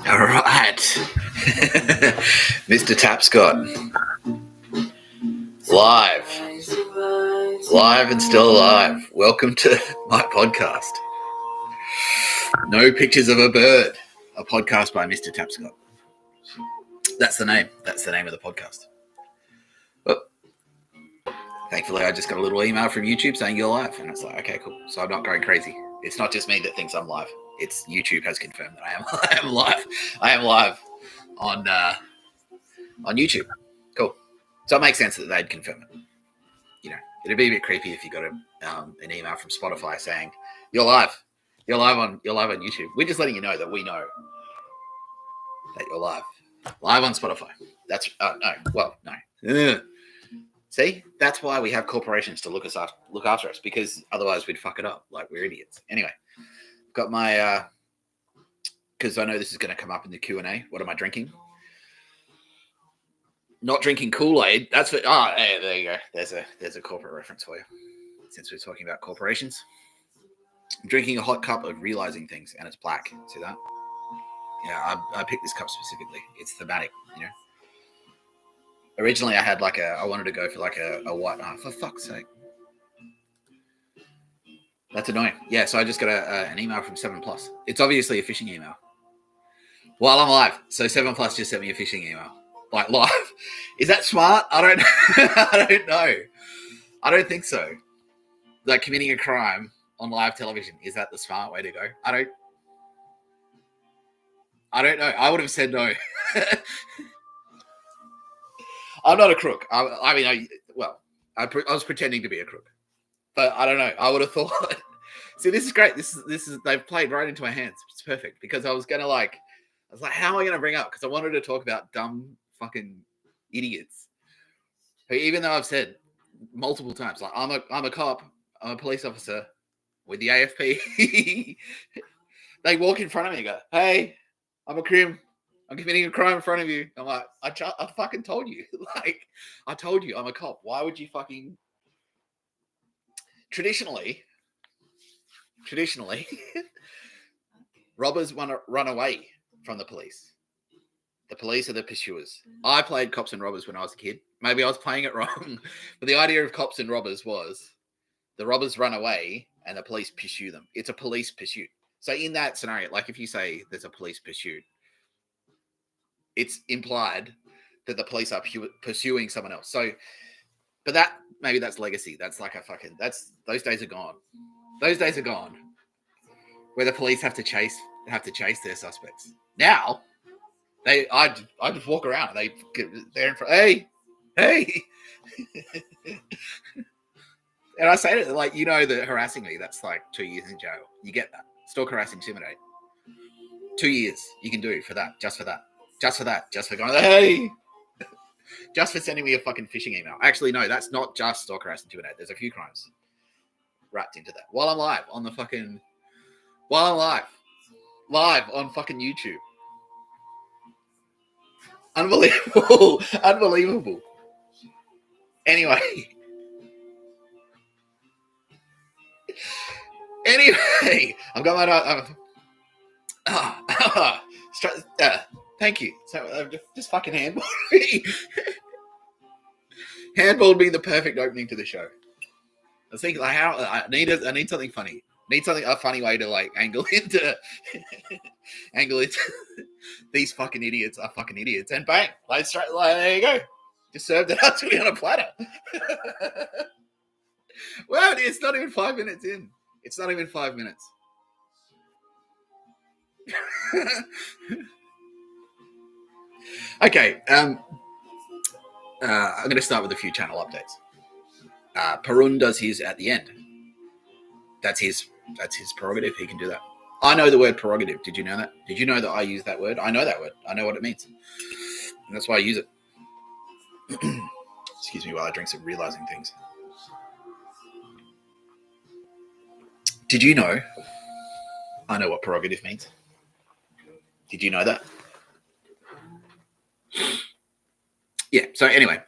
All right. Mr. Tapscott. Live and still alive. Welcome to my podcast. No pictures of a bird. A podcast by Mr. Tapscott. That's the name. That's the name of the podcast. But thankfully, I just got a little email from YouTube saying you're live. And it's like, okay, cool. So I'm not going crazy. It's not just me that thinks I'm live. It's YouTube has confirmed that I am live. I am live on YouTube. Cool. So it makes sense that they'd confirm it. You know, it'd be a bit creepy if you got an email from Spotify saying you're live. You're live on YouTube. We're just letting you know that we know that you're live on Spotify. That's no. See, that's why we have corporations to look after us, because otherwise we'd fuck it up like we're idiots. Anyway, got my because I know this is going to come up in the Q&A. What am I drinking? Not drinking Kool-Aid. That's for hey, there you go. There's a corporate reference for you. Since we're talking about corporations, I'm drinking a hot cup of realizing things, and it's black. See that? Yeah, I picked this cup specifically. It's thematic, you know. Originally, I had I wanted to go for a white. Oh, for fuck's sake. That's annoying. Yeah, so I just got an email from 7plus. It's obviously a phishing email. While I'm live. So 7plus just sent me a phishing email. Like live. Is that smart? I don't know. I don't think so. Like committing a crime on live television. Is that the smart way to go? I don't know. I would have said no. I'm not a crook. I was pretending to be a crook, but I don't know. I would have thought. See, this is great. This is they've played right into my hands. It's perfect, because I was like, how am I gonna bring up? Because I wanted to talk about dumb fucking idiots. Who, even though I've said multiple times, like I'm a cop, I'm a police officer with the AFP. They walk in front of me and go, "Hey, I'm a crim. I'm committing a crime in front of you." I'm like, I fucking told you. Like, I told you I'm a cop. Why would you fucking... Traditionally, robbers want to run away from the police. The police are the pursuers. I played cops and robbers when I was a kid. Maybe I was playing it wrong. But the idea of cops and robbers was the robbers run away and the police pursue them. It's a police pursuit. So in that scenario, like if you say there's a police pursuit, it's implied that the police are pursuing someone else. So, but maybe that's legacy. That's like those days are gone. Those days are gone, where the police have to chase their suspects. Now, I just walk around. They're in front. Hey, and I say to them, like, you know, that harassing me, that's like 2 years in jail. You get that. Stalk, harass, intimidate. 2 years you can do for that. Just for going, hey, just for sending me a fucking phishing email. Actually, no, that's not just stalk, harass, intimidate. There's a few crimes wrapped into that. While I'm live on live on fucking YouTube. Unbelievable. Anyway, I've got my thank you. So just fucking handballed me. Handballed me the perfect opening to the show. I was thinking, like, how I need something funny. A funny way to like angle into these fucking idiots are fucking idiots, and bang, like straight, like, there you go. Just served it up to me on a platter. Well, it's not even 5 minutes in. It's not even 5 minutes. Okay, I'm going to start with a few channel updates. Perun does his at the end. That's his prerogative. He can do that. I know the word prerogative. Did you know that? Did you know that I use that word? I know that word. I know what it means. And that's why I use it. Excuse me while I drink some realizing things. Did you know I know what prerogative means? Did you know that? Yeah, so anyway,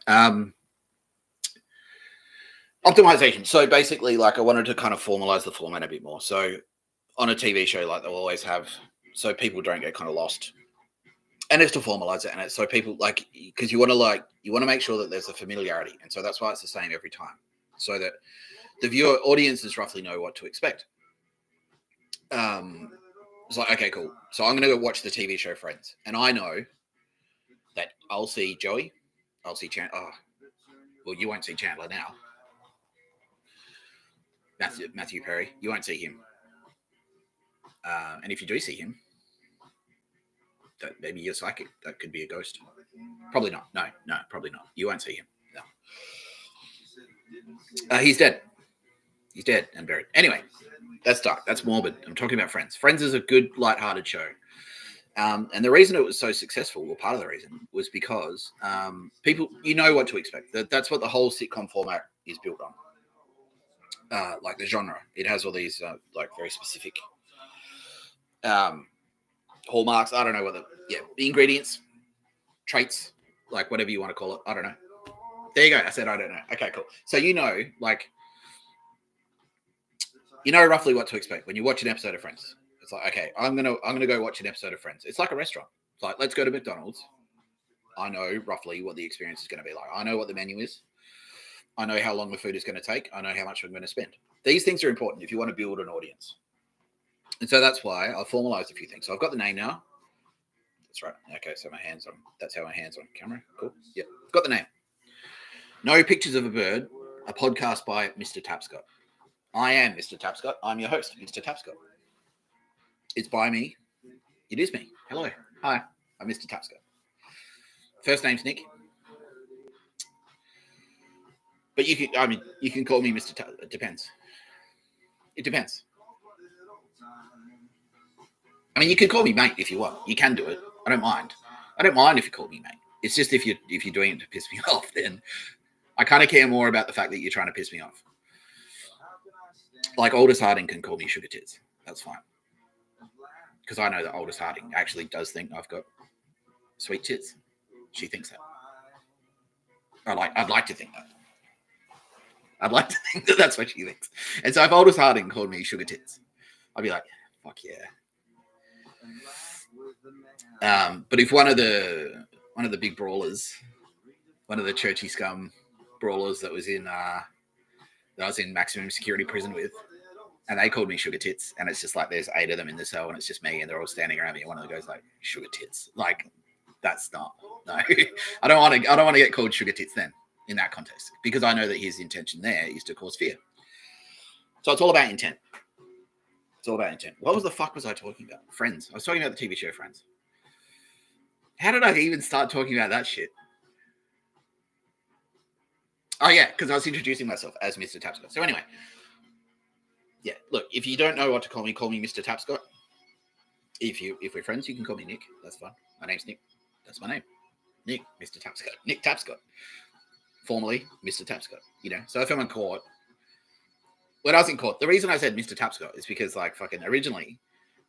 optimization. So basically, like, I wanted to kind of formalize the format a bit more. So on a TV show, like, they'll always have, so people don't get kind of lost And it's to formalize it, and it's so people like, because you want to make sure that there's a familiarity, and so that's why it's the same every time, so that the viewer audiences roughly know what to expect. It's like, okay, cool. So I'm going to go watch the TV show Friends, and I know that I'll see Joey, I'll see Chandler. Oh, well, you won't see Chandler now. Matthew Perry, you won't see him. And if you do see him, that maybe you're psychic. That could be a ghost. Probably not. No, probably not. You won't see him. No. He's dead. He's dead and buried. Anyway, that's dark. That's morbid. I'm talking about Friends. Friends is a good, light-hearted show. And the reason it was so successful, or part of the reason, was because people, you know what to expect. That's what the whole sitcom format is built on. Like the genre. It has all these like very specific hallmarks. I don't know what the ingredients, traits, like whatever you want to call it. I don't know. There you go. I said I don't know. Okay, cool. So you know roughly what to expect when you watch an episode of Friends. It's like, okay, I'm gonna go watch an episode of Friends. It's like a restaurant. It's like, let's go to McDonald's. I know roughly what the experience is going to be like. I know what the menu is. I know how long the food is going to take. I know how much I'm going to spend. These things are important if you want to build an audience. And so that's why I've formalized a few things. So I've got the name now. That's right. Okay, so that's how my hand's on camera. Cool. Yep. Got the name. No Pictures of a Bird, a podcast by Mr. Tapscott. I am Mr. Tapscott. I'm your host, Mr. Tapscott. It's by me. It is me. Hello. Hi. I'm Mr. Tapscott. First name's Nick. But you can call me Mr. It depends. It depends. I mean, you can call me mate if you want. You can do it. I don't mind. I don't mind if you call me mate. It's just if you're doing it to piss me off, then I kind of care more about the fact that you're trying to piss me off. Like Aldous Harding can call me Sugar Tits. That's fine. Because I know that Aldous Harding actually does think I've got sweet tits. She thinks that. I'd like to think that. I'd like to think that that's what she thinks. And so if Aldous Harding called me Sugar Tits, I'd be like, fuck yeah. But if one of the big brawlers, one of the churchy scum brawlers that was in maximum security prison with, and they called me Sugar Tits, and it's just like there's 8 of them in the cell, and it's just me, and they're all standing around me, and one of them goes like, Sugar Tits. Like, that's not, no. I don't want to get called Sugar Tits then in that context, because I know that his intention there is to cause fear. So it's all about intent. It's all about intent. What the fuck was I talking about? Friends. I was talking about the TV show Friends. How did I even start talking about that shit? Oh yeah, because I was introducing myself as Mr. Tapscott. So anyway, yeah, look, if you don't know what to call me Mr. Tapscott. If we're friends, you can call me Nick. That's fine. My name's Nick. That's my name. Nick, Mr. Tapscott. Nick Tapscott. Formerly Mr. Tapscott. You know, so if I'm in court, when I was in court, the reason I said Mr. Tapscott is because, like, fucking originally,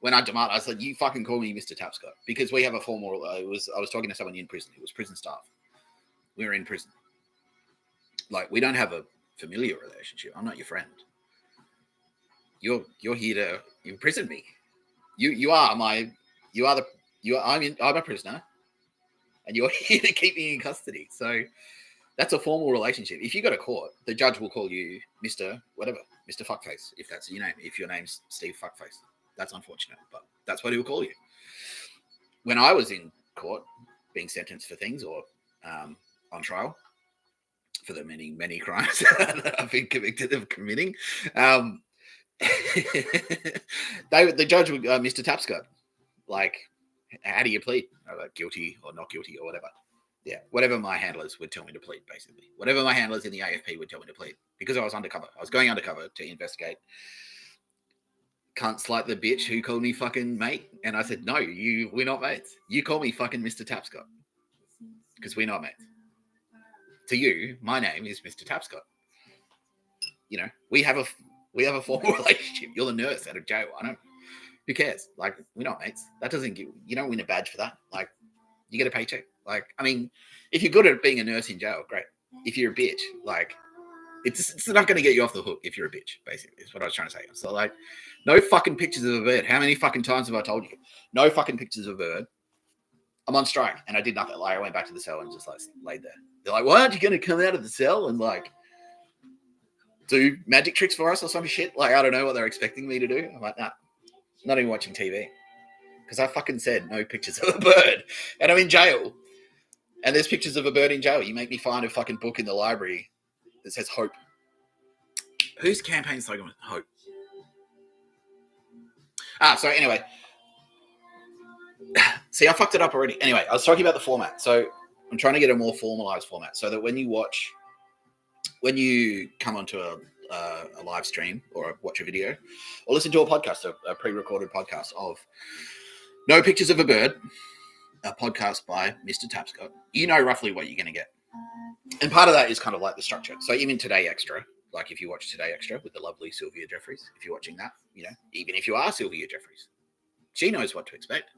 when I demanded, I said, you fucking call me Mr. Tapscott, because we have a formal, I was talking to someone in prison. It was prison staff. We were in prison. Like, we don't have a familiar relationship. I'm not your friend. You're here to imprison me. I'm a prisoner, and you're here to keep me in custody. So that's a formal relationship. If you go to court, the judge will call you Mr. whatever, Mr. Fuckface, if that's your name. If your name's Steve Fuckface, that's unfortunate, but that's what he will call you. When I was in court, being sentenced for things or on trial for the many, many crimes that I've been convicted of committing, the judge would, Mr. Tapscott, like, how do you plead? Like, guilty or not guilty or whatever. Yeah, whatever my handlers would tell me to plead, basically. Whatever my handlers in the AFP would tell me to plead. Because I was undercover. I was going undercover to investigate cunts like the bitch who called me fucking mate. And I said, no, we're not mates. You call me fucking Mr. Tapscott. Because we're not mates. To you, my name is Mr. Tapscott. You know, we have a formal relationship. You're the nurse out of jail. I don't. Who cares? Like, we're not mates. That doesn't give. You don't win a badge for that. Like, you get a paycheck. Like, I mean, if you're good at being a nurse in jail, great. If you're a bitch, like, it's not going to get you off the hook if you're a bitch, basically, is what I was trying to say. So, like, no fucking pictures of a bird. How many fucking times have I told you? No fucking pictures of a bird. I'm on strike and I did nothing. Like I went back to the cell and just like laid there. They're like, "Why aren't you going to come out of the cell and like do magic tricks for us or some shit?" Like I don't know what they're expecting me to do. I'm like, nah, not even watching TV because I fucking said no pictures of a bird, and I'm in jail. And there's pictures of a bird in jail. You make me find a fucking book in the library that says hope. Whose campaign slogan was hope? So anyway. See, I fucked it up already. Anyway, I was talking about the format. So I'm trying to get a more formalized format so that when you come onto a live stream or watch a video or listen to a podcast, a pre-recorded podcast of No Pictures of a Bird, a podcast by Mr Tapscott, you know roughly what you're going to get. And part of that is kind of like the structure. So even Today Extra, like if you watch Today Extra with the lovely Sylvia Jeffries, if you're watching that, you know, even if you are Sylvia Jeffries, she knows what to expect.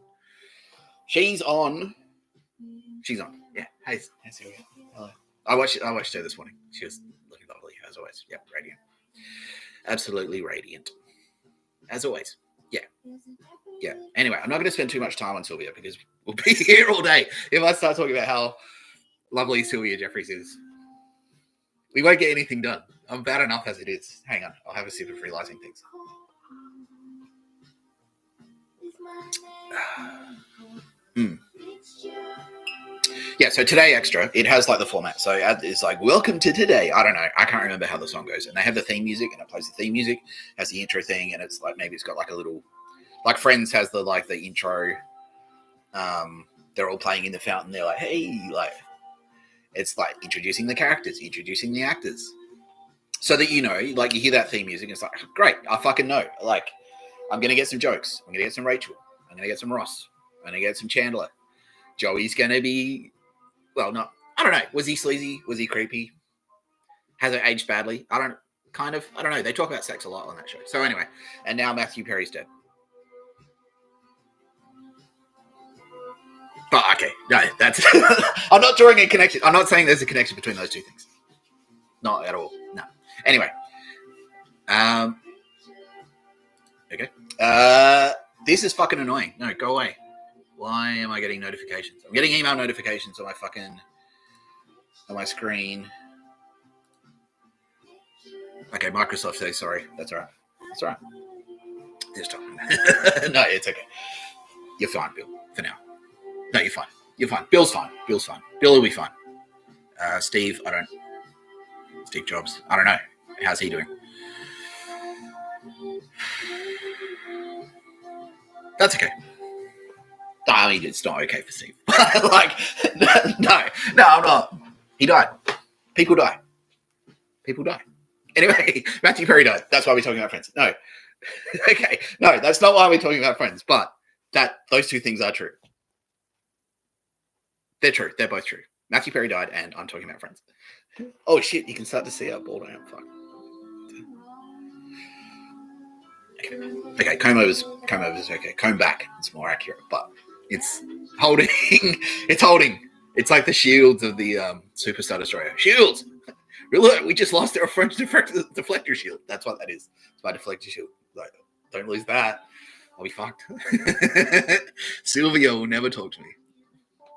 She's on. Yeah. Hey Sylvia. Hello. I watched her this morning. She was looking lovely, as always. Yep, radiant. Absolutely radiant. As always. Yeah. Anyway, I'm not going to spend too much time on Sylvia because we'll be here all day if I start talking about how lovely Sylvia Jeffries is. We won't get anything done. I'm bad enough as it is. Hang on. I'll have a sip of realizing things. Yeah, so Today Extra, it has like the format. So it's like, welcome to today. I don't know. I can't remember how the song goes. And they have the theme music and it plays the theme music, has the intro thing. And it's like, maybe it's got like a little, like Friends has the intro. They're all playing in the fountain. They're like, hey, like, it's like introducing the characters, introducing the actors. So that, you know, like you hear that theme music and it's like, great, I fucking know. Like, I'm going to get some jokes. I'm going to get some Rachel. I'm going to get some Ross. I'm going to get some Chandler. Joey's going to be, well, not, I don't know. Was he sleazy? Was he creepy? Has it aged badly? I don't know. They talk about sex a lot on that show. So anyway, and now Matthew Perry's dead. But okay, no, that's, I'm not drawing a connection. I'm not saying there's a connection between those two things. Not at all. No. Anyway. Okay. This is fucking annoying. No, go away. Why am I getting notifications? I'm getting email notifications on my screen. Okay, Microsoft says sorry. That's all right. That's all right. This time. No, it's okay. You're fine, Bill, for now. No, you're fine. You're fine. Bill's fine. Bill's fine. Bill will be fine. Steve Jobs. I don't know. How's he doing? That's okay. I mean, it's not okay for Steve. Like, no, I'm not. He died. People die. Anyway, Matthew Perry died. That's why we're talking about Friends. No. Okay. No, that's not why we're talking about Friends. But those two things are true. They're true. They're both true. Matthew Perry died, and I'm talking about Friends. Oh shit! You can start to see how bald I am. Fuck. Okay. Comb over is okay. Comb back. It's more accurate, but it's holding. It's holding. It's like the shields of the Superstar Destroyer. Shields. Look, we just lost our French deflector shield. That's what that is. It's my deflector shield. Like, don't lose that. I'll be fucked. Sylvia will never talk to me.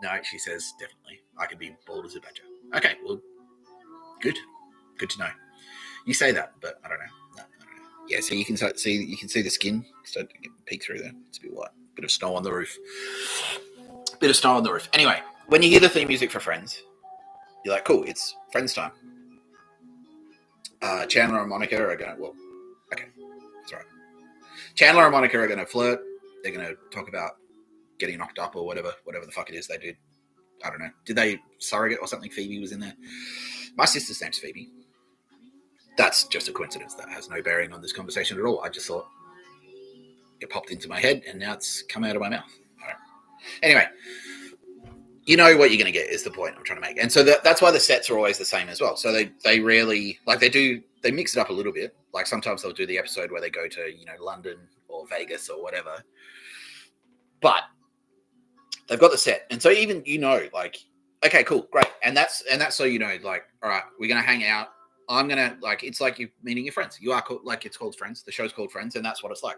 No, she says definitely. I could be bald as a badger. Okay, well, good to know. You say that, but I don't know. No, I don't know. Yeah, so you can see the skin start to peek through there. It's a bit white. Bit of snow on the roof. Anyway, when you hear the theme music for Friends, you're like, cool, it's Friends time. Chandler and Monica are going, well, okay, that's right. Chandler and Monica are going to flirt. They're going to talk about getting knocked up or whatever the fuck it is they did. I don't know. Did they surrogate or something? Phoebe was in there. My sister's name's Phoebe. That's just a coincidence. That has no bearing on this conversation at all. I just thought it popped into my head and now it's come out of my mouth. All right. Anyway, you know what you're going to get is the point I'm trying to make. And so that's why the sets are always the same as well. So they rarely, like they mix it up a little bit. Like sometimes they'll do the episode where they go to, you know, London or Vegas or whatever. But they've got the set. And so even, you know, like, okay, cool, great. And that's so, you know, like, all right, we're going to hang out. I'm going to, like, it's like you meeting your friends. You are called, like, it's called Friends. The show's called Friends. And that's what it's like.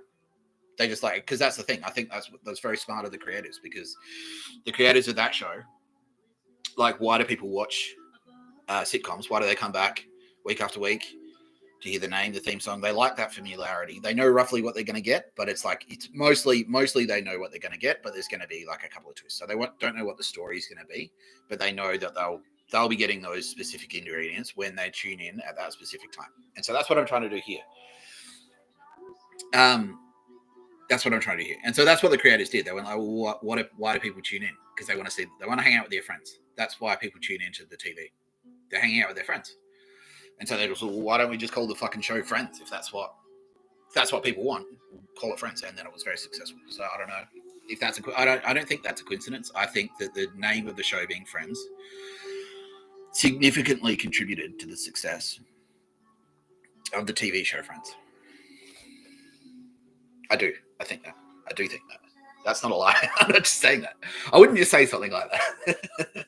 They just like, because that's the thing. I think that's very smart of the creators, because the creators of that show, like, why do people watch sitcoms? Why do they come back week after week to hear the name, the theme song? They like that familiarity. They know roughly what they're going to get, but it's like, it's mostly they know what they're going to get, but there's going to be like a couple of twists. So they don't know what the story is going to be, but they know that they'll be getting those specific ingredients when they tune in at that specific time. And so that's what I'm trying to do here. That's what I'm trying to do here. And so that's what the creators did. They went like, well, why do people tune in? Because they want to hang out with their friends. That's why people tune into the TV. They're hanging out with their friends. And so they just, well, why don't we just call the fucking show Friends? If that's what people want, call it Friends. And then it was very successful. So I don't know if that's I don't think that's a coincidence. I think that the name of the show being Friends significantly contributed to the success of the TV show Friends. I do think that. That's not a lie. I'm not just saying that. I wouldn't just say something like that.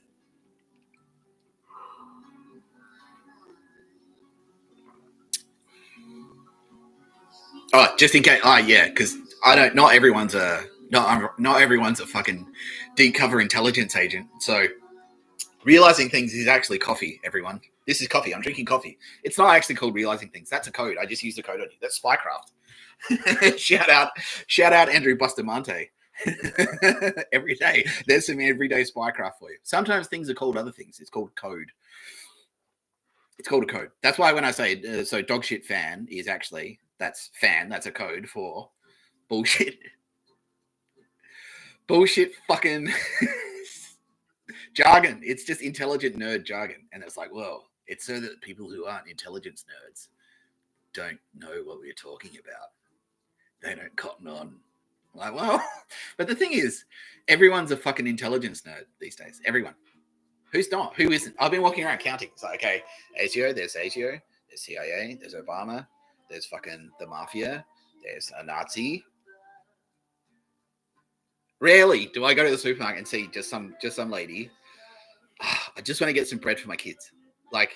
Oh, just in case. Oh, yeah, because not everyone's a fucking deep cover intelligence agent. So realizing things is actually coffee, everyone. This is coffee. I'm drinking coffee. It's not actually called realizing things. That's a code. I just used the code on you. That's Spycraft. shout out Andrew Bustamante. Every day there's some everyday Spycraft for you. Sometimes things are called other things. It's called code. It's called a code. That's why when I say so dogshit fan is actually, that's a code for bullshit fucking jargon. It's just intelligent nerd jargon. And it's like, well, it's so that people who aren't intelligence nerds don't know what we're talking about. They don't cotton on. Like, well, but the thing is, everyone's a fucking intelligence nerd these days. Everyone. Who's not? Who isn't? I've been walking around counting. It's like, okay, ASIO, there's CIA, there's Obama, there's fucking the mafia, there's a Nazi. Rarely do I go to the supermarket and see just some lady. I just want to get some bread for my kids. Like,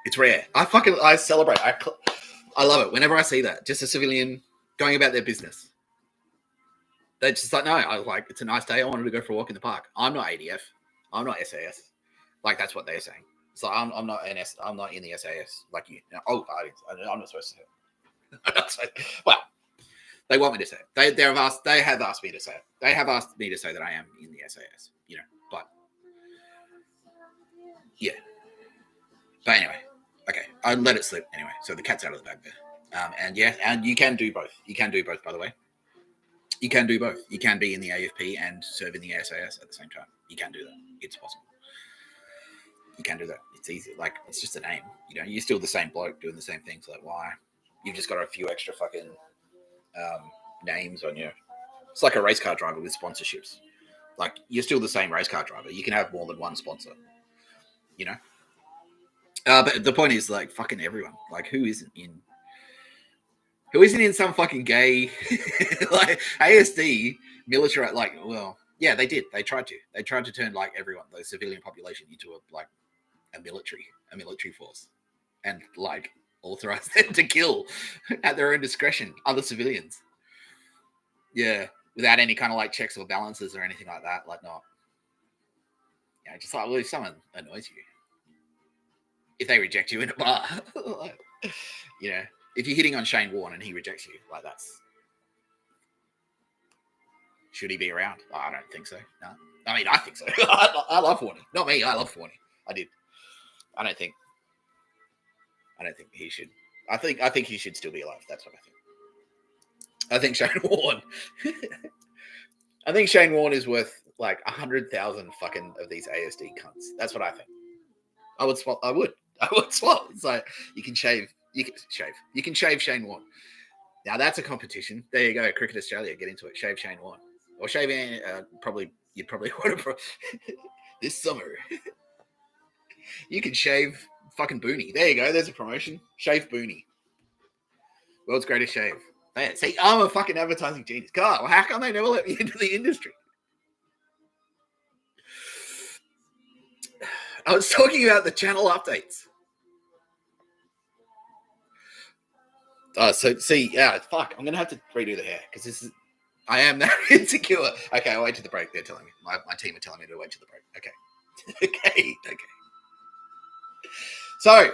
it's rare. I celebrate. I love it. Whenever I see that, just a civilian going about their business. They're just like, no, I was like, it's a nice day. I wanted to go for a walk in the park. I'm not ADF. I'm not SAS. Like, that's what they're saying. So I'm not I'm not in the SAS like you. Oh, I'm not supposed to say it. Well, they want me to say it. They have asked me to say it. They have asked me to say that I am in the SAS. But yeah. But anyway, okay, I let it slip anyway. So the cat's out of the bag there. And you can do both. You can do both, by the way. You can do both. You can be in the AFP and serve in the SAS at the same time. You can do that. It's possible. You can do that. It's easy. Like, it's just a name. You're still the same bloke doing the same things. Like, why? You've just got a few extra fucking names on you. It's like a race car driver with sponsorships. Like, you're still the same race car driver. You can have more than one sponsor. But the point is, like, fucking everyone. Like, who isn't in some fucking gay like ASD military? Like, well, yeah, they did. They tried to turn like everyone, the civilian population, into a military force, and like authorize them to kill at their own discretion other civilians. Yeah, without any kind of like checks or balances or anything like that. Like, not. Just like, well, if someone annoys you, if they reject you in a bar, if you're hitting on Shane Warne and he rejects you, like, that's... Should he be around? Oh, I don't think so. No. I mean, I think so. I love Warne. Not me. I love Warne. I did. I don't think he should. I think he should still be alive. That's what I think. I think Shane Warne... I think Shane Warne is worth like 100,000 fucking of these ASD cunts. That's what I think. I would swap. It's like, you can shave Shane Warne. Now that's a competition. There you go. Cricket Australia, get into it. Shave Shane Warne. Or shave you'd probably want to this summer. You can shave fucking Booney. There you go. There's a promotion. Shave Booney. World's greatest shave. Man, see, I'm a fucking advertising genius. God, how come they never let me into the industry? I was talking about the channel updates. So see, fuck. I'm gonna have to redo the hair because this is. I am that insecure. Okay, I'll wait to the break. They're telling me. My team are telling me to wait to the break. Okay. Okay. So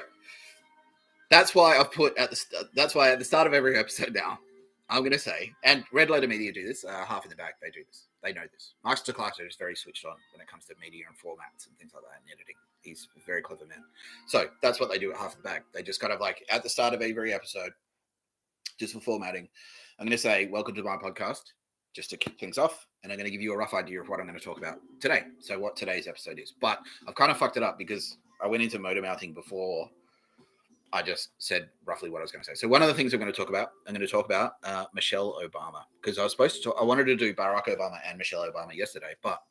that's why I've put that's why at the start of every episode now, I'm going to say, and Red Letter Media do this, half in the back, they do this. They know this. Master Clarkson is very switched on when it comes to media and formats and things like that and editing. He's a very clever man. So that's what they do at half in the back. They just kind of like at the start of every episode, just for formatting, I'm going to say, welcome to my podcast, just to kick things off. And I'm going to give you a rough idea of what I'm going to talk about today. So what today's episode is. But I've kind of fucked it up because I went into motor mouthing before I just said roughly what I was going to say. So one of the things I'm going to talk about Michelle Obama, because I wanted to do Barack Obama and Michelle Obama yesterday, but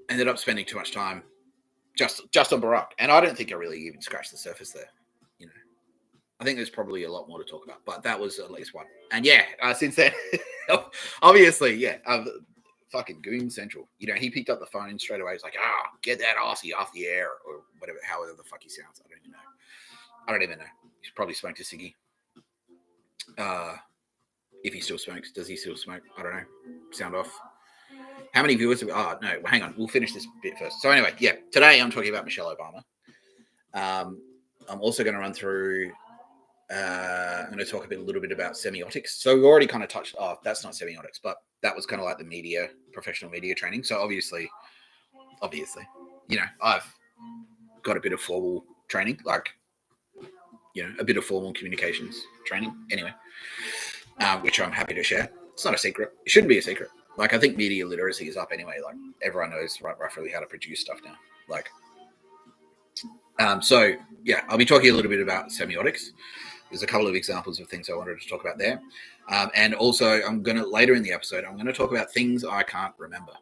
ended up spending too much time just on Barack. And I don't think I really even scratched the surface there. You know, I think there's probably a lot more to talk about, but that was at least one. And yeah, since then, obviously, yeah, fucking Goon Central. You know, he picked up the phone straight away. He's like, get that Aussie off the air or whatever, however the fuck he sounds. I don't even know. He's probably smoked a ciggy. If he still smokes, does he still smoke? I don't know. Sound off. How many viewers have we? Oh, no, hang on. We'll finish this bit first. So anyway, yeah, today I'm talking about Michelle Obama. I'm also going to run through, I'm going to talk a little bit about semiotics. So we've already kind of touched, that's not semiotics, but that was kind of like the professional media training. So obviously, you know, I've got a bit of formal training, like, you know, a bit of formal communications training anyway, which I'm happy to share. It's not a secret. It shouldn't be a secret. Like, I think media literacy is up anyway. Like, everyone knows roughly how to produce stuff now. Like, so yeah, I'll be talking a little bit about semiotics. There's a couple of examples of things I wanted to talk about there. And also later in the episode, I'm going to talk about things I can't remember.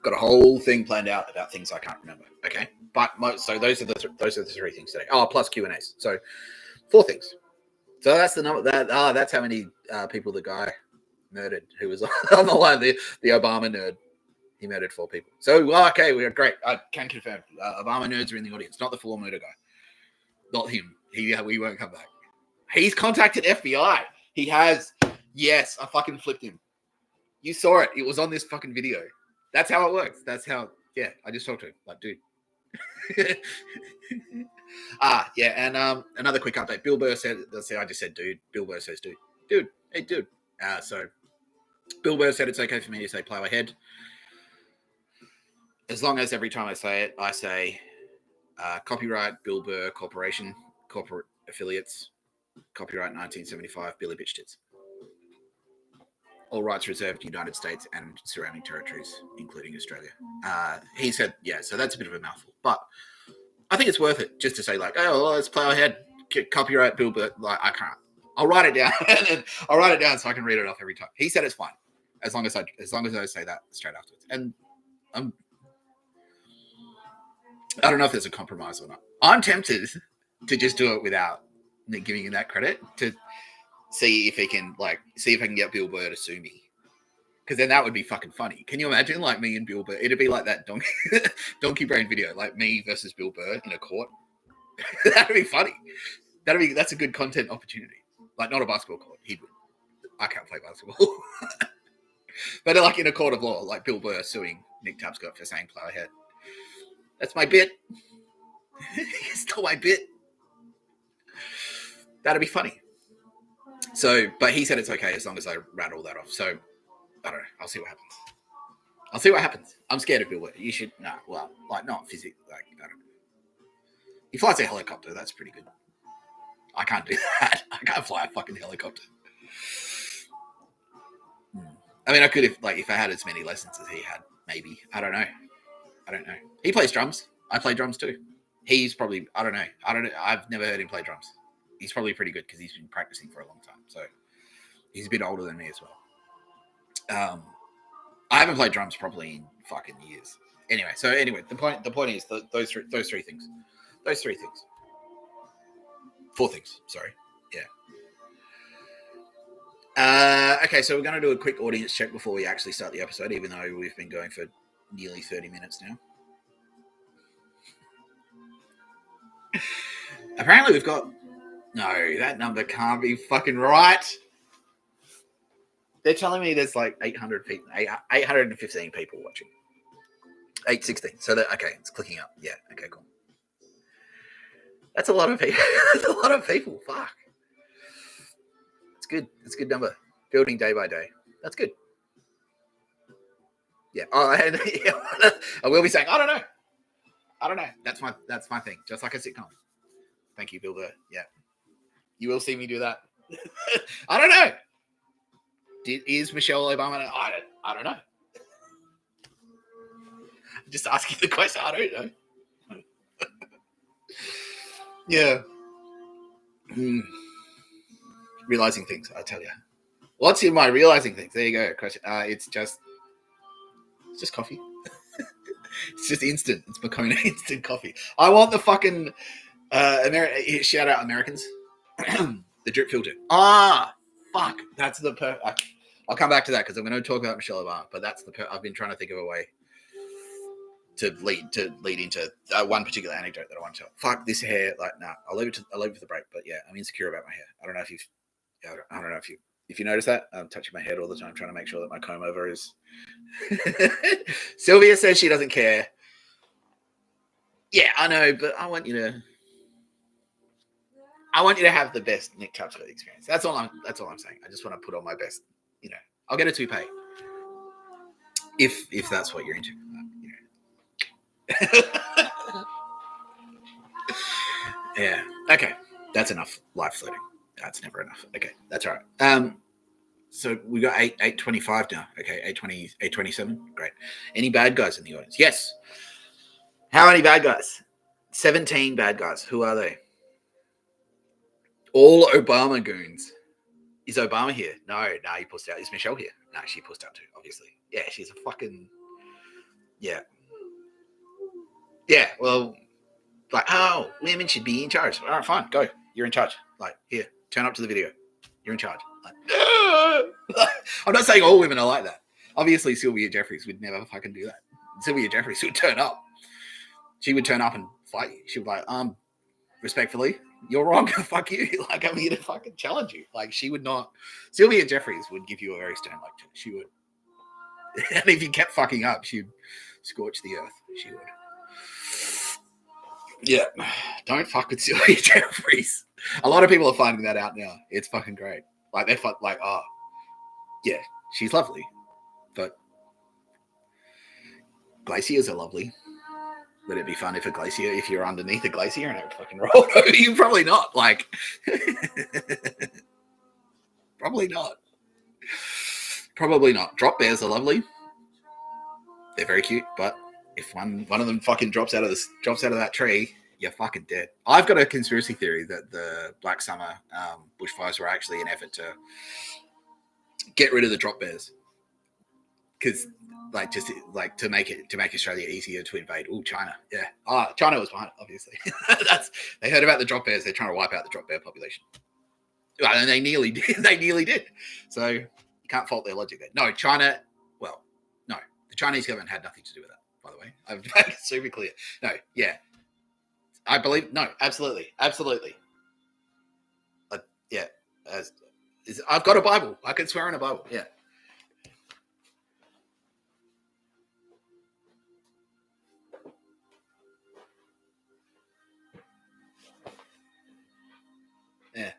Got a whole thing planned out about things I can't remember. Okay. But so those are the three things today. Plus Q&As. So 4 things. So that's the number that's how many people the guy murdered who was on the line, the Obama nerd. He murdered 4 people. So, okay, we're great. I can confirm. Obama nerds are in the audience, not the 4 murder guy. Not him. We won't come back. He's contacted FBI. He has. Yes, I fucking flipped him. You saw it. It was on this fucking video. That's how it works. That's how, yeah, I just talked to him. Like, dude. Yeah, and another quick update. Bill Burr said, I just said dude. Bill Burr says dude. Dude. Hey, dude. So Bill Burr said it's okay for me to say plow ahead. As long as every time I say it, I say copyright Bill Burr Corporation, corporate affiliates, copyright 1975, Billy Bitch Tits. All rights reserved, United States and surrounding territories, including Australia. He said, yeah, so that's a bit of a mouthful. But I think it's worth it just to say, like, oh, well, let's plow ahead. Copyright Bill Burr. Like, I can't. I'll write it down. And I'll write it down so I can read it off every time. He said it's fine. As long as I say that straight afterwards. And I don't know if there's a compromise or not. I'm tempted to just do it without giving him that credit to see if I can get Bill Burr to sue me. Because then that would be fucking funny. Can you imagine, like, me and Bill Burr? It'd be like that donkey brain video, like me versus Bill Burr in a court. That'd be funny. That's a good content opportunity. Like, not a basketball court. He would. I can't play basketball. But like in a court of law, like Bill Burr suing Nick Tapscott for saying plow ahead. That's my bit. It's still my bit. That'd be funny. So, but he said it's okay as long as I rattle that off. So, I don't know. I'll see what happens. I'm scared of Bill Burr. You should, not physically. Like, I don't know. He flies a helicopter. That's pretty good. I can't do that. I can't fly a fucking helicopter. I mean, I could if I had as many lessons as he had. Maybe. I don't know. He plays drums. I play drums too. He's probably, I don't know. I've never heard him play drums. He's probably pretty good because he's been practicing for a long time. So he's a bit older than me as well. I haven't played drums properly in fucking years. Anyway, the point is those three things. 4 things. Sorry. Yeah. Okay, so we're going to do a quick audience check before we actually start the episode, even though we've been going for nearly 30 minutes now. Apparently we've got No, that number can't be fucking right. They're telling me there's like 800 people, 815 people watching. 816. So that okay, it's clicking up. Yeah. Okay. Cool. That's a lot of people. That's a lot of people. Fuck. It's good. It's a good number. Building day by day. That's good. Yeah. Oh, and, yeah. I will be saying, I don't know. I don't know. That's my thing. Just like a sitcom. Thank you, Bill Burr. Yeah. You will see me do that. I don't know. Is Michelle Obama? I don't know. I'm just asking the question. I don't know. Yeah. Realizing things, I tell you. What's in my realizing things? There you go. Question. It's just coffee. It's just instant. It's Makona instant coffee. I want the fucking shout out Americans. The drip filter. Fuck. That's the I'll come back to that because I'm going to talk about Michelle Obama. But that's I've been trying to think of a way to lead into one particular anecdote that I want to tell. Fuck this hair. Like, nah. I'll leave it for the break. But yeah, I'm insecure about my hair. I don't know if you notice that. I'm touching my head all the time, trying to make sure that my comb over is. Sylvia says she doesn't care. Yeah, I know, but I want you to have the best Nick Tapscott experience. That's all I'm saying. I just want to put on my best. I'll get a toupee if that's what you're into. Yeah. Okay. That's enough life floating. That's never enough. Okay. That's all right. So we got 8:25 now. Okay. 8:20, 8:27. Great. Any bad guys in the audience? Yes. How many bad guys? 17 bad guys. Who are they? All Obama goons. Is Obama here? No, he pussed out. Is Michelle here? No, she pussed out too, obviously. Yeah, she's a fucking... Yeah. Yeah, well, like, oh, women should be in charge. All right, fine, go. You're in charge. Like, here, turn up to the video. You're in charge. Like, I'm not saying all women are like that. Obviously, Sylvia Jeffries would never fucking do that. Sylvia Jeffries would turn up. She would turn up and fight you. She would be like, respectfully, you're wrong. Fuck you. Like, I'm here to fucking challenge you. Like, she would not. Sylvia Jeffries would give you a very stern lecture. She would. And if you kept fucking up, she'd scorch the earth. She would. Yeah. Don't fuck with Sylvia Jeffries. A lot of people are finding that out now. It's fucking great. Like, they're like, oh, yeah, she's lovely. But glaciers are lovely. Would it be fun if you're underneath a glacier and it fucking rolled over you? Probably not. Like, probably not. Probably not. Drop bears are lovely. They're very cute, but if one of them fucking drops out of that tree, you're fucking dead. I've got a conspiracy theory that the Black Summer bushfires were actually an effort to get rid of the drop bears, because to make Australia easier to invade. Oh, China, yeah. China was behind it, obviously. They heard about the drop bears. They're trying to wipe out the drop bear population. Well, and they nearly did. They nearly did. So you can't fault their logic there. No, China. Well, no, the Chinese government had nothing to do with that. By the way, I've made it super clear. No, yeah, I believe. No, absolutely. Yeah, I've got a Bible. I can swear on a Bible. Yeah. Yeah.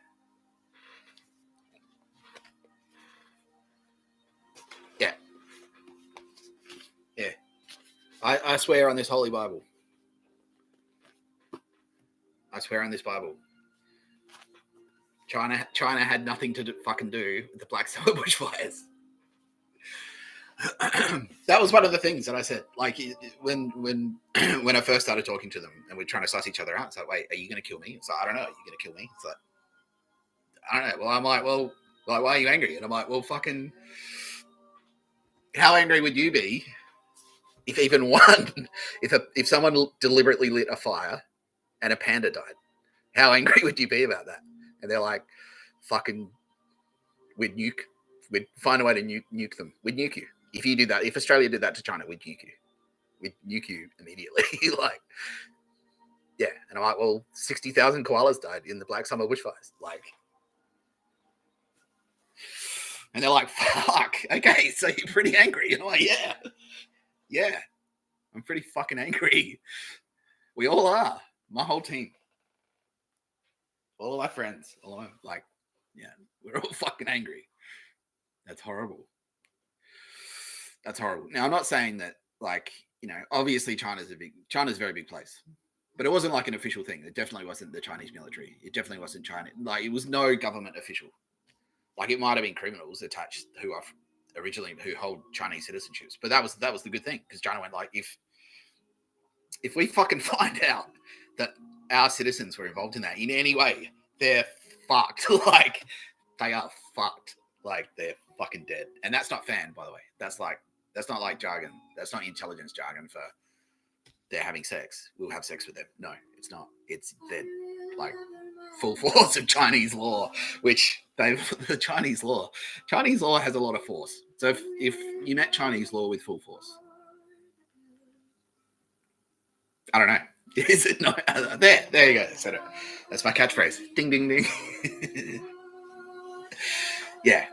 Yeah. Yeah. I swear on this holy Bible. I swear on this Bible. China had nothing to fucking do with the Black Summer bushfires. That was one of the things that I said. Like, when I first started talking to them and we're trying to suss each other out, it's like, wait, are you going to kill me? It's like, I don't know. Are you going to kill me? It's like, I don't know. Well, I'm like, well, like, why are you angry? And I'm like, well, fucking, how angry would you be if even one, if someone deliberately lit a fire and a panda died? How angry would you be about that? And they're like, fucking, we'd find a way to nuke them. We'd nuke you. If you did that, if Australia did that to China, we'd nuke you. We'd nuke you immediately. Like, Yeah. And I'm like, well, 60,000 koalas died in the Black Summer bushfires. Like, and they're like, fuck, okay, so you're pretty angry. And I'm like, yeah, I'm pretty fucking angry. We all are. My whole team. All of my friends. All of my, yeah, we're all fucking angry. That's horrible. That's horrible. Now, I'm not saying that, obviously China's a very big place. But it wasn't like an official thing. It definitely wasn't the Chinese military. It definitely wasn't China. Like, it was no government official. Like, it might have been criminals attached who hold Chinese citizenships. But that was the good thing, because China went like, if we fucking find out that our citizens were involved in that in any way, they're fucked. Like, they are fucked. Like, they're fucking dead. And that's not fan, by the way. That's not like jargon. That's not intelligence jargon for they're having sex. We'll have sex with them. No, it's not. It's they're like full force of Chinese law, which the Chinese law has a lot of force. So if you met Chinese law with full force, I don't know. Is it not? There you go. Said it. That's my catchphrase. Ding, ding, ding. Yeah.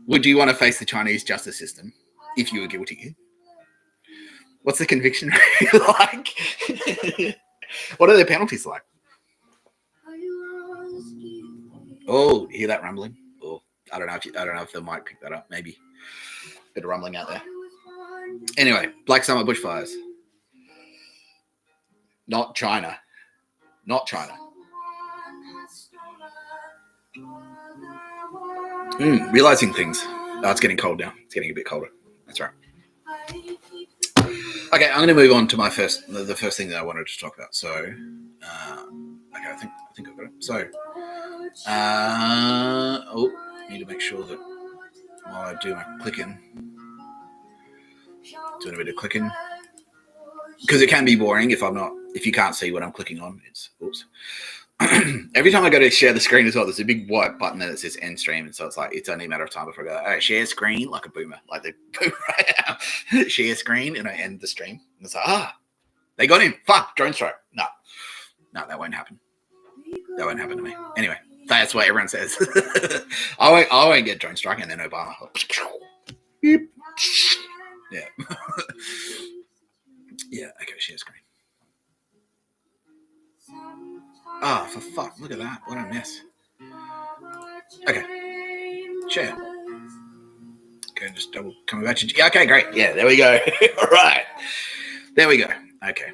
Would you want to face the Chinese justice system if you were guilty? What's the conviction rate like? What are their penalties like? Oh, you hear that rumbling? Oh, I don't know if the mic picked that up. Maybe a bit of rumbling out there. Anyway, Black Summer bushfires. Not China. Realizing things. Oh, it's getting cold now. It's getting a bit colder. That's right. Okay, I'm going to move on to the first thing that I wanted to talk about. So, okay, I think I've got it. So, need to make sure that while I do my clicking, doing a bit of clicking, because it can be boring if you can't see what I'm clicking on. Oops. Every time I go to share the screen as well, there's a big white button that says end stream, and so it's only a matter of time before I go, all right, share screen, like a boomer, like the boomer share screen, and I end the stream. And it's like, they got him. Fuck, drone strike. No, that won't happen. That won't happen to me. Anyway, that's what everyone says. I won't get drone strike, and then Obama. Yeah. Yeah. Okay, share screen. Oh, for fuck, look at that. What a mess. Okay. Share. Okay, just double coming back to you. Okay, great. Yeah, there we go. All right. There we go. Okay.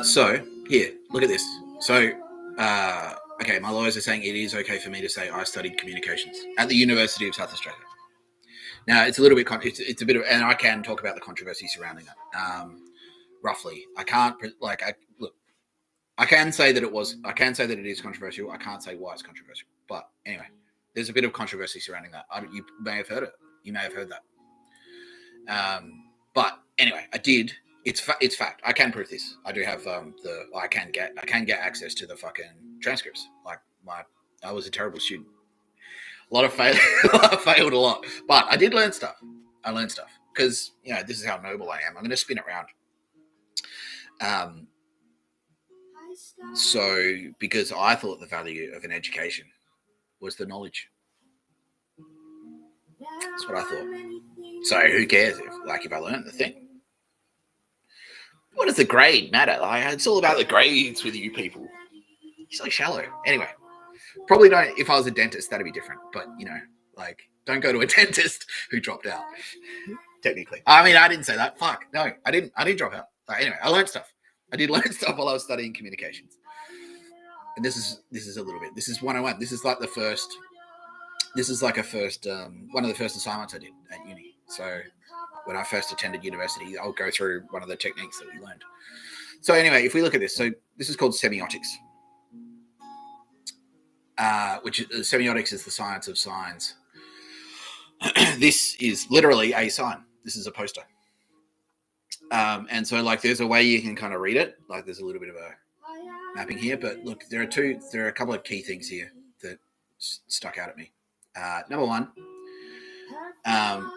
So, here, look at this. So, okay, my lawyers are saying it is okay for me to say I studied communications at the University of South Australia. Now, it's a little bit, it's a bit of, and I can talk about the controversy surrounding that. Roughly. I can't, look, I can say that it is controversial. I can't say why it's controversial. But anyway, there's a bit of controversy surrounding that. You may have heard it. You may have heard that. But anyway, I did. It's fact. I can prove this. I do have I can get access to the fucking transcripts. I was a terrible student. A lot of failed a lot. But I did learn stuff. I learned stuff because this is how noble I am. I'm going to spin it around. So, because I thought the value of an education was the knowledge. That's what I thought. So, who cares if I learned the thing? What does the grade matter? It's all about the grades with you people. You're so shallow. Anyway, probably don't. If I was a dentist, that'd be different. But don't go to a dentist who dropped out. Technically, I mean, I didn't say that. Fuck, no, I didn't drop out. Anyway, I learned stuff. I did learn stuff while I was studying communications. And this is a little bit. This is 101. This is like the first. This is like one of the first assignments I did at uni. So when I first attended university, I'll go through one of the techniques that we learned. So anyway, if we look at this, so this is called semiotics, semiotics is the science of signs. This is literally a sign. This is a poster. And so there's a way you can kind of read it. There's a little bit of a mapping here, but look, there are a couple of key things here that stuck out at me. Number one,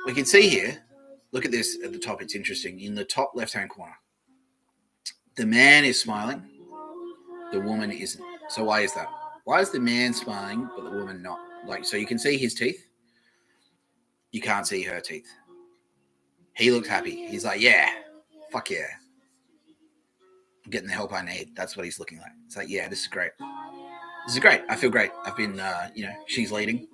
we can see here, look at this at the top. It's interesting. In the top left-hand corner, The man is smiling. The woman isn't. So why is that? Why is the man smiling but the woman not? Like, so you can see his teeth. You can't see her teeth. He looks happy. He's like, yeah, fuck yeah. I'm getting the help I need. That's what he's looking like. It's like, yeah, this is great. This is great. I feel great. I've been, she's leading.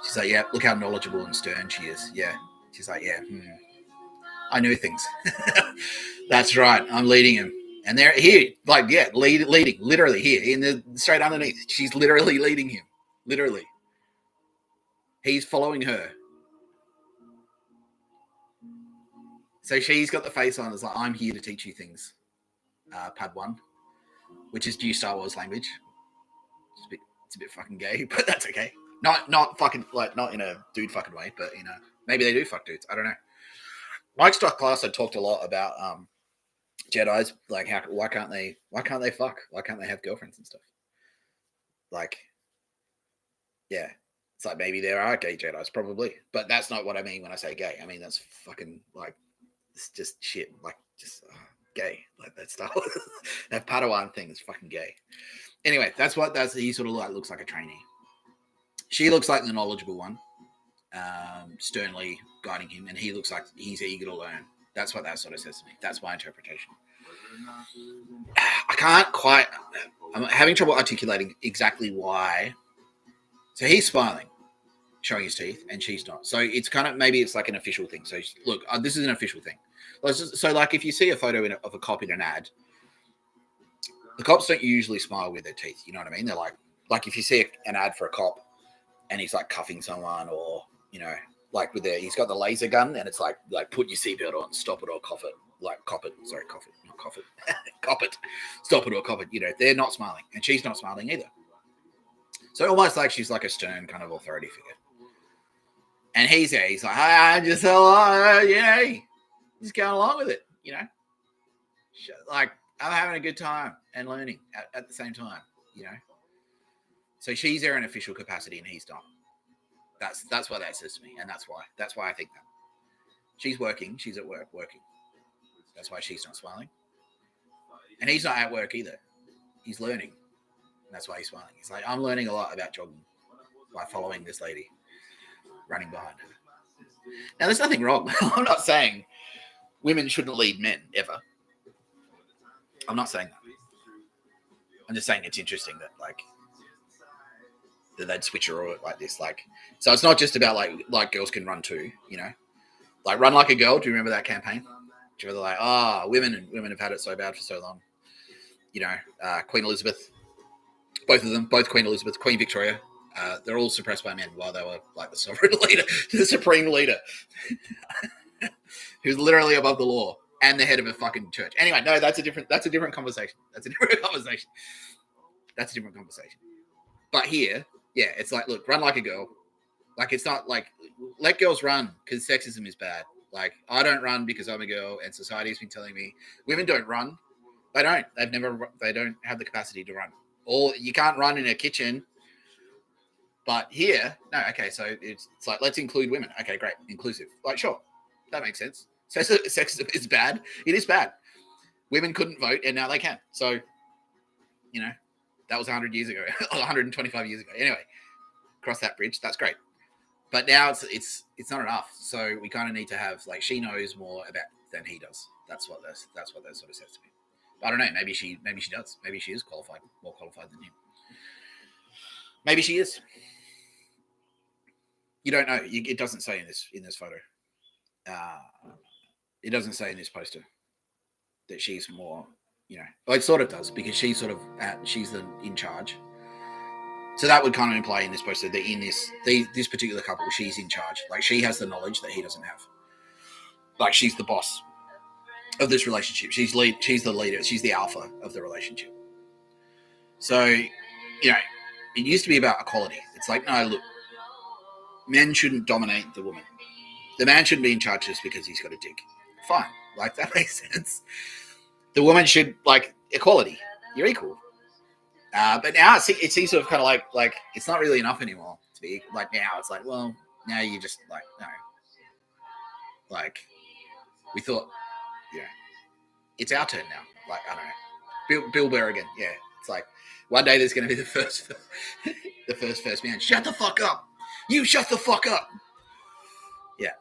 She's like, yeah, look how knowledgeable and stern she is. Yeah. She's like, yeah, I knew things. That's right. I'm leading him. And they're here, like, yeah, leading, literally here, in the straight underneath. She's literally leading him. Literally. He's following her. So she's got the face on. It's like, I'm here to teach you things. Pad 1, which is new Star Wars language. It's a bit fucking gay, but that's okay. Not fucking, like, not in a dude fucking way, but, maybe they do fuck dudes. I don't know. Mike's class had talked a lot about Jedis, like, why can't they fuck? Why can't they have girlfriends and stuff? Like, yeah, it's like maybe there are gay Jedis, probably, but that's not what I mean when I say gay. I mean that's fucking, like, it's just shit, like, just gay, like that stuff. That Padawan thing is fucking gay. Anyway, he sort of like looks like a trainee. She looks like the knowledgeable one, sternly guiding him, and he looks like he's eager to learn. That's what that sort of says to me. That's my interpretation. I can't quite. I'm having trouble articulating exactly why. So he's smiling, showing his teeth, and she's not. So it's kind of, maybe it's like an official thing. So look, this is an official thing. So like if you see a photo of a cop in an ad, the cops don't usually smile with their teeth. You know what I mean? They're like if you see an ad for a cop and he's like cuffing someone, or like he's got the laser gun and it's like put your seatbelt on, stop it or cough it, like cop it. Sorry, cough it, not cough it, cop it, stop it or cough it. They're not smiling, and she's not smiling either. So almost like she's like a stern kind of authority figure. And he's there. He's like, just going along with it, Like, I'm having a good time and learning at the same time, So she's there in official capacity and he's not. That's what that says to me, and that's why I think that. She's working. She's at work working. That's why she's not smiling. And he's not at work either. He's learning. And that's why he's smiling. He's like, I'm learning a lot about jogging by following this lady running behind her. Now, there's nothing wrong. I'm not saying women shouldn't lead men ever. I'm not saying that. I'm just saying it's interesting that, like, that they'd switch her like this. Like, so it's not just about like girls can run too, like Run Like a Girl. Do you remember that campaign? Do you remember, like, women have had it so bad for so long. Queen Elizabeth, both of them, both Queen Elizabeth, Queen Victoria, they're all suppressed by men while they were like the sovereign leader, the supreme leader, who's literally above the law and the head of a fucking church. Anyway, no, that's a different conversation. That's a different conversation. But here, yeah, it's like, look, run like a girl. Like, it's not like, let girls run because sexism is bad. Like, I don't run because I'm a girl, and society's been telling me women don't run. They don't. They don't have the capacity to run. Or you can't run in a kitchen. But here, no, okay, so it's like, let's include women. Okay, great, inclusive. Like, sure, that makes sense. Sexism is bad. It is bad. Women couldn't vote, and now they can. So, that was 100 years ago, 125 years ago. Anyway, cross that bridge. That's great. But now it's not enough. So we kind of need to have, like, she knows more about than he does. That's what that sort of says to me. But I don't know. Maybe she does. Maybe she is more qualified than him. Maybe she is. You don't know. It doesn't say in this photo. It doesn't say in this poster that she's more. Well, it sort of does, because she's sort of she's in charge. So that would kind of imply in this poster that in this particular couple, she's in charge. Like, she has the knowledge that he doesn't have. Like, she's the boss of this relationship. She's the leader. She's the alpha of the relationship. So, it used to be about equality. It's like, no, look, men shouldn't dominate the woman. The man shouldn't be in charge just because he's got a dick. Fine. Like, that makes sense. The woman should, like, equality. You're equal. But now it seems sort of kind of like it's not really enough anymore to be like, now it's like, well, now you just like, no, like, we thought, it's our turn now. Like, I don't know. Bill Burr again. Yeah. It's like one day there's going to be the first man. Shut the fuck up. You shut the fuck up. Yeah.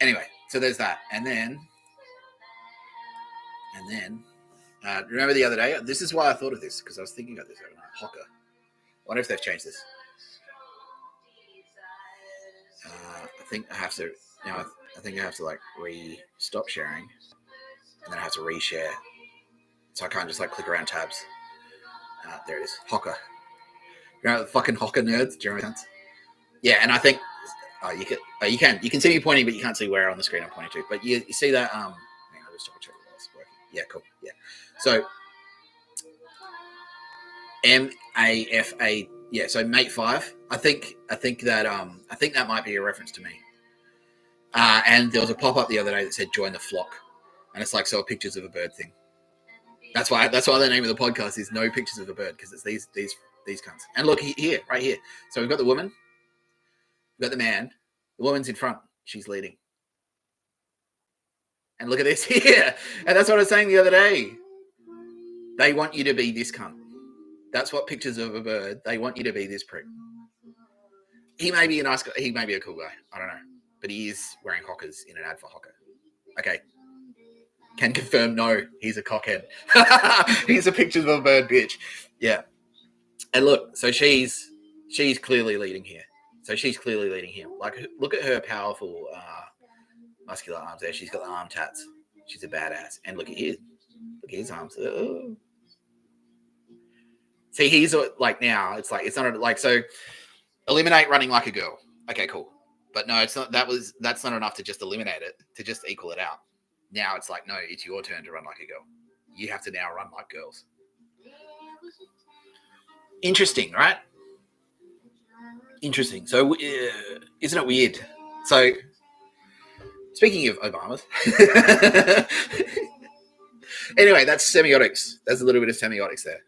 Anyway, so there's that. And then, remember the other day? This is why I thought of this, because I was thinking about this overnight. Hocker. I wonder if they've changed this. I think I have to, I think I have to like stop sharing, and then I have to reshare. So I can't just like click around tabs. There it is. Hocker. You know the fucking Hocker nerds? Do you remember that? Yeah, and I think you can see me pointing, but you can't see where on the screen I'm pointing to. But you see that hang on, I'll just double check this working. Yeah, cool. Yeah. So MAFA, yeah, so mate 5. I think that might be a reference to me. And there was a pop-up the other day that said join the flock. And it's like so pictures of a bird thing. That's why the name of the podcast is No Pictures of a Bird, because it's these cunts. And look here, right here. So we've got the woman, we've got the man, the woman's in front, she's leading. And look at this here. And that's what I was saying the other day. They want you to be this cunt. That's what Pictures of a Bird, they want you to be this prick. He may be a nice guy, he may be a cool guy, I don't know. But he is wearing hockers in an ad for Hocker. Okay. Can confirm, no, he's a cockhead. He's a Pictures of a Bird bitch. Yeah. And look, so she's clearly leading here. Like, look at her powerful, muscular arms there. She's got the arm tats. She's a badass. And look at his arms. Oh. See, he's like now. It's like it's not like so. Eliminate running like a girl. Okay, cool. But no, it's not. That's not enough to just eliminate it. To just equal it out. Now it's like no, it's your turn to run like a girl. You have to now run like girls. Interesting, right? Interesting. So, isn't it weird? So, speaking of Obamas, anyway, that's semiotics. There's a little bit of semiotics there.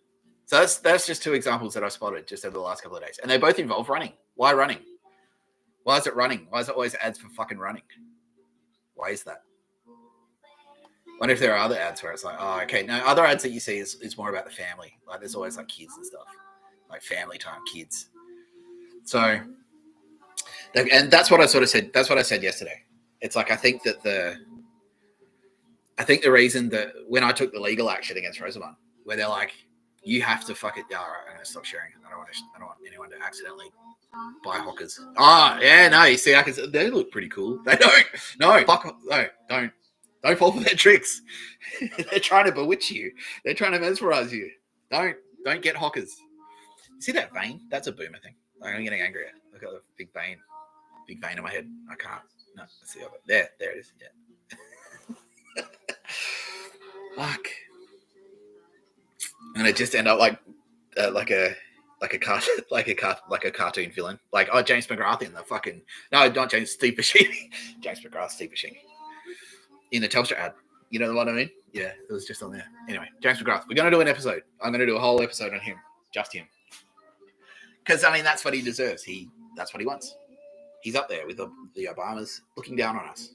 So that's just 2 examples that I spotted just over the last couple of days, and they both involve running. Why running? Why is it running? Why is it always ads for fucking running? Why is that? I wonder if there are other ads where it's like, oh, okay. No, other ads that you see is more about the family. Like there's always like kids and stuff, like family time, kids. So, and that's what I sort of said. That's what I said yesterday. It's like I think the reason that when I took the legal action against Rosamund, where they're like, you have to fuck it. Yeah, all right, I'm gonna stop sharing. I don't want anyone to accidentally buy hockers. Oh, yeah, no, you see, they look pretty cool. They don't. No, fuck. No, don't fall for their tricks. They're trying to bewitch you. They're trying to mesmerize you. Don't get hockers. You see that vein? That's a boomer thing. Like, I'm getting angrier. Look at the big vein in my head. I can't. No, let's see. There it is. Yeah. Fuck. And it just end up like a cartoon villain, like James McGrath in the fucking not James Steve Buscemi, James McGrath, Steve Buscemi in the Telstra ad. You know what I mean? Yeah, it was just on there. Anyway, James McGrath. We're gonna do an episode. I'm gonna do a whole episode on him, just him, because I mean that's what he deserves. That's what he wants. He's up there with the Obamas, looking down on us,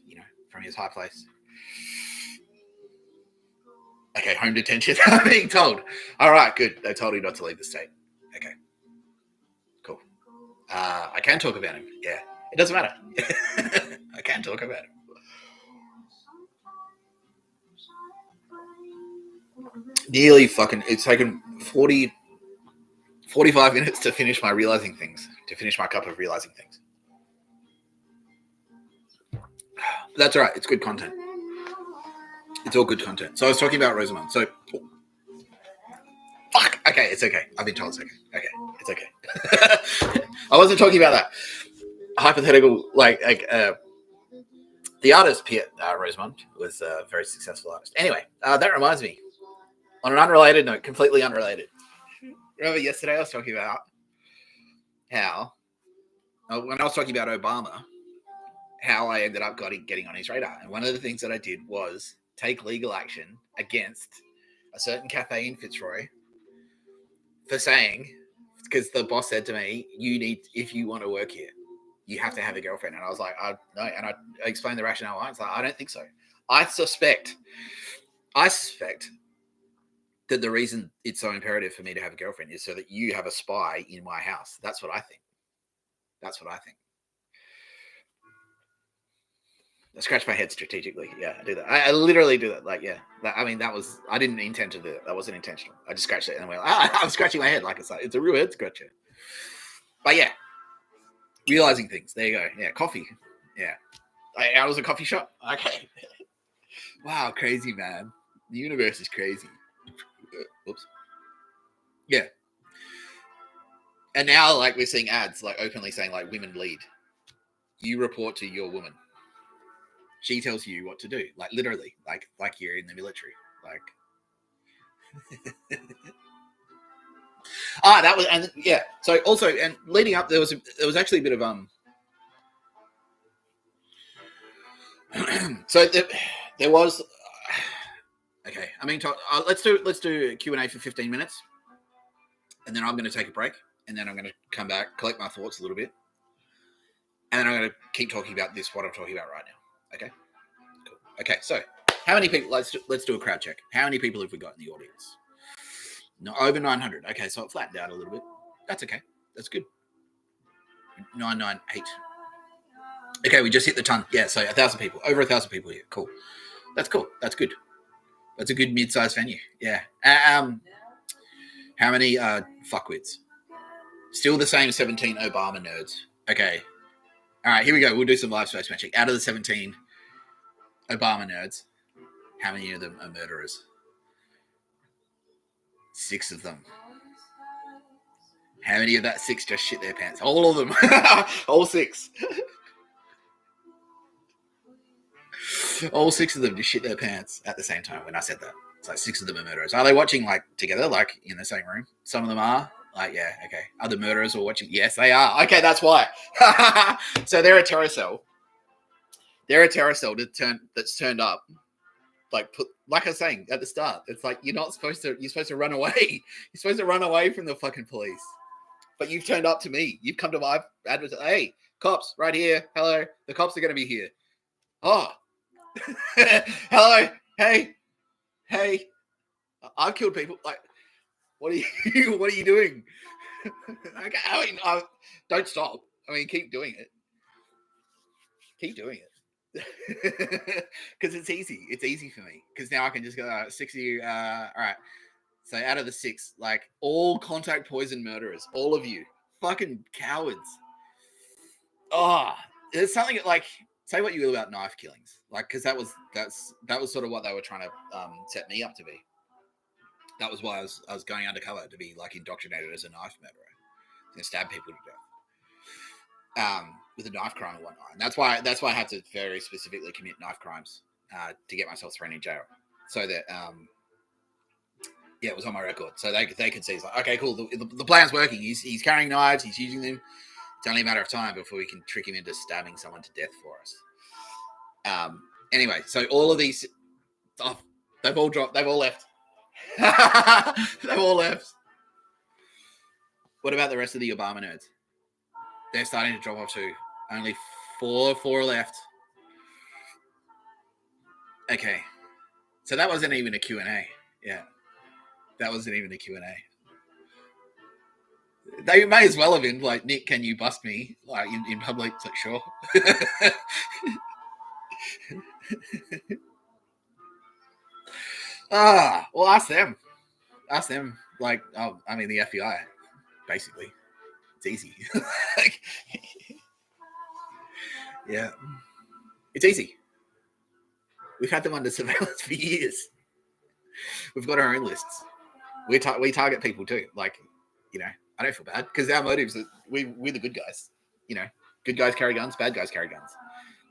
from his high place. Okay, home detention. I'm being told. All right, good. They told you not to leave the state. Okay, cool. I can talk about him. Yeah, it doesn't matter. I can talk about him. Nearly fucking. It's taken 45 minutes to finish my realizing things. To finish my cup of realizing things. That's all right. It's good content. It's all good content. So I was talking about Rosamund. So, fuck. Okay, it's okay. I've been told it's okay. Okay, it's okay. I wasn't talking about that. Hypothetical, the artist, Rosamund, was a very successful artist. Anyway, that reminds me, on an unrelated note, completely unrelated. Remember yesterday I was talking about how, when I was talking about Obama, how I ended up getting on his radar. And one of the things that I did was take legal action against a certain cafe in Fitzroy for saying, because the boss said to me, if you want to work here, you have to have a girlfriend. And I was like, no. And I explained the rationale why. It's like, I don't think so. I suspect that the reason it's so imperative for me to have a girlfriend is so that you have a spy in my house. That's what I think. I scratch my head strategically. Yeah, I do that. I literally do that. Like, yeah. I didn't intend to do it. That wasn't intentional. I just scratched it and went, I'm scratching my head. Like it's a real head scratcher. But yeah, realizing things. There you go. Yeah, coffee. Yeah. I was a coffee shop. Okay. Wow, crazy, man. The universe is crazy. Oops. Yeah. And now, like, we're seeing ads, like, openly saying, like, women lead. You report to your woman. She tells you what to do. Like, literally. Like you're in the military. Like. That was, and yeah. So also, and leading up, there was actually a bit of so there was. Okay, I mean, let's do Q&A for 15 minutes, and then I'm going to take a break, and then I'm going to come back, collect my thoughts a little bit, and then I'm going to keep talking about what I'm talking about right now. Okay, cool. Okay, so how many people? Let's do a crowd check. How many people have we got in the audience? No, over 900. Okay, so it flattened out a little bit. That's okay. That's good. 998. Okay, we just hit the ton. Yeah, so 1,000 people. Over 1,000 people here. Cool. That's cool. That's good. That's a good mid-sized venue. Yeah. How many fuckwits? Still the same 17 Obama nerds. Okay. All right, here we go. We'll do some live space matching. Out of the 17 Obama nerds, how many of them are murderers? 6 of them. How many of that 6 just shit their pants? All of them. All 6. All 6 of them just shit their pants at the same time when I said that. It's like 6 of them are murderers. Are they watching like together, like in the same room? Some of them are. Like, yeah, okay. Are the murderers all watching? Yes, they are. Okay, that's why. So they're a terror cell. They're a terror cell that's turned up. Like I was saying at the start, it's like you're supposed to run away. You're supposed to run away from the fucking police. But you've turned up to me. You've come to my address. Hey, cops, right here. Hello. The cops are going to be here. Oh. Hello. Hey. I've killed people. Like, what are you doing? Okay, I mean, don't stop. I mean, keep doing it. Because it's easy. It's easy for me. Because now I can just go, 6 of you. All right. So out of the 6, like all contact poison murderers, all of you, fucking cowards. Oh, there's something like, say what you will about knife killings, like, because that was sort of what they were trying to set me up to be. That was why I was going undercover to be like indoctrinated as a knife murderer, to stab people to death, with a knife crime and whatnot. And that's why I had to very specifically commit knife crimes to get myself thrown in jail, so that it was on my record, so they could see. It's like, okay, cool. The plan's working. He's carrying knives. He's using them. It's only a matter of time before we can trick him into stabbing someone to death for us. Anyway, so all of these, they've all dropped. They've all left. They've all left. What about the rest of the Obama nerds? They're starting to drop off too. Only four left. Okay, so that wasn't even a Q&A. Yeah. That wasn't even a Q&A. They may as well have been like, Nick, can you bust me like in public? It's like, sure. Well, ask them. Like, I mean, the FBI, basically. It's easy. Like, yeah, it's easy. We've had them under surveillance for years. We've got our own lists. We target people too. Like, I don't feel bad because our motives are we're the good guys. Good guys carry guns, bad guys carry guns.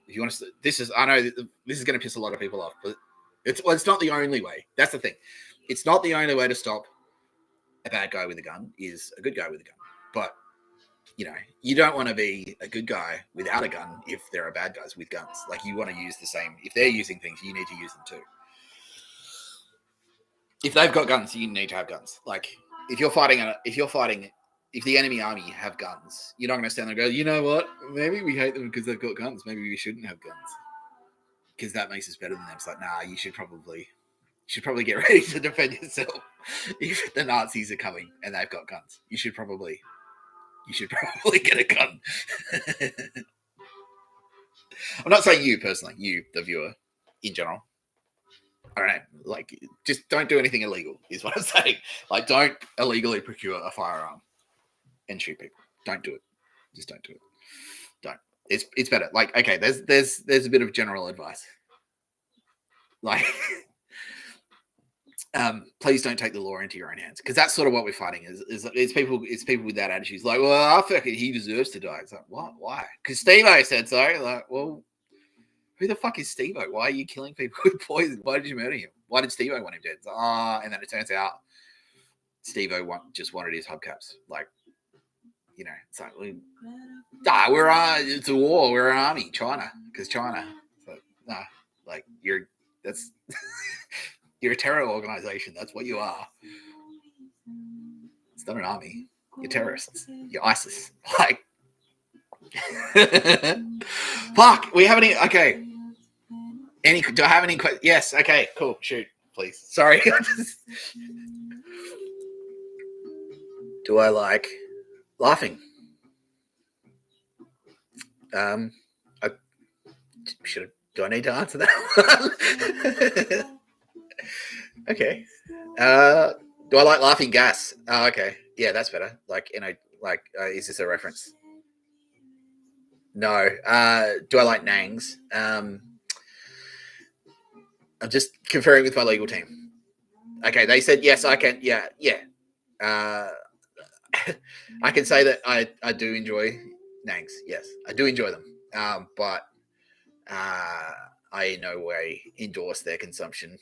If you want to, I know this is going to piss a lot of people off, but it's not the only way. That's the thing. It's not the only way to stop a bad guy with a gun is a good guy with a gun. But you don't want to be a good guy without a gun if there are bad guys with guns. Like, you want to use the same. If they're using things, you need to use them too. If they've got guns, you need to have guns. Like, if you're fighting if the enemy army have guns, you're not going to stand there and go, you know what? Maybe we hate them because they've got guns. Maybe we shouldn't have guns because that makes us better than them. It's like, nah, you should probably get ready to defend yourself. If the Nazis are coming and they've got guns, you should probably get a gun. I'm not saying you personally, you, the viewer, in general. I don't know, like, just don't do anything illegal, is what I'm saying. Like, don't illegally procure a firearm and shoot people. Don't do it. Just don't do it. Don't. It's better. Like, okay, there's a bit of general advice. Like, please don't take the law into your own hands, because that's sort of what we're fighting. Is people with that attitude. It's like, well, I think he deserves to die. It's like, what? Why? Because Steve-O said so. Like, well, who the fuck is Steve-O? Why are you killing people with poison? Why did you murder him? Why did Steve-O want him dead? It's like, and then it turns out Steve-O just wanted his hubcaps. Like, you know, it's like, it's a war. We're an army, China, because China. So, nah, like you're a terror organization. That's what you are. It's not an army. You're terrorists. You're ISIS. Like, fuck. We have any? Okay. Do I have any questions? Yes. Okay. Cool. Shoot, please. Sorry. Do I like laughing? I should have. Do I need to answer that one? Okay. Do I like laughing gas? Oh, okay. Yeah, that's better. Like, you know, like, is this a reference? No. Do I like nangs? I'm just conferring with my legal team. Okay, they said yes, I can. Yeah. I can say that I do enjoy nangs. Yes, I do enjoy them. But I in no way endorse their consumption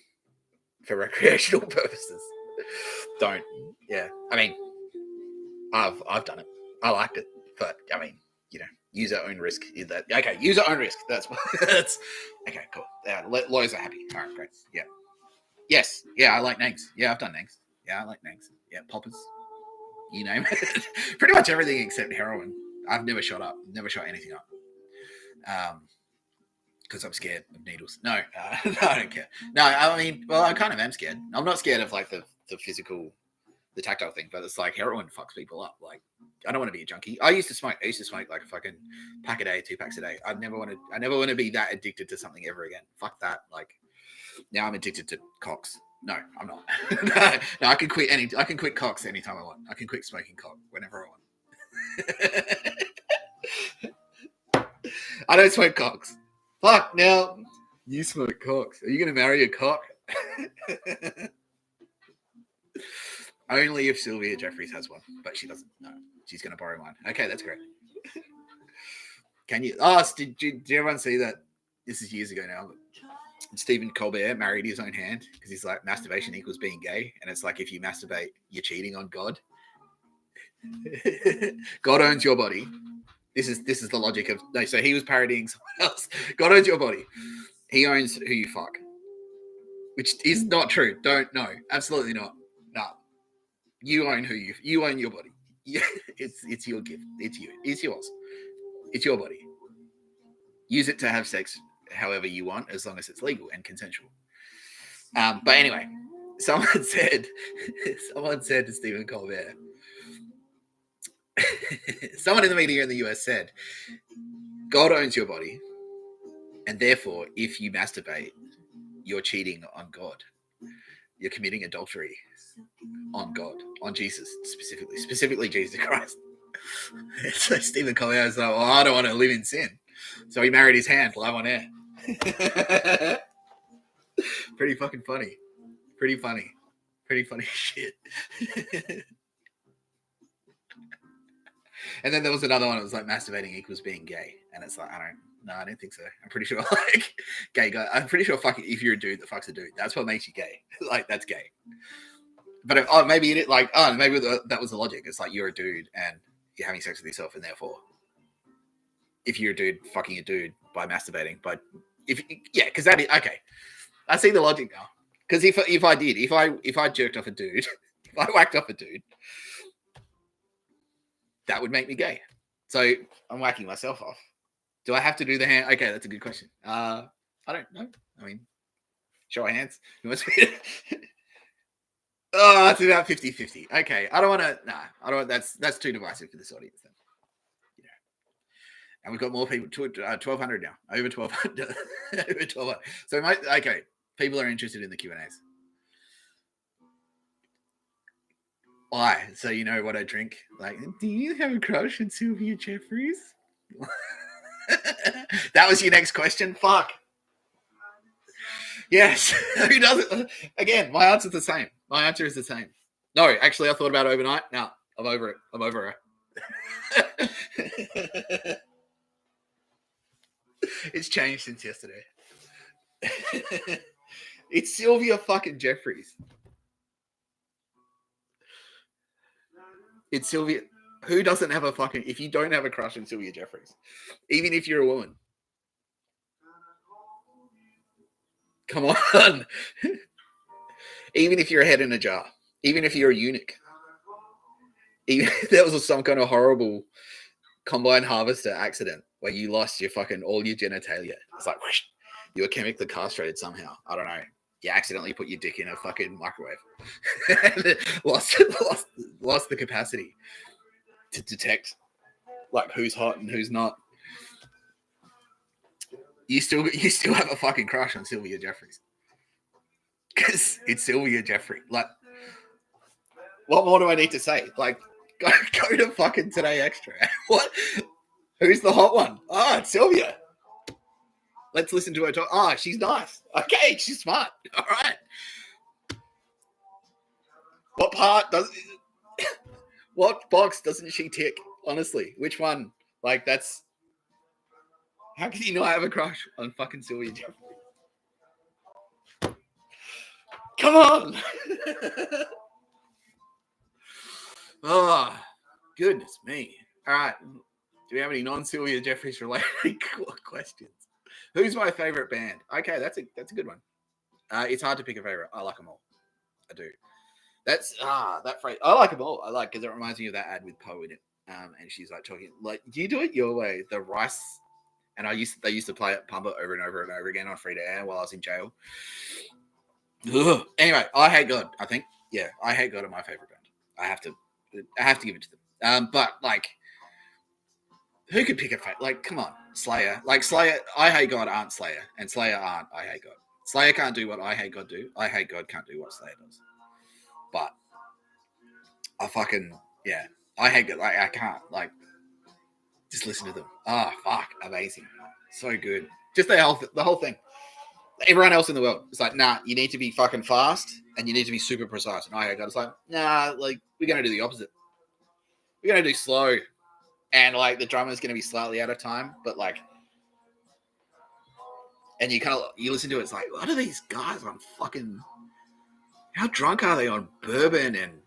for recreational purposes. Don't. Yeah. I mean, I've done it. I liked it, but I mean, you know, use our own risk. Is that okay? Use our own risk. That's okay. Cool. Lawyers are happy. All right, great. Yeah. Yes. Yeah, I like nangs. Yeah, I've done nangs. Yeah, I like nangs. Yeah, poppers. You name it. Pretty much everything except heroin. I've never shot anything up. Because I'm scared of needles. No, no, I don't care. No, I mean, well, I kind of am scared. I'm not scared of like the physical, the tactile thing, but it's like heroin fucks people up. Like, I don't want to be a junkie. I used to smoke like a fucking pack a day, 2 packs a day. I never want to be that addicted to something ever again. Fuck that. Like, now I'm addicted to cocks. No, I'm not. No, I can quit cocks anytime I want. I can quit smoking cock whenever I want. I don't smoke cocks. Fuck, now you smoke cocks. Are you going to marry a cock? Only if Sylvia Jeffries has one, but she doesn't. No, she's going to borrow mine. Okay, that's great. Can you? Oh, did everyone see that? This is years ago now. Stephen Colbert married his own hand because he's like, masturbation equals being gay, and it's like, if you masturbate, you're cheating on God. God owns your body. This is the logic of no. So he was parodying someone else. God owns your body. He owns who you fuck, which is not true. No, absolutely not. No, you own you own your body. It's your gift. It's you. It's yours. It's your body. Use it to have sex however you want, as long as it's legal and consensual. But anyway, someone said to Stephen Colbert. Someone in the media in the US said, God owns your body, and therefore, if you masturbate, you're cheating on God. You're committing adultery on God, on Jesus specifically Jesus Christ. So Stephen Colbert was like, well, I don't want to live in sin. So he married his hand live on air. Pretty fucking funny. Pretty funny shit. And then there was another one. It was like masturbating equals being gay, and it's like, I don't think so. I'm pretty sure like gay guy. I'm pretty sure fucking if you're a dude that fucks a dude, that's what makes you gay. Like that's gay. But maybe it like maybe that was the logic. It's like you're a dude and you're having sex with yourself, and therefore, if you're a dude fucking a dude by masturbating, but because that is okay. I see the logic now. Because if I jerked off a dude, if I whacked off a dude. that would make me gay. So I'm whacking myself off. Do I have to do the hand? Okay, that's a good question. I don't know. I mean, show of hands. Who wants me to... Oh, it's about 50-50. Okay, I don't want to. Nah, I don't. That's too divisive for this audience. Then, you know. And we've got more people. 1,200 now. Over 1,200. Over 1,200. So, okay, people are interested in the Q&As. Why? So you know what I drink? Like, do you have a crush on Sylvia Jeffries? That was your next question? Fuck. Yes. Who doesn't? Again, my answer's the same. My answer is the same. No, actually, I thought about it overnight. No, I'm over it. I'm over it. It's changed since yesterday. It's Sylvia fucking Jeffries. It's Sylvia. Who doesn't have a fucking... If you don't have a crush on Sylvia Jeffries, even if you're a woman, come on. Even if you're a head in a jar, even if you're a eunuch, even if there was some kind of horrible combine harvester accident where you lost your fucking all your genitalia, it's like whoosh, you were chemically castrated somehow. I don't know. You accidentally put your dick in a fucking microwave and lost the capacity to detect like who's hot and who's not. You still have a fucking crush on Sylvia Jeffries. Because it's Sylvia Jeffrey. Like, what more do I need to say? Like, go to fucking Today Extra. What? Who's the hot one? Oh, it's Sylvia. Let's listen to her talk. Oh, she's nice. Okay, she's smart. All right. What part does... What box doesn't she tick? Honestly, which one? Like, that's... How can you not have a crush on fucking Sylvia Jeffrey? Come on. Oh, goodness me. All right. Do we have any non-Sylvia Jeffries related questions? Who's my favorite band? Okay, that's a good one. It's hard to pick a favorite. I like them all. I do. That's that phrase. I like them all. I like because it reminds me of that ad with Poe in it. And she's like talking like, "Do you do it your way?" The rice, and they used to play it pump it over and over and over again on free to air while I was in jail. Ugh. Anyway, I Hate God. I think I Hate God are my favorite band. I have to give it to them. But like, who could pick a favorite? Like, come on, Slayer. Like Slayer, I Hate God aren't Slayer, and Slayer aren't I Hate God. Slayer can't do what I Hate God do. I Hate God can't do what Slayer does. But I fucking I hate God. Like I can't just listen to them. Oh fuck, amazing, so good. Just the whole thing. Everyone else in the world, it's like, nah, you need to be fucking fast and you need to be super precise. And I Hate God, it's like, nah, like we're gonna do the opposite. We're gonna do slow, and like the drummer's gonna be slightly out of time, but like, and you listen to it, it's like, what are these guys on fucking? How drunk are they on bourbon and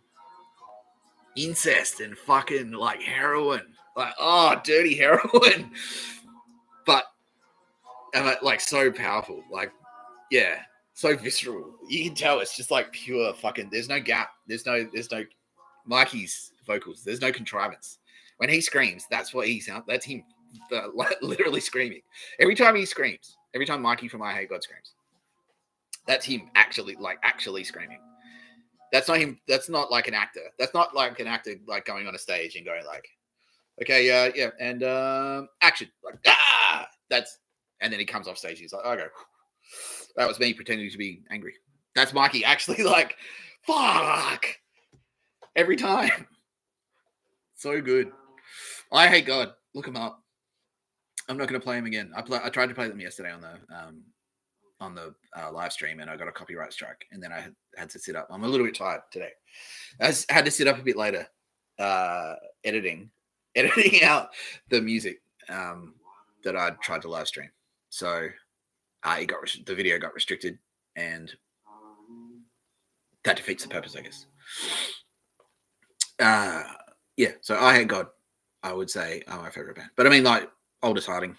incest and fucking like heroin? Like, oh, dirty heroin, but like so powerful, like so visceral. You can tell it's just like pure fucking. There's no gap. There's no Mikey's vocals. There's no contrivance. When he screams, that's what he sounds. That's him, literally screaming. Every time he screams, every time Mikey from I Hate God screams, that's him actually screaming. That's not him. That's not like an actor. That's not like an actor like going on a stage and going like, okay, yeah, and action, like and then he comes off stage. He's like, okay, that was me pretending to be angry. That's Mikey actually like, fuck, every time. So good. I Hate God. Look him up. I'm not going to play him again. I tried to play them yesterday on the live stream, and I got a copyright strike, and then I had to sit up. I'm a little bit tired today. I had to sit up a bit later, editing out the music that I tried to live stream. So the video got restricted, and that defeats the purpose, I guess. So I Hate God, I would say, are my favorite band. But I mean, like, Oldest Harding.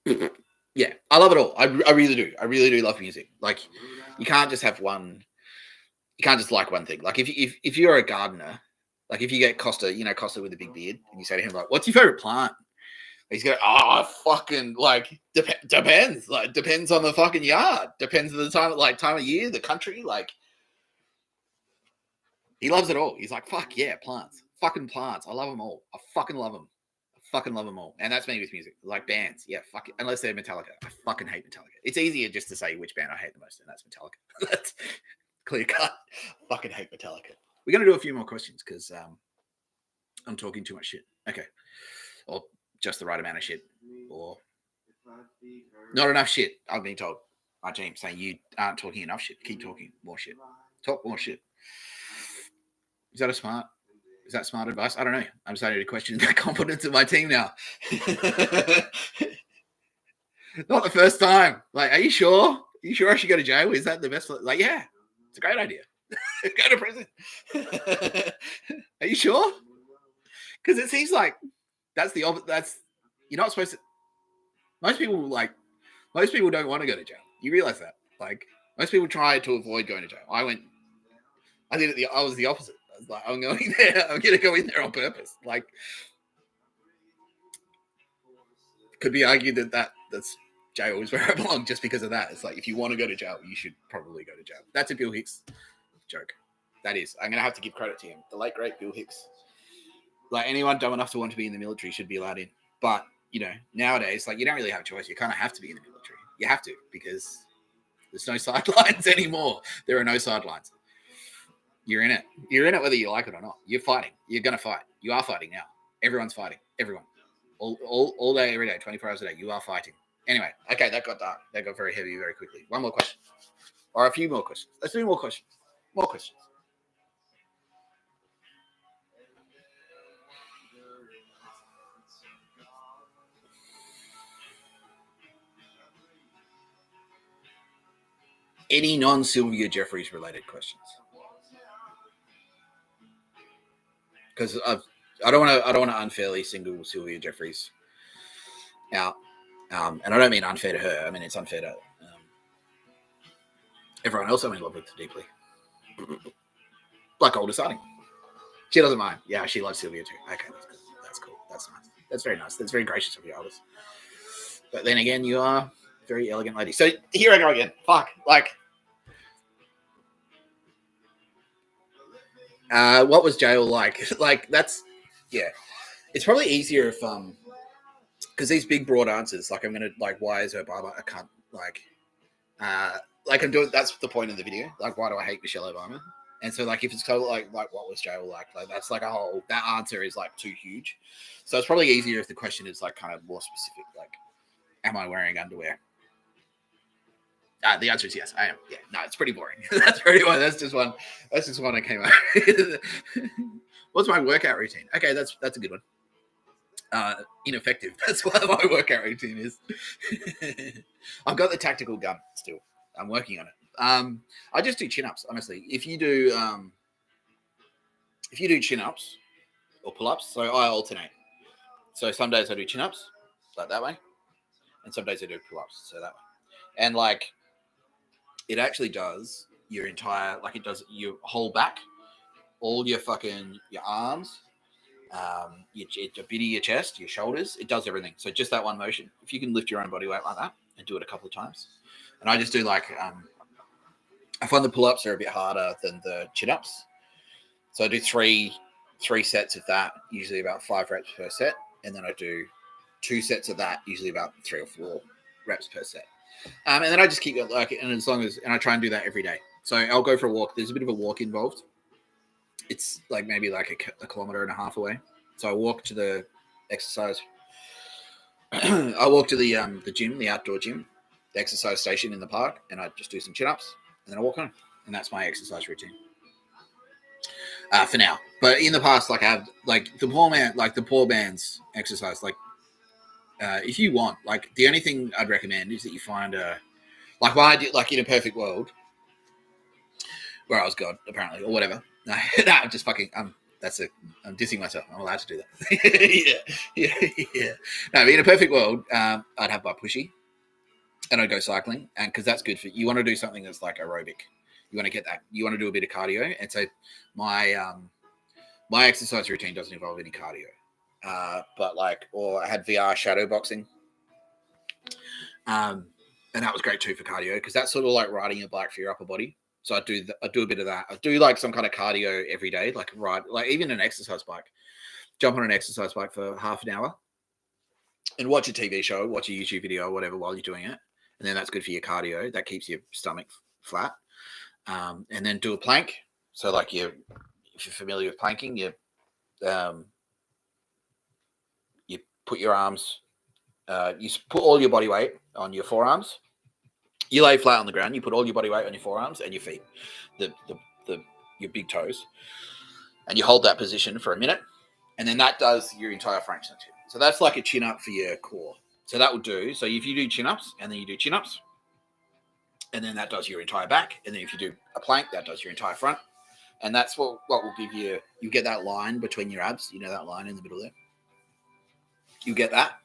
Yeah, I love it all. I really do. I really do love music. Like, you can't just have one. You can't just like one thing. Like, if you're a gardener, Like if you get Costa, Costa with a big beard, and you say to him like, "What's your favorite plant?" He's going, fucking like depends. Like depends on the fucking yard. Depends on the time of year, the country. Like he loves it all. He's like, fuck yeah, plants, fucking plants. I love them all. I fucking love them. Fucking love them all. And that's me with music. Like bands. Yeah, fuck it. Unless they're Metallica. I fucking hate Metallica. It's easier just to say which band I hate the most, and that's Metallica. That's clear cut. Fucking hate Metallica. We're going to do a few more questions because I'm talking too much shit. Okay. Or just the right amount of shit. Or not enough shit. I've been told. My team saying you aren't talking enough shit. Keep talking more shit. Talk more shit. Is that smart advice? I don't know. I'm starting to question the competence of my team now. Not the first time. Like, are you sure? Are you sure I should go to jail? Is that the best? Like, yeah, it's a great idea. Go to prison. Are you sure? Because it seems like that's the opposite. You're not supposed to. Most people don't want to go to jail. You realize that? Like, most people try to avoid going to jail. I was the opposite. I was like, I'm going there. I'm going to go in there on purpose. Like, could be argued that's jail is where I belong just because of that. It's like, if you want to go to jail, you should probably go to jail. That's a Bill Hicks joke. That is. I'm going to have to give credit to him. The late, great Bill Hicks. Like, anyone dumb enough to want to be in the military should be allowed in. But, nowadays, like, you don't really have a choice. You kind of have to be in the military. You have to, because there's no sidelines anymore. There are no sidelines. You're in it. You're in it whether you like it or not. You're fighting. You're going to fight. You are fighting now. Everyone's fighting. Everyone. All day, every day, 24 hours a day. You are fighting. Anyway, okay, that got dark. That got very heavy very quickly. One more question. Or a few more questions. Let's do more questions. More questions. Any non-Sylvia Jeffries related questions? Because I don't want to unfairly single Sylvia Jeffries out, and I don't mean unfair to her. I mean it's unfair to everyone else I'm in love with deeply. Like older starting, she doesn't mind. Yeah, she loves Sylvia too. Okay, that's cool. That's nice. That's very nice. That's very gracious of you, Alice. But then again, you are a very elegant lady. So here I go again. Fuck. Like, what was jail like? Like, that's, yeah. It's probably easier if, because these big broad answers, like, I'm going to, like, why is Obama a cunt? Like I'm doing, that's the point of the video. Like, why do I hate Michelle Obama? And so, like, if it's totally like what was jail like that's like that answer is like too huge. So it's probably easier if the question is like kind of more specific, like, am I wearing underwear? The answer is yes, I am. Yeah, no, it's pretty boring. That's pretty one. That's just one I came up. What's my workout routine? Okay, that's a good one. Ineffective. That's what my workout routine is. I've got the tactical gun still. I'm working on it. I just do chin-ups, honestly. If you do chin-ups or pull-ups, so I alternate. So some days I do chin-ups, like that way, and some days I do pull-ups, so that way. And like, it actually does your entire, like, it does your whole back, all your arms, a bit of your chest, your shoulders. It does everything. So just that one motion. If you can lift your own body weight like that and do it a couple of times. And I just do like, I find the pull-ups are a bit harder than the chin-ups. So I do three sets of that, usually about 5 reps per set. And then I do 2 sets of that, usually about 3 or 4 reps per set. And then I just keep it like, and I try and do that every day. So I'll go for a walk. There's a bit of a walk involved. It's like maybe like a kilometer and a half away. So I walk to the exercise. I walk to the gym, the outdoor gym, the exercise station in the park, and I just do some chin-ups, and then I walk home. And that's my exercise routine. For now. But in the past, like, I have like the poor man's exercise. Like, if you want, like, the only thing I'd recommend is that you find like what I did, like in a perfect world where I was God, apparently, or whatever. No, I'm just fucking. I'm dissing myself. I'm allowed to do that. yeah. No, in a perfect world, I'd have my pushy, and I'd go cycling, and because that's good for you. Want to do something that's like aerobic. You want to get that. You want to do a bit of cardio, and so my My exercise routine doesn't involve any cardio. But or I had VR shadow boxing. And that was great too for cardio, because that's sort of like riding a bike for your upper body. So I do a bit of that. I do like some kind of cardio every day, like even an exercise bike. Jump on an exercise bike for half an hour and watch a TV show, watch a YouTube video or whatever while you're doing it. And then that's good for your cardio. That keeps your stomach flat. And then do a plank. So if you're familiar with planking, you put your arms, you put all your body weight on your forearms. You lay flat on the ground. You put all your body weight on your forearms and your feet, your big toes, and you hold that position for a minute, and then that does your entire front. So that's like a chin up for your core. So that will do. So if you do chin ups and then you do chin ups, and then that does your entire back, and then if you do a plank, that does your entire front, and that's what will give you. You get that line between your abs. You know that line in the middle there. You get that,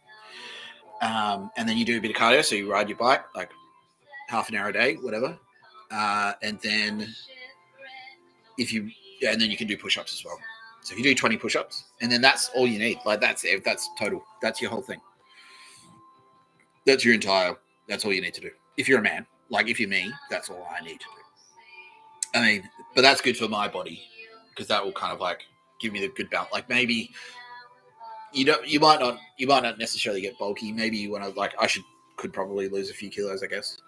and then you do a bit of cardio. So you ride your bike like half an hour a day, whatever, and then and then you can do push-ups as well. So if you do 20 push-ups, and then that's all you need. Like that's total. That's your whole thing. That's all you need to do. If you're a man, like if you're me, that's all I need to do. I mean, but that's good for my body, because that will kind of like give me the good balance. Like maybe you might not necessarily get bulky. Maybe you want to could probably lose a few kilos, I guess.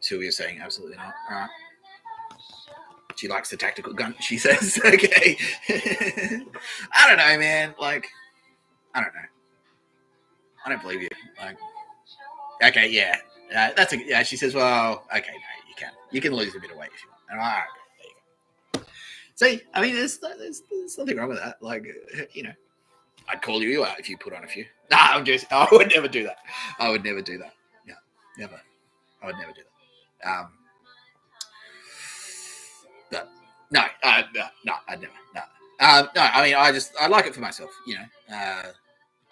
Sylvia's saying absolutely not. All right. She likes the tactical gun, she says. Okay. I don't know, man. I don't know. I don't believe you. Okay, yeah. Yeah, she says, well, okay, no, you can lose a bit of weight if you want. All right, there you go. See, I mean, there's nothing wrong with that. I'd call you out if you put on a few. Nah, I would never do that. I would never do that. Yeah, never. I would never do that. But no, I'd never. No. No, I mean, I like it for myself.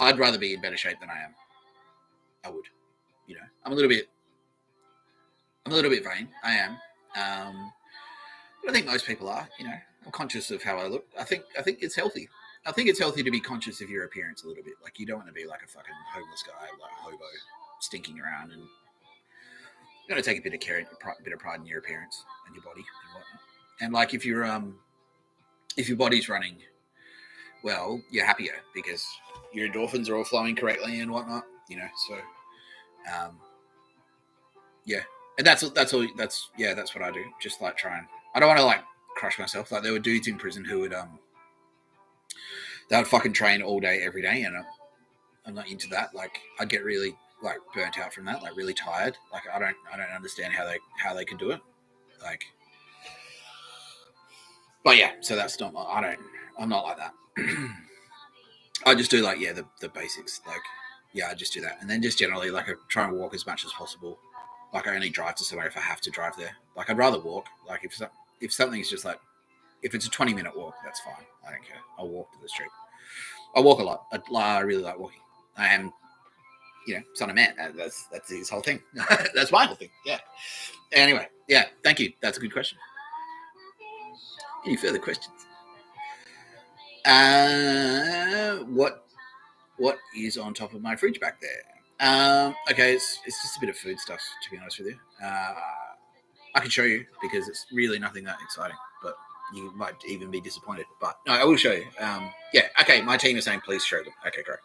I'd rather be in better shape than I am. I would. I'm a little bit vain. I am. But I think most people are. I'm conscious of how I look. I think it's healthy. I think it's healthy to be conscious of your appearance a little bit. Like, you don't want to be like a fucking homeless guy, like a hobo, stinking around, and you got to take a bit of care, a bit of pride in your appearance and your body and whatnot. And like, if your body's running well, you're happier because your endorphins are all flowing correctly and whatnot. So yeah, and that's what I do. Just like try and, I don't want to like crush myself. Like, there were dudes in prison who would they would fucking train all day every day, and I'm not into that. Like, I'd get really like burnt out from that, like really tired. Like, I don't understand how they can do it. Like, but yeah, so that's not. I'm not like that. I just do like the basics. Like, I just do that, and then just generally like I try and walk as much as possible. Like, I only drive to somewhere if I have to drive there. Like, I'd rather walk. Like, if something's just like, if it's a 20-minute walk, that's fine. I don't care. I'll walk to the street. I walk a lot. I really like walking. I am, son of man. That's his whole thing. That's my whole thing. Yeah. Anyway, yeah. Thank you. That's a good question. Any further questions? What is on top of my fridge back there? Okay, it's just a bit of food stuff, to be honest with you. I can show you, because it's really nothing that exciting, but you might even be disappointed. But no, I will show you. Yeah, okay, my team is saying please show them. Okay, great.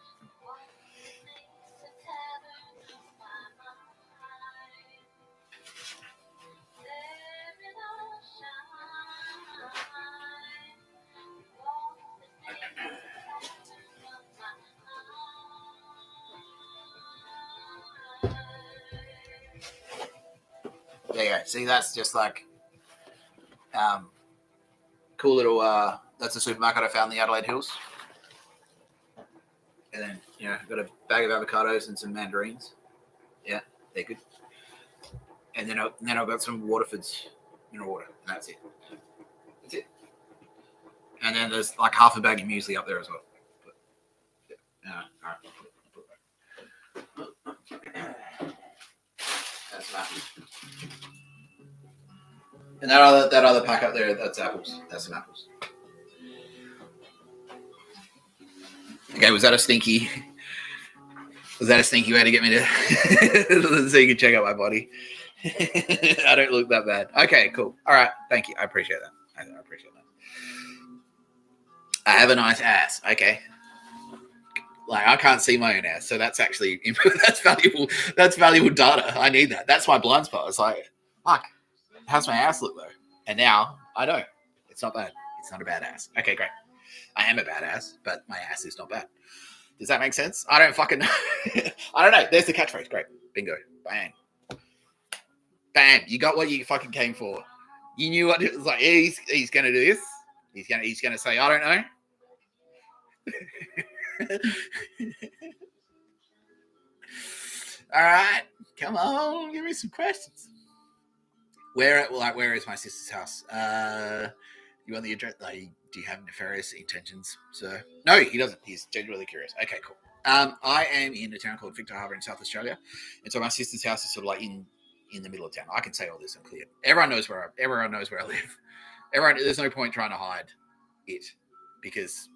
There you go. See, that's just like cool little. That's a supermarket I found in the Adelaide Hills. And then, I've got a bag of avocados and some mandarins. Yeah, they're good. And then I've got some Waterford's mineral water, and that's it. That's it. And then there's like half a bag of muesli up there as well. But, yeah. All right. That's that. And that other pack up there, that's apples. That's some apples. Okay, was that a stinky way to get me to so you can check out my body? I don't look that bad. Okay, cool. All right, thank you. I appreciate that. I appreciate that. I have a nice ass. Okay. Like, I can't see my own ass, so that's actually that's valuable. That's valuable data. I need that. That's my blind spot. It's like, fuck, how's my ass look though? And now I know it's not bad. It's not a bad ass. Okay, great. I am a badass, but my ass is not bad. Does that make sense? I don't fucking know. I don't know. There's the catchphrase. Great. Bingo. Bang. Bam. You got what you fucking came for. You knew what it was like. He's gonna do this. He's gonna say, I don't know. All right, come on, give me some questions. Where is my sister's house? You want the address? Like, do you have nefarious intentions, sir? No, he doesn't. He's genuinely curious. Okay, cool. I am in a town called Victor Harbor in South Australia, and so my sister's house is sort of like in the middle of town. I can say all this. I'm clear. Everyone knows where I live. There's no point trying to hide it because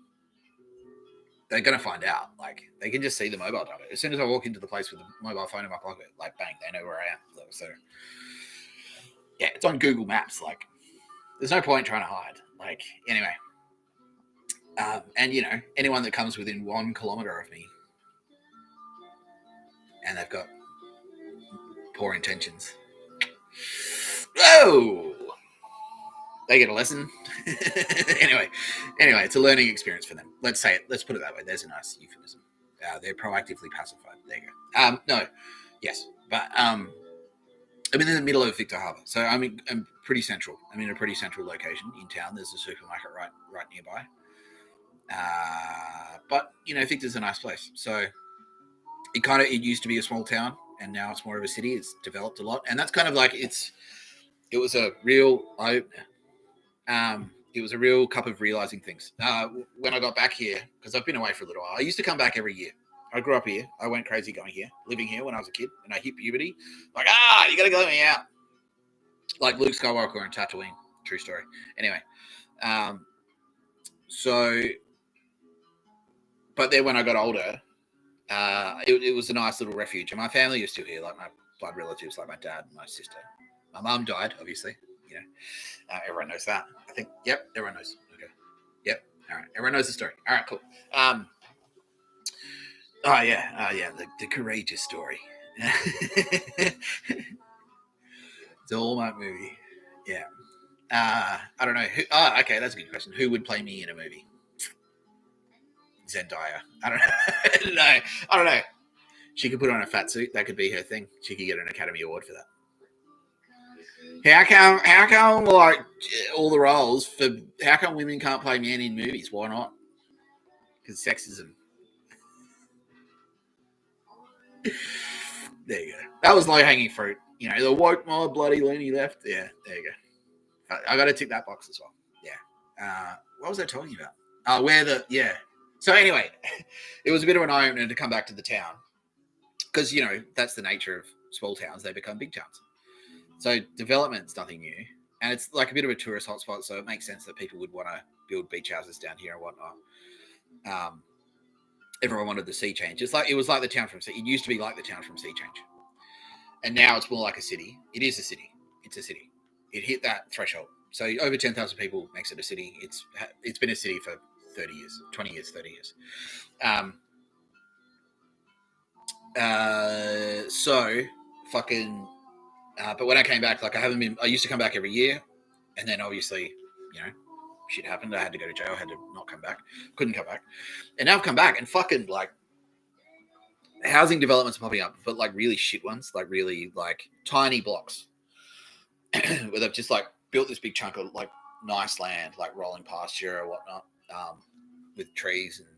they're going to find out. Like, they can just see the mobile data. As soon as I walk into the place with the mobile phone in my pocket, like, bang, they know where I am. So, yeah, it's on Google Maps. Like, there's no point trying to hide. Like, anyway. And, you know, anyone that comes within 1 kilometre of me and they've got poor intentions, oh, they get a lesson. anyway, it's a learning experience for them. Let's say it. Let's put it that way. There's a nice euphemism. They're proactively pacified. There you go. No, yes, but I'm in the middle of Victor Harbor, so I'm pretty central. I'm in a pretty central location in town. There's a supermarket right nearby. But you know, Victor's a nice place. So it used to be a small town, and now it's more of a city. It's developed a lot, and that's kind of like it was a real eye-opener. It was a real cup of realizing things. When I got back here, because I've been away for a little while, I used to come back every year. I grew up here. I went crazy going here, living here when I was a kid, and I hit puberty. Like, you got to let me out. Like Luke Skywalker and Tatooine. True story. Anyway, but then when I got older, it was a nice little refuge. And my family is still here, like my blood relatives, like my dad and my sister. My mum died, obviously. You know, everyone knows that. I think. Yep, everyone knows. Okay. Yep. All right. Everyone knows the story. All right. Cool. The courageous story. It's a Hallmark movie. Yeah. I don't know. Okay, that's a good question. Who would play me in a movie? Zendaya. I don't know. No, I don't know. She could put on a fat suit. That could be her thing. She could get an Academy Award for that. How come like all the roles for how come women can't play men in movies? Why not? Because sexism. There you go. That was low hanging fruit. You know, the woke my bloody loony left. Yeah, there you go. I got to tick that box as well. Yeah. What was I talking about? So anyway, it was a bit of an eye opener to come back to the town because you know that's the nature of small towns. They become big towns. So development's nothing new, and it's like a bit of a tourist hotspot. So it makes sense that people would want to build beach houses down here and whatnot. Everyone wanted the sea change. It was like the town from sea. It used to be like the town from Sea Change, and now it's more like a city. It is a city. It's a city. It hit that threshold. So over 10,000 people makes it a city. It's been a city for 30 years, 20 years, 30 years. But when I came back, like I used to come back every year, and then obviously, you know, shit happened. I had to go to jail. I had to not come back. Couldn't come back. And now I've come back and fucking like housing developments are popping up, but like really shit ones, like really like tiny blocks where they've just like built this big chunk of like nice land, like rolling pasture or whatnot, with trees and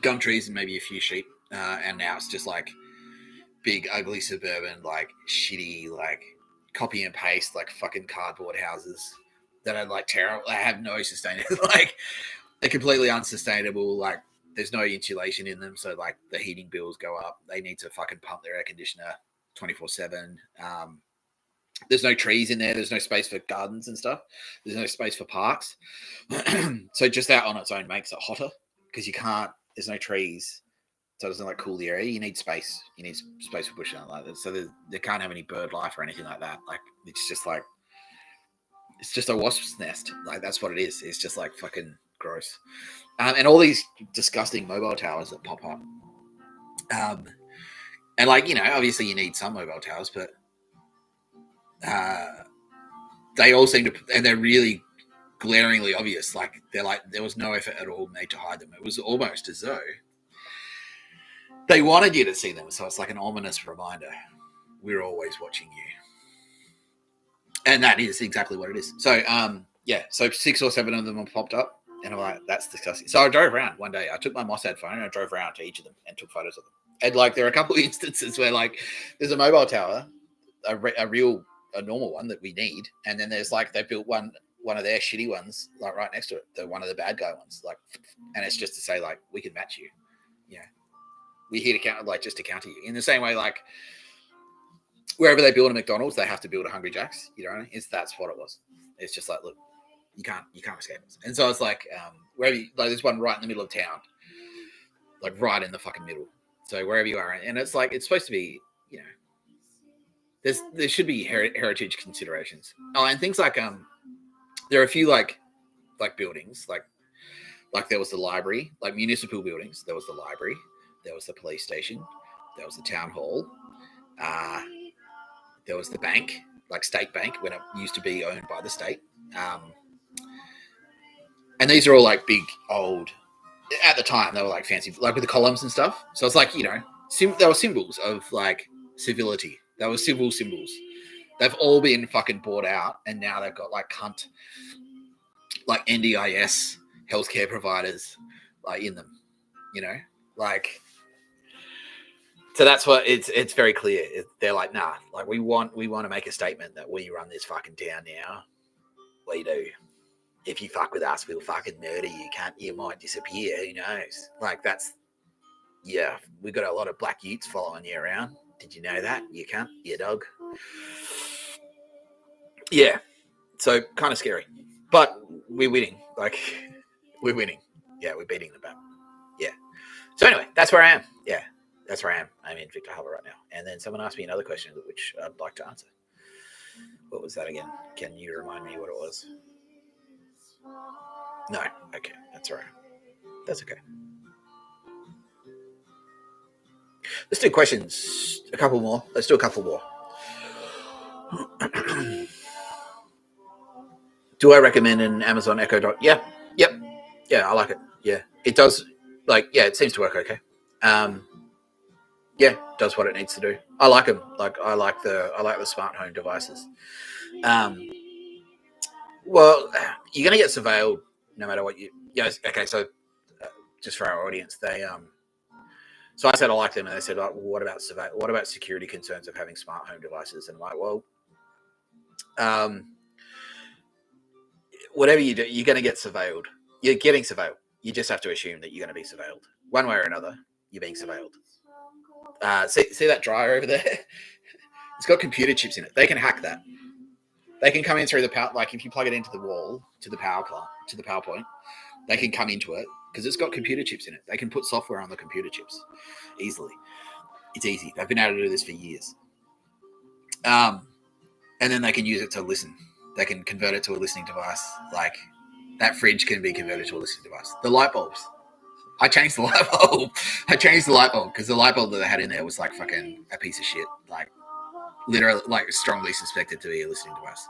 gum trees and maybe a few sheep. And now it's just like big, ugly suburban, like shitty, like copy and paste, like fucking cardboard houses that are like terrible. They have no sustainability. Like they're completely unsustainable. Like there's no insulation in them. So like the heating bills go up. They need to fucking pump their air conditioner 24/7. There's no trees in there. There's no space for gardens and stuff. There's no space for parks. So just that on its own makes it hotter because you can't there's no trees, so it doesn't like cool the area. You need space. You need space for bush and like that. So they can't have any bird life or anything like that. Like it's just like it's just a wasp's nest. Like that's what it is. It's just like fucking gross. And all these disgusting mobile towers that pop up. And like, you know, obviously you need some mobile towers, but they all seem to, and they're really glaringly obvious. Like they're like, there was no effort at all made to hide them. It was almost as though they wanted you to see them. So it's like an ominous reminder. We're always watching you. And that is exactly what it is. So, yeah, so 6 or 7 of them have popped up. And I'm like, that's disgusting. So I drove around one day. I took my Mossad phone and I drove around to each of them and took photos of them. And like, there are a couple of instances where like, there's a mobile tower, a normal one that we need. And then there's like, they built one of their shitty ones, like right next to it. The one of the bad guy ones, like, and it's just to say like, we can match you. You know, we're here to count, like just to counter you in the same way, like wherever they build a McDonald's, they have to build a Hungry Jack's, you know, that's what it was. It's just like, look, you can't escape us. And so it's like, wherever you, like there's one right in the middle of town, like right in the fucking middle. So wherever you are, and it's like, it's supposed to be, you know, there should be heritage considerations. Oh, and things like, there are a few like buildings, like there was the library, like municipal buildings. There was the library, there was the police station, there was the town hall, there was the bank, like State Bank, when it used to be owned by the state. And these are all like big, old, at the time, they were like fancy, like with the columns and stuff. So it's like, you know, they were symbols of like civility. They were civil symbols. They've all been fucking bought out. And now they've got like cunt, like NDIS healthcare providers like in them, you know, like, so that's what it's very clear. They're like, nah, like we want to make a statement that we run this fucking town now. We do. If you fuck with us, we'll fucking murder you. You might disappear. Who knows? Like that's, yeah, we got a lot of black utes following you around. Did you know that? You can't, you dog. Yeah. So kind of scary, but we're winning. Like we're winning. Yeah, we're beating them back. Yeah. So anyway, that's where I am. Yeah, that's where I am. I'm in Victor Harbour right now. And then someone asked me another question, which I'd like to answer. What was that again? Can you remind me what it was? No. Okay. That's all right. That's okay. Let's do questions. A couple more. Let's do a couple more. Do I recommend an Amazon Echo Dot? Yeah. Yep. Yeah, I like it. Yeah. It does. Like, yeah, it seems to work okay. Yeah, does what it needs to do. I like them. Like, I like the smart home devices. Well, you're going to get surveilled no matter what you. Yes. Okay. So, just for our audience, they So I said I like them, and they said, "Well, what about What about security concerns of having smart home devices?" And I'm like, well, whatever you do, you're going to get surveilled. You're getting surveilled. You just have to assume that you're going to be surveilled one way or another. You're being surveilled. See that dryer over there? It's got computer chips in it. They can hack that. They can come in through the power. Like if you plug it into the wall to the power plant, to the power point, they can come into it because it's got computer chips in it. They can put software on the computer chips easily. It's easy. They've been able to do this for years. And then they can use it to listen. They can convert it to a listening device. Like that fridge can be converted to a listening device. The light bulbs. I changed the light bulb. Because the light bulb that they had in there was like fucking a piece of shit. Like literally, like strongly suspected to be a listening device.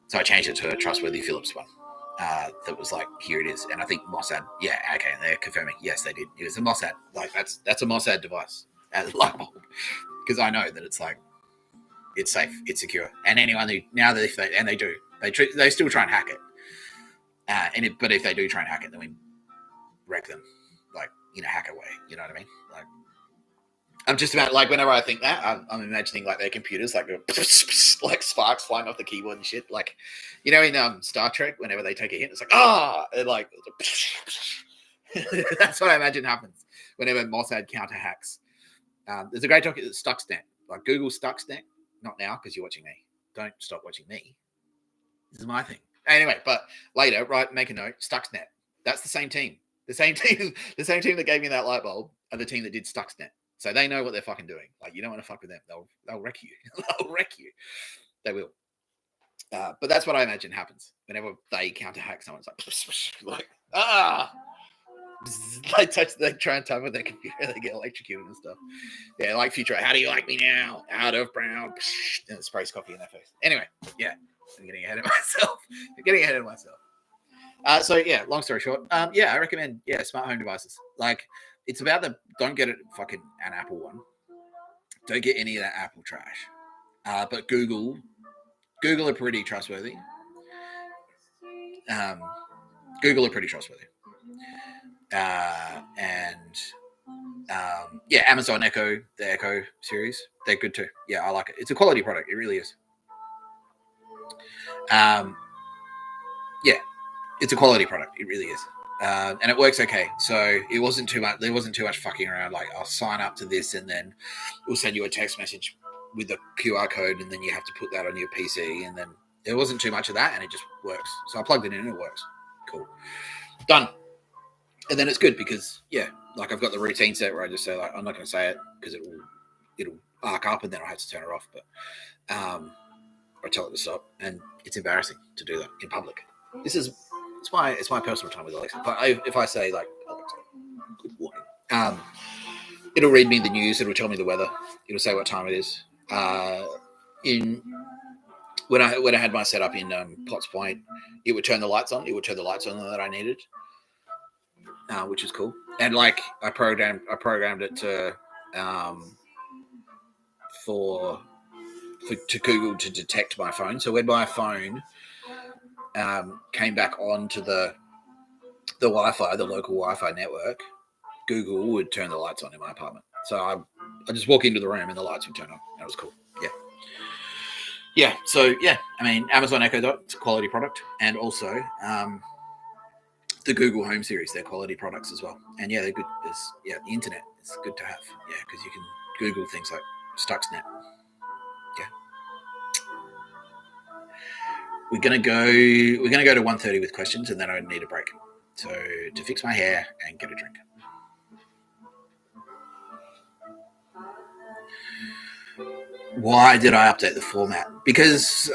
So I changed it to a trustworthy Philips one. That was like, here it is. And I think Mossad, yeah, okay, they're confirming. Yes, they did. It was a Mossad. Like that's a Mossad device as a light bulb. Because I know that it's like, it's safe, it's secure. And anyone who, now that if they, and they do, they still try and hack it. But if they do try and hack it, then we wreck them, like, in a hacker way. You know what I mean? Like, I'm just about, like, whenever I think that, I'm imagining, like, their computers, like, like sparks flying off the keyboard and shit. Like, you know, in Star Trek, whenever they take a hit, it's like, and like, that's what I imagine happens whenever Mossad counter hacks. There's a great document, Stuxnet. Like, Google Stuxnet. Not now, because you're watching me. Don't stop watching me. This is my thing. Anyway, but later, right, make a note, Stuxnet. That's the same team. The same team that gave me that light bulb are the team that did Stuxnet. So they know what they're fucking doing. Like, you don't want to fuck with them. They'll wreck you. They'll wreck you. They will. But that's what I imagine happens whenever they counter hack someone. It's like they try and time with their computer, they get electrocuted and stuff. Yeah, like Future. How do you like me now? Out of brown. And it sprays coffee in their face. Anyway, yeah, I'm getting ahead of myself. So yeah, long story short, yeah, I recommend smart home devices. Like, it's about don't get it fucking an Apple one. Don't get any of that Apple trash. But Google are pretty trustworthy. Google are pretty trustworthy. Amazon Echo, the Echo series, they're good too. Yeah, I like it. It's a quality product. It really is. It's a quality product. It really is. And it works okay. So it wasn't too much. There wasn't too much fucking around. Like, I'll sign up to this and then we'll send you a text message with the QR code, and then you have to put that on your PC. And then there wasn't too much of that, and it just works. So I plugged it in and it works. Cool. Done. And then it's good because, like, I've got the routine set where I just say, like, I'm not going to say it because it'll arc up and then I'll have to turn it off. But or tell it to stop. And it's embarrassing to do that in public. It's my personal time with Alexa. But if I say, like, Alexa, good morning, it'll read me the news. It'll tell me the weather. It'll say what time it is. When I had my setup in Potts Point, it would turn the lights on. It would turn the lights on that I needed, which is cool. And, like, I programmed it to to Google to detect my phone. So when my phone came back onto the Wi-Fi, the local Wi-Fi network, Google would turn the lights on in my apartment. So I just walk into the room and the lights would turn on. That was cool. Yeah. So I mean, Amazon Echo Dot, it's a quality product, and also the Google Home series, they're quality products as well. And they're good. The internet is good to have. Yeah, because you can Google things like Stuxnet. Yeah. We're gonna go to 1:30 with questions, and then I need a break. So to fix my hair and get a drink. Why did I update the format? Because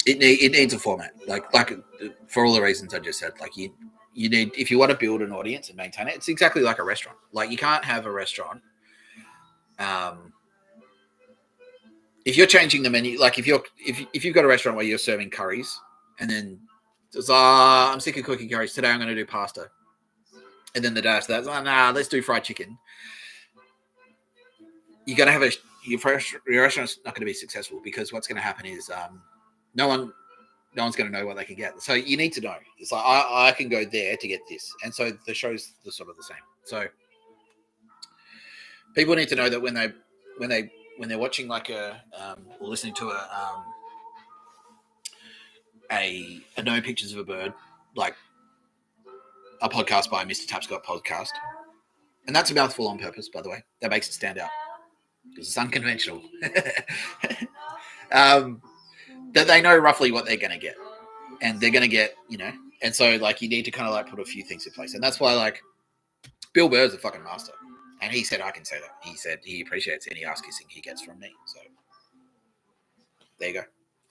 it needs a format. Like for all the reasons I just said. Like, you need, if you want to build an audience and maintain it, it's exactly like a restaurant. Like, you can't have a restaurant. If you're changing the menu, like if you've got a restaurant where you're serving curries, and then it's, I'm sick of cooking curries, today I'm going to do pasta, and then the day after that, let's do fried chicken. You're going to have your restaurant's not going to be successful, because what's going to happen is no one's going to know what they can get. So you need to know. It's like, I can go there to get this, and so the show's sort of the same. So people need to know that when they're watching, like, or listening to a No Pictures of a Bird, like a podcast by Mr Tapscott podcast, and that's a mouthful on purpose, by the way. That makes it stand out because it's unconventional. That they know roughly what they're going to get, and they're going to get, and so, like, you need to kind of, like, put a few things in place, and that's why, like, Bill Burr's a fucking master. And he said I can say that. He said he appreciates any ass kissing he gets from me. So there you go.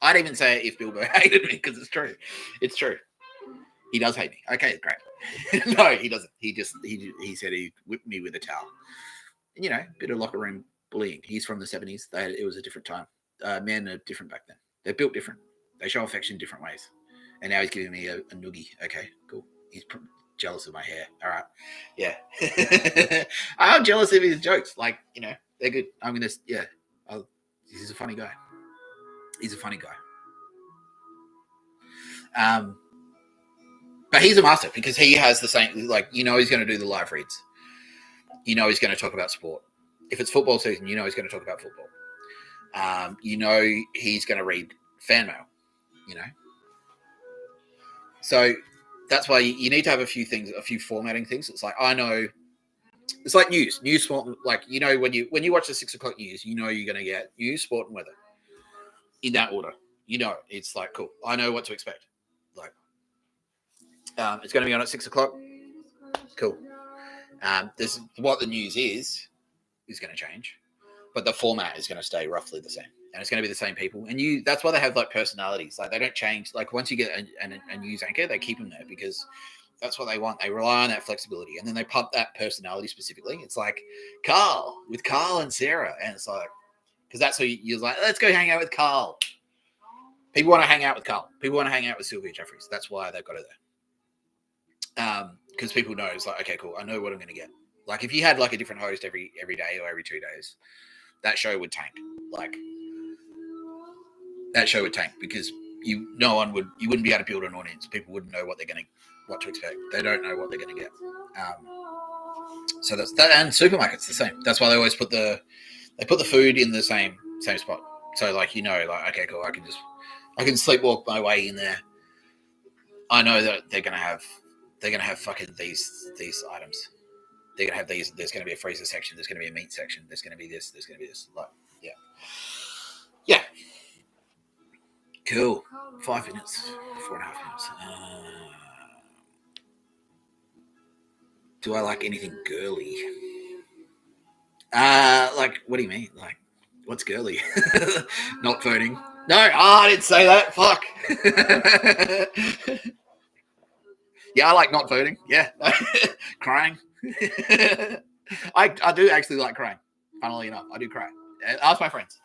I'd even say it if Bill Burr hated me, because it's true. It's true. He does hate me. Okay, great. No, he doesn't. He said he whipped me with a towel. And, bit of locker room bullying. He's from the 70s. It was a different time. Men are different back then. They're built different. They show affection different ways. And now he's giving me a noogie. Okay, cool. He's jealous of my hair. All right. Yeah. I'm jealous of his jokes. Like, they're good. I'm going to, he's a funny guy. He's a funny guy. But he's a master, because he has the same, like, he's going to do the live reads. He's going to talk about sport. If it's football season, he's going to talk about football. He's going to read fan mail, So that's why you need to have a few formatting things. It's like, I know, it's like news, like, when you watch the 6 o'clock news, you're going to get news, sport, and weather in that order. It's like, cool. I know what to expect. Like, It's going to be on at 6 o'clock. Cool. This what the news is going to change, but the format is going to stay roughly the same, and it's going to be the same people. And that's why they have like personalities. Like they don't change. Like once you get a news anchor, they keep them there because that's what they want. They rely on that flexibility, and then they pump that personality specifically. It's like Carl and Sarah, and it's like because that's who you're like. Let's go hang out with Carl. People want to hang out with Carl. People want to hang out with Sylvia Jeffries. That's why they've got it there. Because people know it's like, okay, cool. I know what I'm going to get. Like if you had like a different host every day or every 2 days, that show would tank. Like that show would tank because you wouldn't be able to build an audience. People wouldn't know what to expect. They don't know what they're going to get. So that's that. And supermarkets the same. That's why they always put the food in the same spot. So like like okay, cool. I can sleepwalk my way in there. I know that they're gonna have fucking these items. They're gonna have these. There's gonna be a freezer section. There's gonna be a meat section. There's gonna be this. There's gonna be this. Like yeah. Cool. 5 minutes. 4.5 minutes. Do I like anything girly? Like what do you mean? Like what's girly? Not voting. No, I didn't say that. Fuck. Yeah, I like not voting. Yeah. Crying. I do actually like crying. Funnily enough, I do cry. Ask my friends.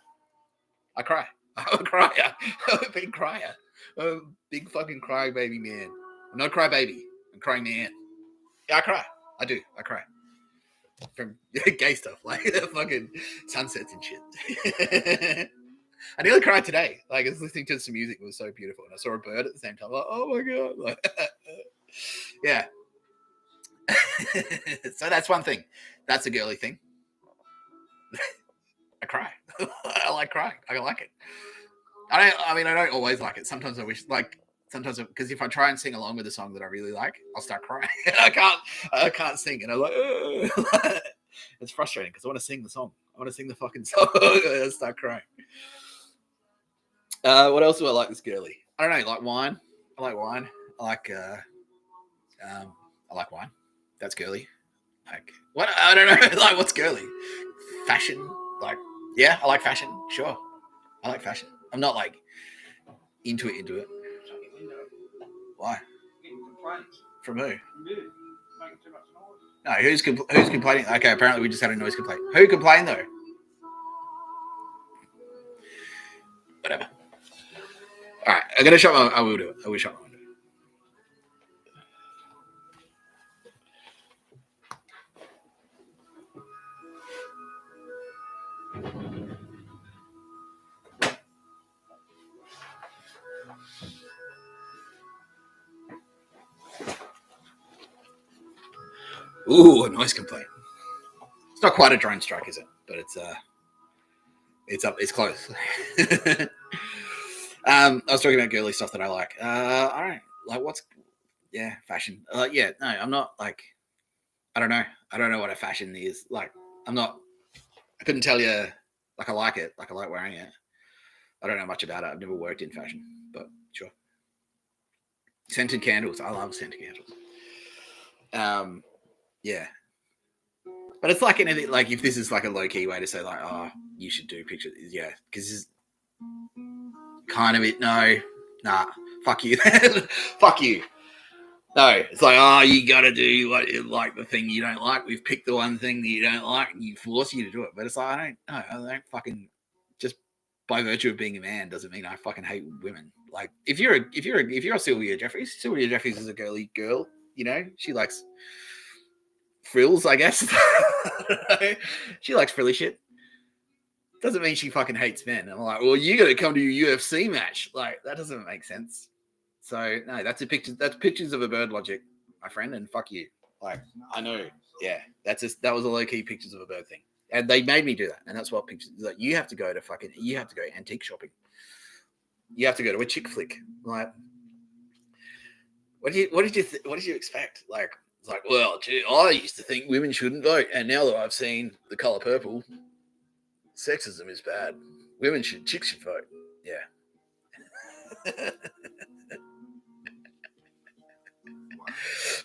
I cry. I'm a crier. I'm a big crier. I'm a big fucking cry baby man. I'm not a cry baby. I'm a crying man. Yeah, I cry. I do. I cry. From gay stuff, like fucking sunsets and shit. I nearly cried today. Like I was listening to some music. It was so beautiful. And I saw a bird at the same time. Like, oh my God. Like, yeah. So that's one thing. That's a girly thing. I cry. I like crying. I like it. I don't always like it. Sometimes I wish, because if I try and sing along with a song that I really like, I'll start crying. I can't sing, and I'm like, it's frustrating because I want to sing the song. I want to sing the fucking song. I start crying. What else do I like that's girly? I don't know. Like wine. I like wine. I like wine. That's girly. Like what? I don't know. Like what's girly? Fashion. Like yeah, I like fashion. Sure, I like fashion. I'm not like into it. Why? From who? No, who's complaining? Okay, apparently we just had a noise complaint. Who complained though? Whatever. All right, I'm gonna shut my. I will do it. I will shut my window. Ooh, a noise complaint. It's not quite a drone strike, is it? But it's up. It's close. I was talking about girly stuff that I like. I don't like fashion. Yeah, no, I'm not like. I don't know. I don't know what a fashion is. Like, I'm not. I couldn't tell you. Like, I like it. Like, I like wearing it. I don't know much about it. I've never worked in fashion, but sure. Scented candles. I love scented candles. Yeah. But it's like anything. Like, if this is like a low key way to say, like, oh, you should do pictures. Yeah, because this is kind of it. No, nah. Fuck you. Fuck you. No, it's like, oh, you got to do like the thing you don't like. We've picked the one thing that you don't like, and you force you to do it. But it's like, I don't fucking just by virtue of being a man doesn't mean I fucking hate women. Like, if you're a Sylvia Jeffries is a girly girl. You know, she likes frills, I guess. She likes frilly shit. Doesn't mean she fucking hates men. And I'm like, well, you got to come to your UFC match. Like, that doesn't make sense. So no, that's pictures of a bird logic, my friend, and fuck you. Like I know, yeah, that was a low key pictures of a bird thing, and they made me do that, and that's what pictures. Like you have to go antique shopping. You have to go to a chick flick. Like, what did you expect? Like it's like, well, gee, I used to think women shouldn't vote, and now that I've seen The Color Purple, sexism is bad. Chicks should vote. Yeah.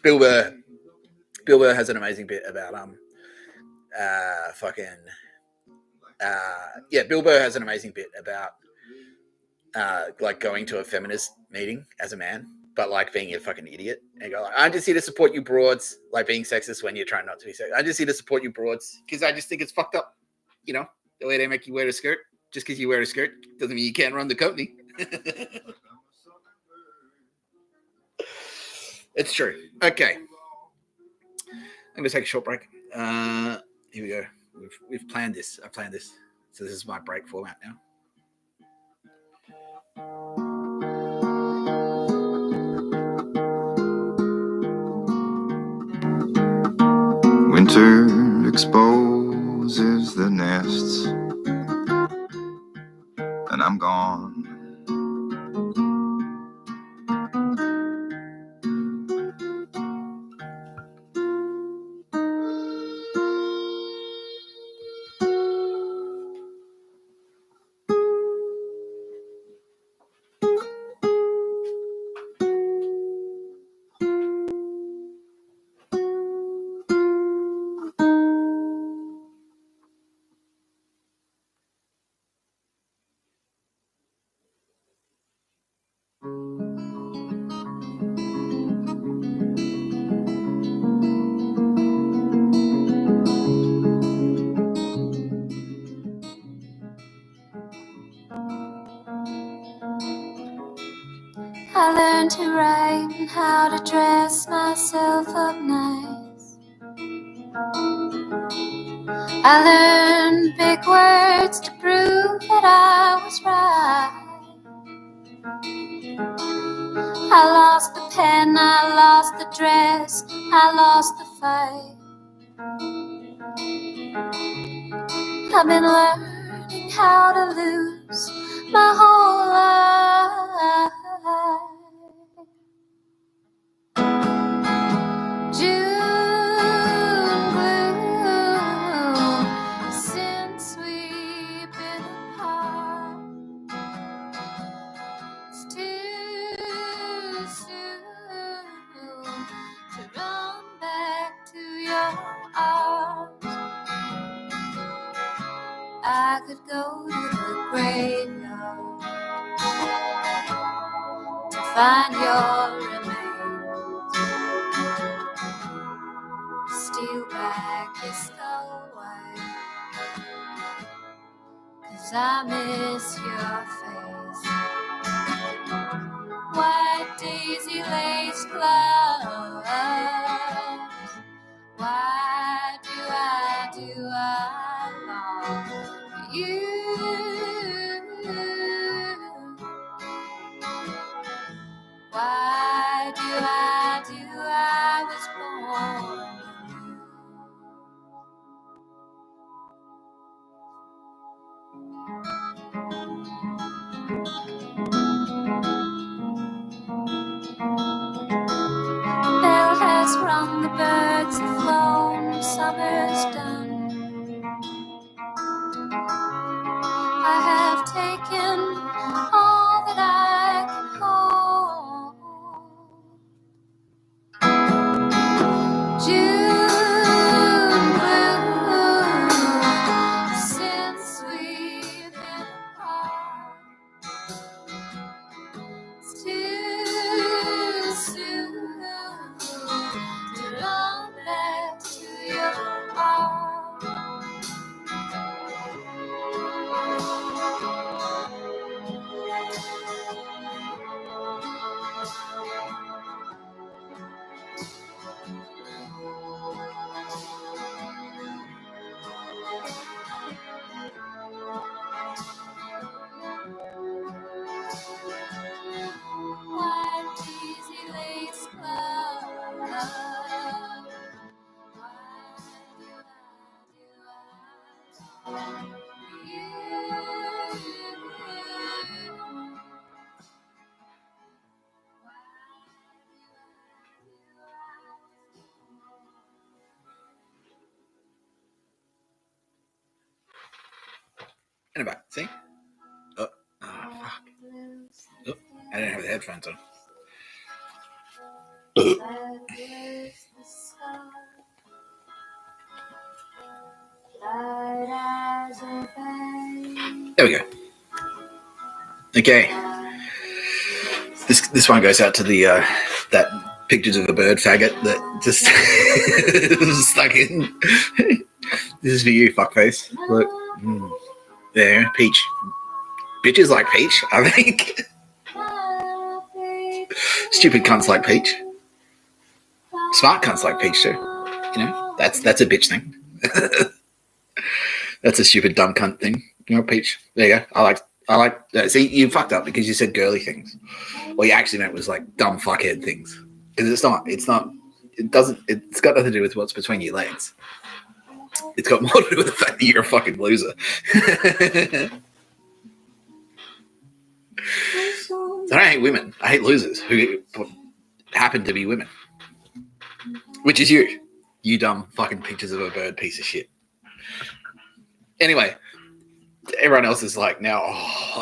Bill Burr has an amazing bit about Bill Burr has an amazing bit about like going to a feminist meeting as a man, but like being a fucking idiot and go like, I'm just here to support you broads, like being sexist when you're trying not to be sexist. I'm just here to support you broads because I just think it's fucked up, you know, the way they make you wear a skirt. Just because you wear a skirt doesn't mean you can't run the company. It's true. Okay, I'm gonna take a short break. Here we go. We've planned this. I planned this. So this is my break format now. Winter exposes the nests, and I'm gone. I learned to write and how to dress myself up nice. I learned big words to prove that I was right. I lost the pen, I lost the dress, I lost the fight. I've been learning how to lose my whole life. June gloom, since we've been apart. It's too soon to run back to your arms. I could go to the graveyard to find your remains, steal back your skull white, 'cause I miss your face. White daisy lace gloves. Why do I long for you? Why do I was born. Bell has rung, the birds have flown, summer's done. I have taken all that I can hold. June gloom, since we've been apart. It's too soon to run back to your heart. White cheesy lace gloves. Why do I you? And about, see? Oh, fuck. Oh, I didn't have the headphones on. There we go. Okay. This one goes out to the that pictures of a bird faggot that just stuck in. This is for you, fuckface. Look. There, Peach. Bitches like Peach, I think. Stupid cunts like Peach. Smart cunts like Peach too. You know, that's a bitch thing. That's a stupid dumb cunt thing. You know, Peach. There you go. I like that. See, you fucked up because you said girly things. What you actually meant was like dumb fuckhead things. Because it's not, it's got nothing to do with what's between your legs. It's got more to do with the fact that you're a fucking loser. I don't hate women. I hate losers who happen to be women. Which is you. You dumb fucking pictures of a bird piece of shit. Anyway, everyone else is like now,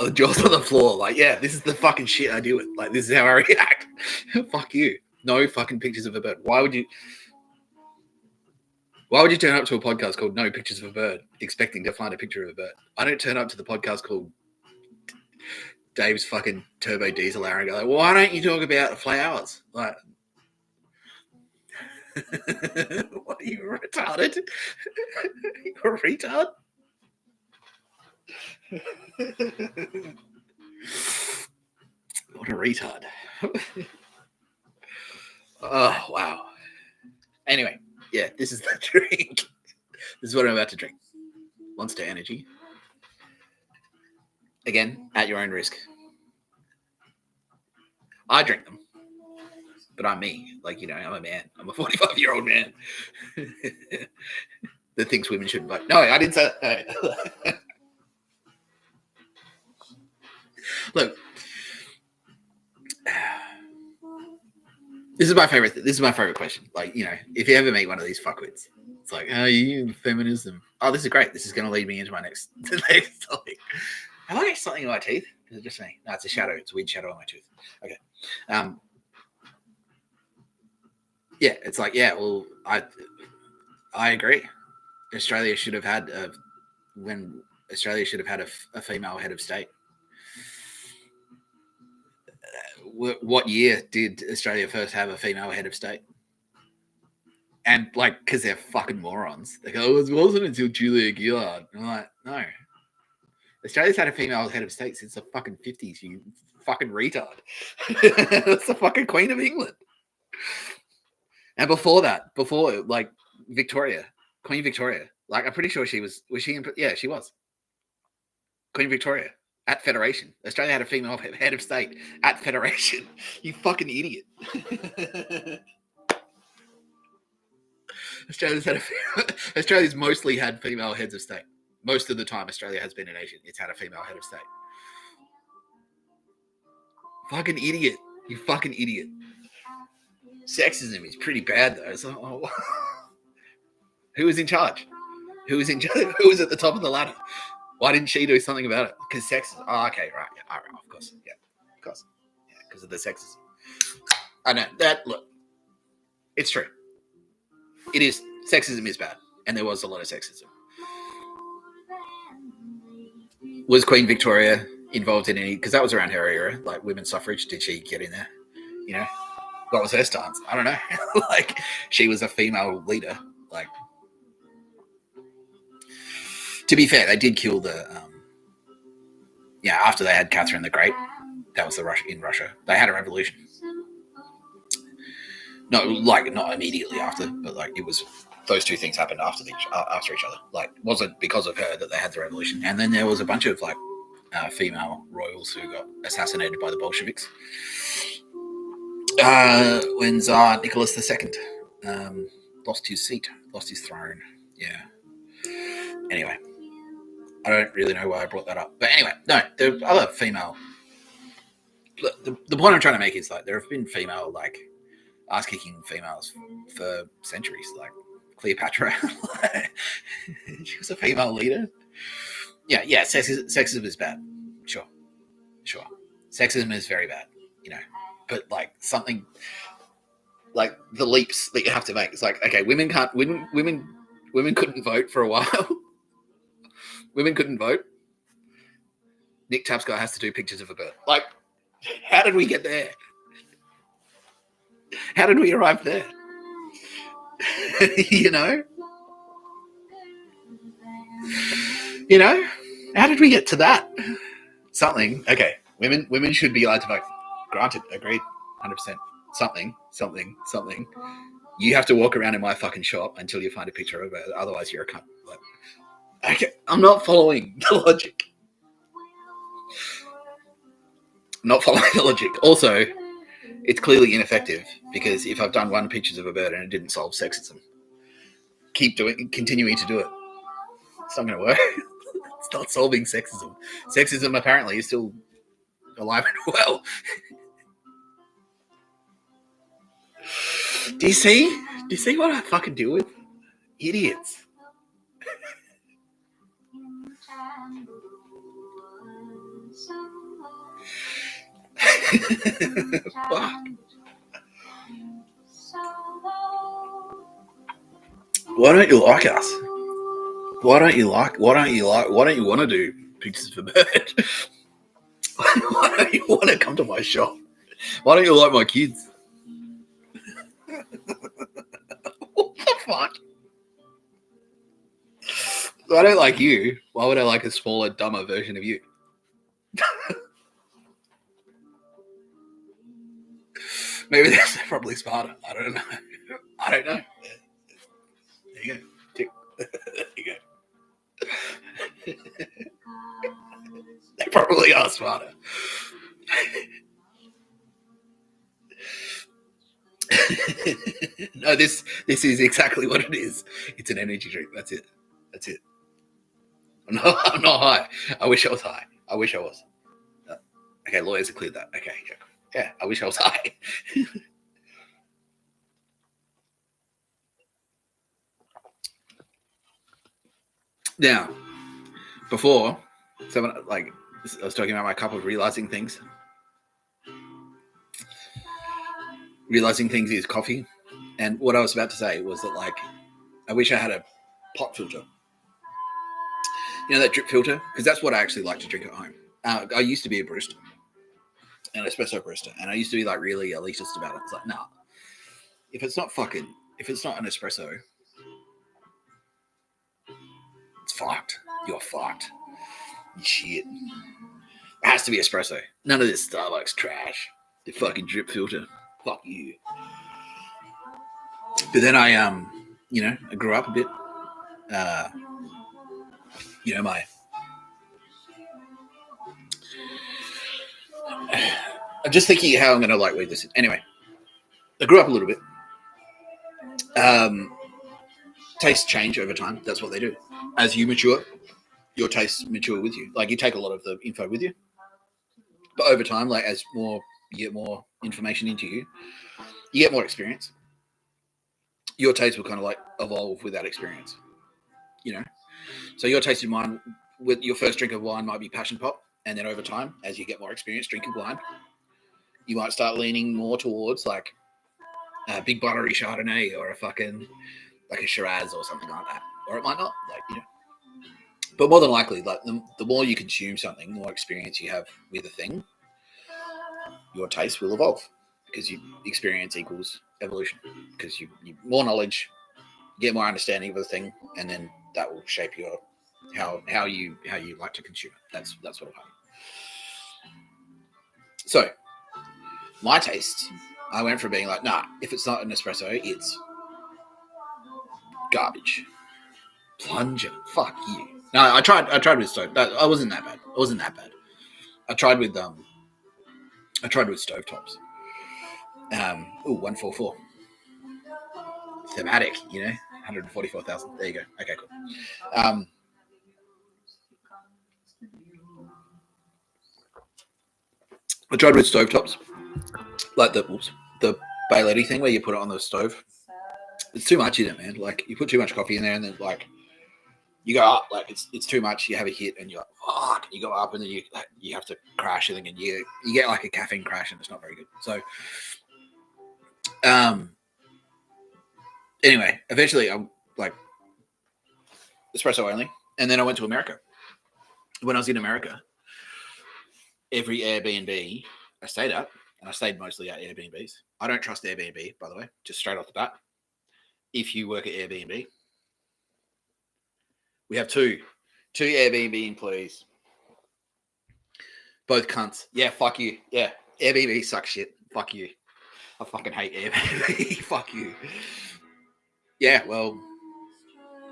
the jaws on the floor. Like, yeah, this is the fucking shit I deal with. Like, this is how I react. Fuck you. No fucking pictures of a bird. Why would you turn up to a podcast called No Pictures of a Bird expecting to find a picture of a bird? I don't turn up to the podcast called Dave's fucking Turbo Diesel Hour and go like, why don't you talk about flowers? Like, what are you, retarded? You're a retard? What a retard. Oh, wow. Anyway, yeah, this is the drink. This is what I'm about to drink. Monster Energy. Again, at your own risk. I drink them, but I'm me. Like, you know, I'm a man. I'm a 45-year-old man that thinks women shouldn't vote. No, I didn't say that. No. Look, this is my favorite question. Like, you know, if you ever meet one of these fuckwits, it's like, oh, you feminism. Oh, this is great. This is going to lead me into my next topic. Have I got something in my teeth? Is it just me? No, it's a shadow. It's a weird shadow on my tooth. Okay. Yeah, it's like, yeah, well, I agree. Australia should have had a female head of state. What year did Australia first have a female head of state? And like, because they're fucking morons. They go, oh, it wasn't until Julia Gillard. And I'm like, no. Australia's had a female head of state since the fucking 50s, you fucking retard. That's the fucking Queen of England. And before like Victoria, Queen Victoria, like I'm pretty sure she was she in, yeah, she was. Queen Victoria at Federation. Australia had a female head of state at Federation. You fucking idiot. Australia's mostly had female heads of state. Most of the time Australia has been a nation, it's had a female head of state. Fucking idiot. You fucking idiot. Sexism is pretty bad though. So, who was in charge? Who was at the top of the ladder? Why didn't she do something about it? Because sexism. Oh, okay, right. Yeah, all right, of course. Yeah, of course. Yeah, because of the sexism. I know that. Look, it's true. It is. Sexism is bad, and there was a lot of sexism. Was Queen Victoria involved in any? Because that was around her era, like women's suffrage. Did she get in there? You know, what was her stance? I don't know. Like, she was a female leader. Like, to be fair, they did kill the. After they had Catherine the Great, that was in Russia. They had a revolution. Not immediately after, but like it was. Those two things happened after each other. Like, it wasn't because of her that they had the revolution. And then there was a bunch of like female royals who got assassinated by the Bolsheviks. When Tsar Nicholas II lost his seat, lost his throne. Yeah. Anyway, I don't really know why I brought that up. But anyway, no, there are other female. The point I'm trying to make is like there have been female like ass-kicking females for centuries. Like Cleopatra, she was a female leader. Yeah. Sexism is bad. Sure. Sexism is very bad. You know, but like something. like the leaps that you have to make. It's like, okay, women couldn't vote for a while. Women couldn't vote. Nick Tapscott has to do pictures of a bird. Like, how did we get there? How did we arrive there? You know, how did we get to that? Something. Okay, women should be allowed to vote. Granted, agreed, 100%. Something. You have to walk around in my fucking shop until you find a picture of it. Otherwise, you're a cunt. Like, okay, I'm not following the logic. Also, it's clearly ineffective because if I've done one pictures of a bird and it didn't solve sexism, continuing to do it, it's not going to work. It's not solving sexism. Sexism apparently is still alive and well. Do you see what I fucking deal with? Idiots. Fuck. Why don't you like us? Why don't you want to do pictures of a bird? Why don't you want to come to my shop? Why don't you like my kids? What the fuck? I don't like you. Why would I like a smaller, dumber version of you? Maybe they're probably smarter. I don't know. There you go. Tick. There you go. They probably are smarter. No, this is exactly what it is. It's an energy drink. That's it. I'm not high. I wish I was high. I wish I was. Okay, lawyers have cleared that. Okay, yeah. I wish I was high. Now, before, I was talking about my cup of realizing things. Realizing things is coffee. And what I was about to say was that, like, I wish I had a pot filter. You know, that drip filter? Because that's what I actually like to drink at home. I used to be a barista, an espresso barista, and I used to be, like, really elitist about it. It's like, nah. If it's not an espresso, it's fucked. You're fucked. Shit. It has to be espresso. None of this Starbucks trash. The fucking drip filter. Fuck you. But then I grew up a bit. I'm just thinking how I'm going to weed this in. Anyway, I grew up a little bit. Tastes change over time. That's what they do. As you mature, your tastes mature with you. Like, you take a lot of the info with you. But over time, like, as you get more information into you, you get more experience. Your taste will kind of evolve with that experience. So your taste in wine, with your first drink of wine might be passion pop, and then over time, as you get more experience drinking wine, you might start leaning more towards a big buttery Chardonnay or a Shiraz or something like that, or it might not. But more than likely, the more you consume something, the more experience you have with a thing, your taste will evolve, because experience equals evolution. Because you more knowledge, you get more understanding of the thing, and then that will shape your how you like to consume it. That's what will happen. So my taste, I went from being like, nah, if it's not an espresso, it's garbage. Plunger, fuck you. No, I tried with stove. I wasn't that bad. I tried with stovetops. 144. Thematic, 144,000. There you go. Okay, cool. I tried with stovetops, like the Bay Lady thing where you put it on the stove. It's too much in it, man. Like, you put too much coffee in there, and then you go up, it's too much. You have a hit, and you're like, fuck. You go up, and then you have to crash, and then you get a caffeine crash, and it's not very good. So, Anyway, eventually I'm like espresso only. And then I went to America. When I was in America, every Airbnb I stayed at, and I stayed mostly at Airbnbs. I don't trust Airbnb, by the way, just straight off the bat. If you work at Airbnb, we have two Airbnb employees. Both cunts. Yeah, fuck you. Yeah, Airbnb sucks shit. Fuck you. I fucking hate Airbnb. Fuck you. Yeah, well,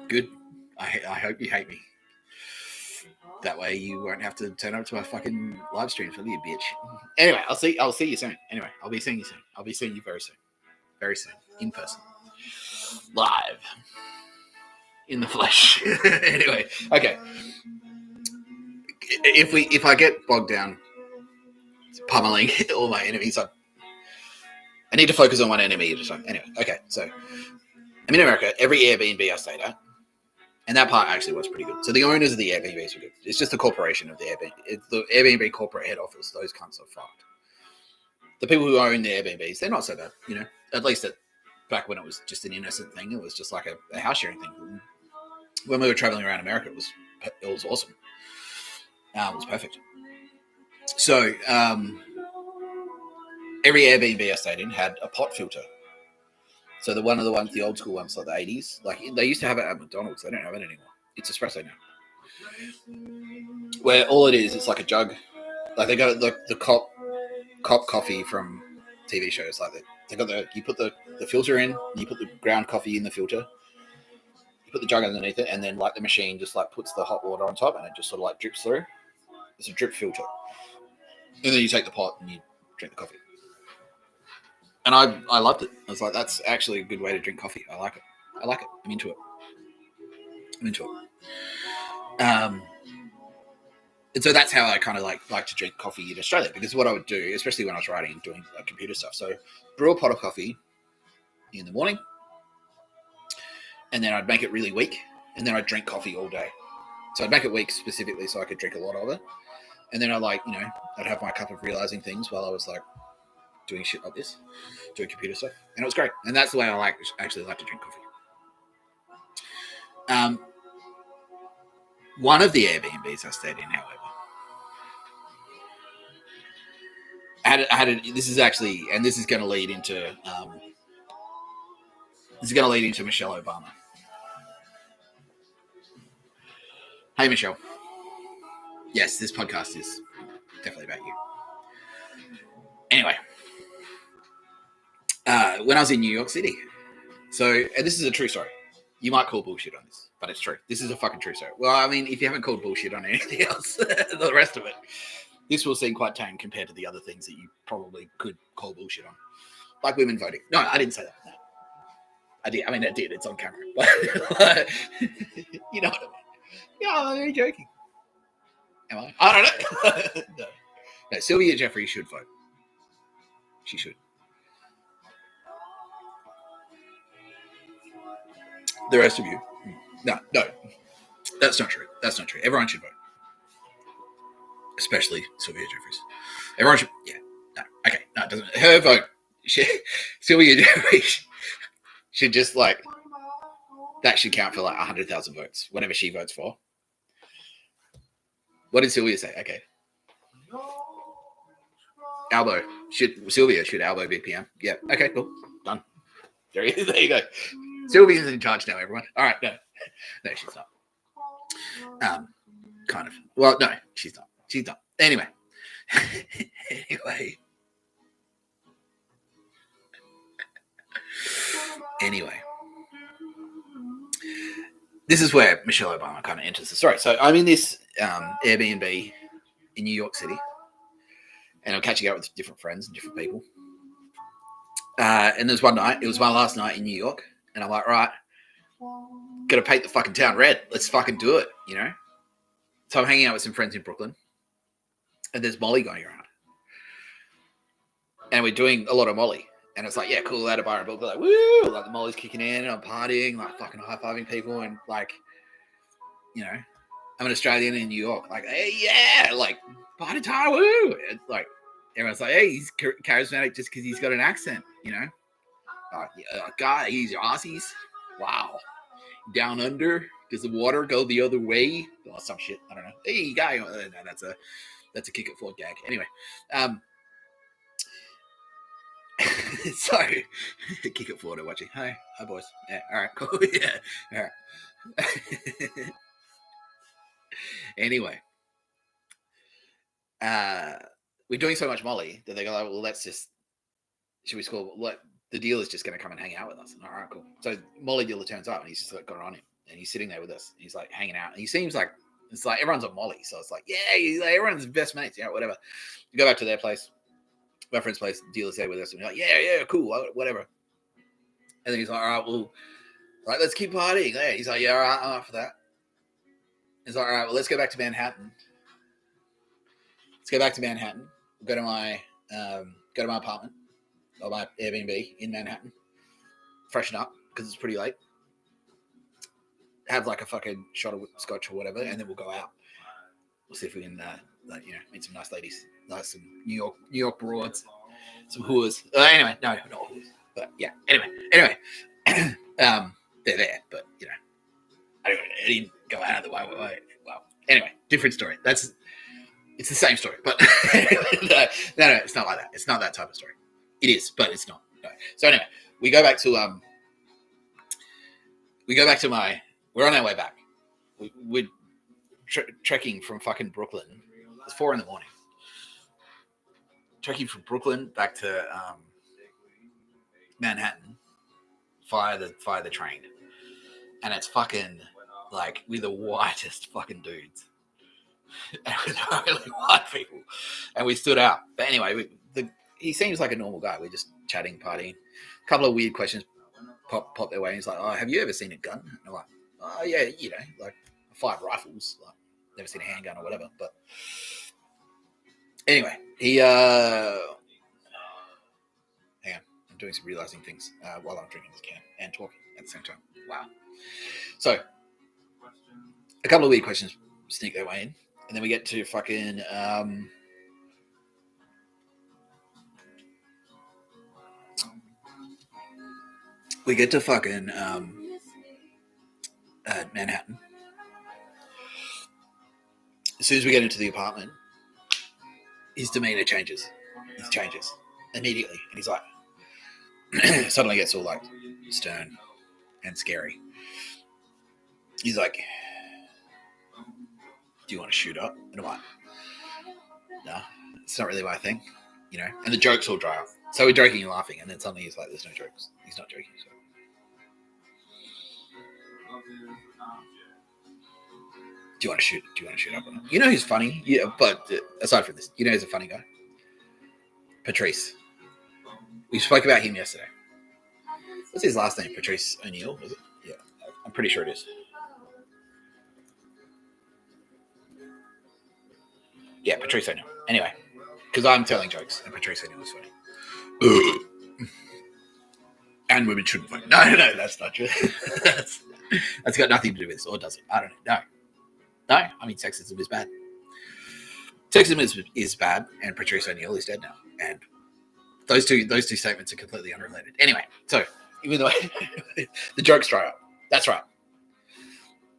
good. I hope you hate me. That way you won't have to turn up to my fucking live stream, will you, bitch? Anyway, I'll see you soon. Anyway, I'll be seeing you soon. I'll be seeing you very soon. Very soon. In person. Live. In the flesh. Anyway, okay. If I get bogged down pummeling all my enemies, I need to focus on one enemy at a time. Anyway, okay, so I'm in America. Every Airbnb I stayed at, and that part actually was pretty good. So the owners of the Airbnbs were good. It's just the corporation of the Airbnb. It's the Airbnb corporate head office. Those cunts are fucked. The people who own the Airbnbs, they're not so bad, you know. At least back when it was just an innocent thing, it was just like a house sharing thing. When we were traveling around America, it was awesome. It was perfect. So every Airbnb I stayed in had a pot filter. So the old school ones, like the 80s, like they used to have it at McDonald's. They don't have it anymore. It's espresso now. Where all it is, it's like a jug. Like they got the cop coffee from TV shows. Like you put the filter in, you put the ground coffee in the filter, you put the jug underneath it, and then like the machine just like puts the hot water on top, and it just sort of like drips through. It's a drip filter, and then you take the pot and you drink the coffee. And I loved it. I was like, that's actually a good way to drink coffee. I like it. I'm into it. And so that's how I kind of like to drink coffee in Australia, because what I would do, especially when I was writing and doing computer stuff, so brew a pot of coffee in the morning, and then I'd make it really weak, and then I'd drink coffee all day. So I'd make it weak specifically so I could drink a lot of it, and then I'd have my cup of realizing things while I was like doing shit like this, doing computer stuff, and it was great. And that's the way I actually like to drink coffee. One of the Airbnbs I stayed in, however, this is actually, and this is going to lead into Michelle Obama. Hey, Michelle. Yes, this podcast is definitely about you. Anyway, when I was in New York City, and this is a true story. You might call bullshit on this, but it's true. This is a fucking true story. Well, I mean, if you haven't called bullshit on anything else, the rest of it, this will seem quite tame compared to the other things that you probably could call bullshit on. Like women voting. No, I didn't say that. No. I did. I mean, I did. It's on camera. But you know what I mean. Yeah, I'm only joking. Am I? I don't know. No, Sylvia Jeffrey should vote. She should. The rest of you. No. That's not true. Everyone should vote. Especially Sylvia Jeffries. Everyone should. Yeah. No. Okay. No, it doesn't. Her vote. Sylvia Jeffries should just like. That should count for like 100,000 votes. Whatever she votes for. What did Sylvia say? Okay. Albo. Sylvia should elbow Big PM. Yeah. Okay, cool. Done. There you go. Sylvia's in charge now, everyone. All right, no, she's not. Kind of. Well, no, she's not. She's not. Anyway. Anyway. This is where Michelle Obama kind of enters the story. So I'm in this Airbnb in New York City, and I'm catching up with different friends and different people. And there's one night, it was my last night in New York, and I'm like, right, gotta paint the fucking town red. Let's fucking do it, you know? So I'm hanging out with some friends in Brooklyn, and there's Molly going around. And we're doing a lot of Molly. And it's like, yeah, cool, out of bar and book. Like, woo! Like, the Molly's kicking in, and I'm partying, like, fucking high-fiving people, and, like, you know, I'm an Australian in New York. Like, hey, yeah! Like, party time, woo! It's like, everyone's like, hey, he's charismatic just because he's got an accent, you know? God, he's Aussies. Wow. Down under. Does the water go the other way? Oh, some shit. I don't know. Hey, guy. No, that's a kick at Ford gag. Anyway, sorry. Kick at Ford. Watching. Hi, boys. Yeah. All right. Cool. Yeah. All right. Anyway, we're doing so much Molly that they go, well, let's just. Should we score? What the dealer's just going to come and hang out with us. All right, cool. So Molly dealer turns up and he's just like got on him and he's sitting there with us. He's like hanging out. And he seems like it's like everyone's on Molly, so it's like he's like, everyone's best mates, whatever. We go back to their place, my friend's place. The dealer's there with us, and we're like, yeah, cool, whatever. And then he's like, all right, well, let's keep partying. Yeah. He's like, yeah, all right, I'm up for that. He's like, all right, well, let's go back to Manhattan. Let's go back to Manhattan. We'll go to my apartment. Or my Airbnb in Manhattan, freshen up because it's pretty late. Have like a fucking shot of scotch or whatever, and then we'll go out. We'll see if we can, meet some nice ladies, some New York broads, some whores. Anyway, no, not whores, but yeah. Anyway, they're there, but I didn't go out of the way. Well, anyway, different story. It's the same story, but no, it's not like that. It's not that type of story. It is, but it's not. No. So anyway, we go back to we're on our way back. We're trekking from fucking Brooklyn. It's 4 a.m. Trekking from Brooklyn back to Manhattan via the train, and it's fucking like we're the whitest fucking dudes, and we're the only white people, and we stood out. But anyway, he seems like a normal guy. We're just chatting, partying. A couple of weird questions pop their way. And he's like, "Oh, have you ever seen a gun?" And I'm like, "Oh yeah, like 5 rifles. Like, never seen a handgun or whatever." But anyway, he hang on, I'm doing some realizing things while I'm drinking this can and talking at the same time. Wow. So a couple of weird questions sneak their way in, and then we get to fucking. We get to fucking Manhattan. As soon as we get into the apartment, his demeanor changes. He changes immediately. And he's like, suddenly gets all like stern and scary. He's like, do you want to shoot up? And I'm like, no, it's not really my thing. And the jokes all dry up. So we're joking and laughing, and then suddenly he's like, there's no jokes. He's not joking. So. Do you want to shoot? Up on him? He's funny. Yeah, but aside from this, he's a funny guy. Patrice. We spoke about him yesterday. What's his last name? Patrice O'Neill, was it? Yeah, I'm pretty sure it is. Yeah, Patrice O'Neill. Anyway, because I'm telling jokes, and Patrice O'Neill is funny. And women shouldn't fight. No, that's not true. that's got nothing to do with this, or does it? I don't know. No, I mean sexism is bad. Sexism is bad, and Patrice O'Neill is dead now. And those two statements are completely unrelated. Anyway, so even though the jokes dry up, that's right.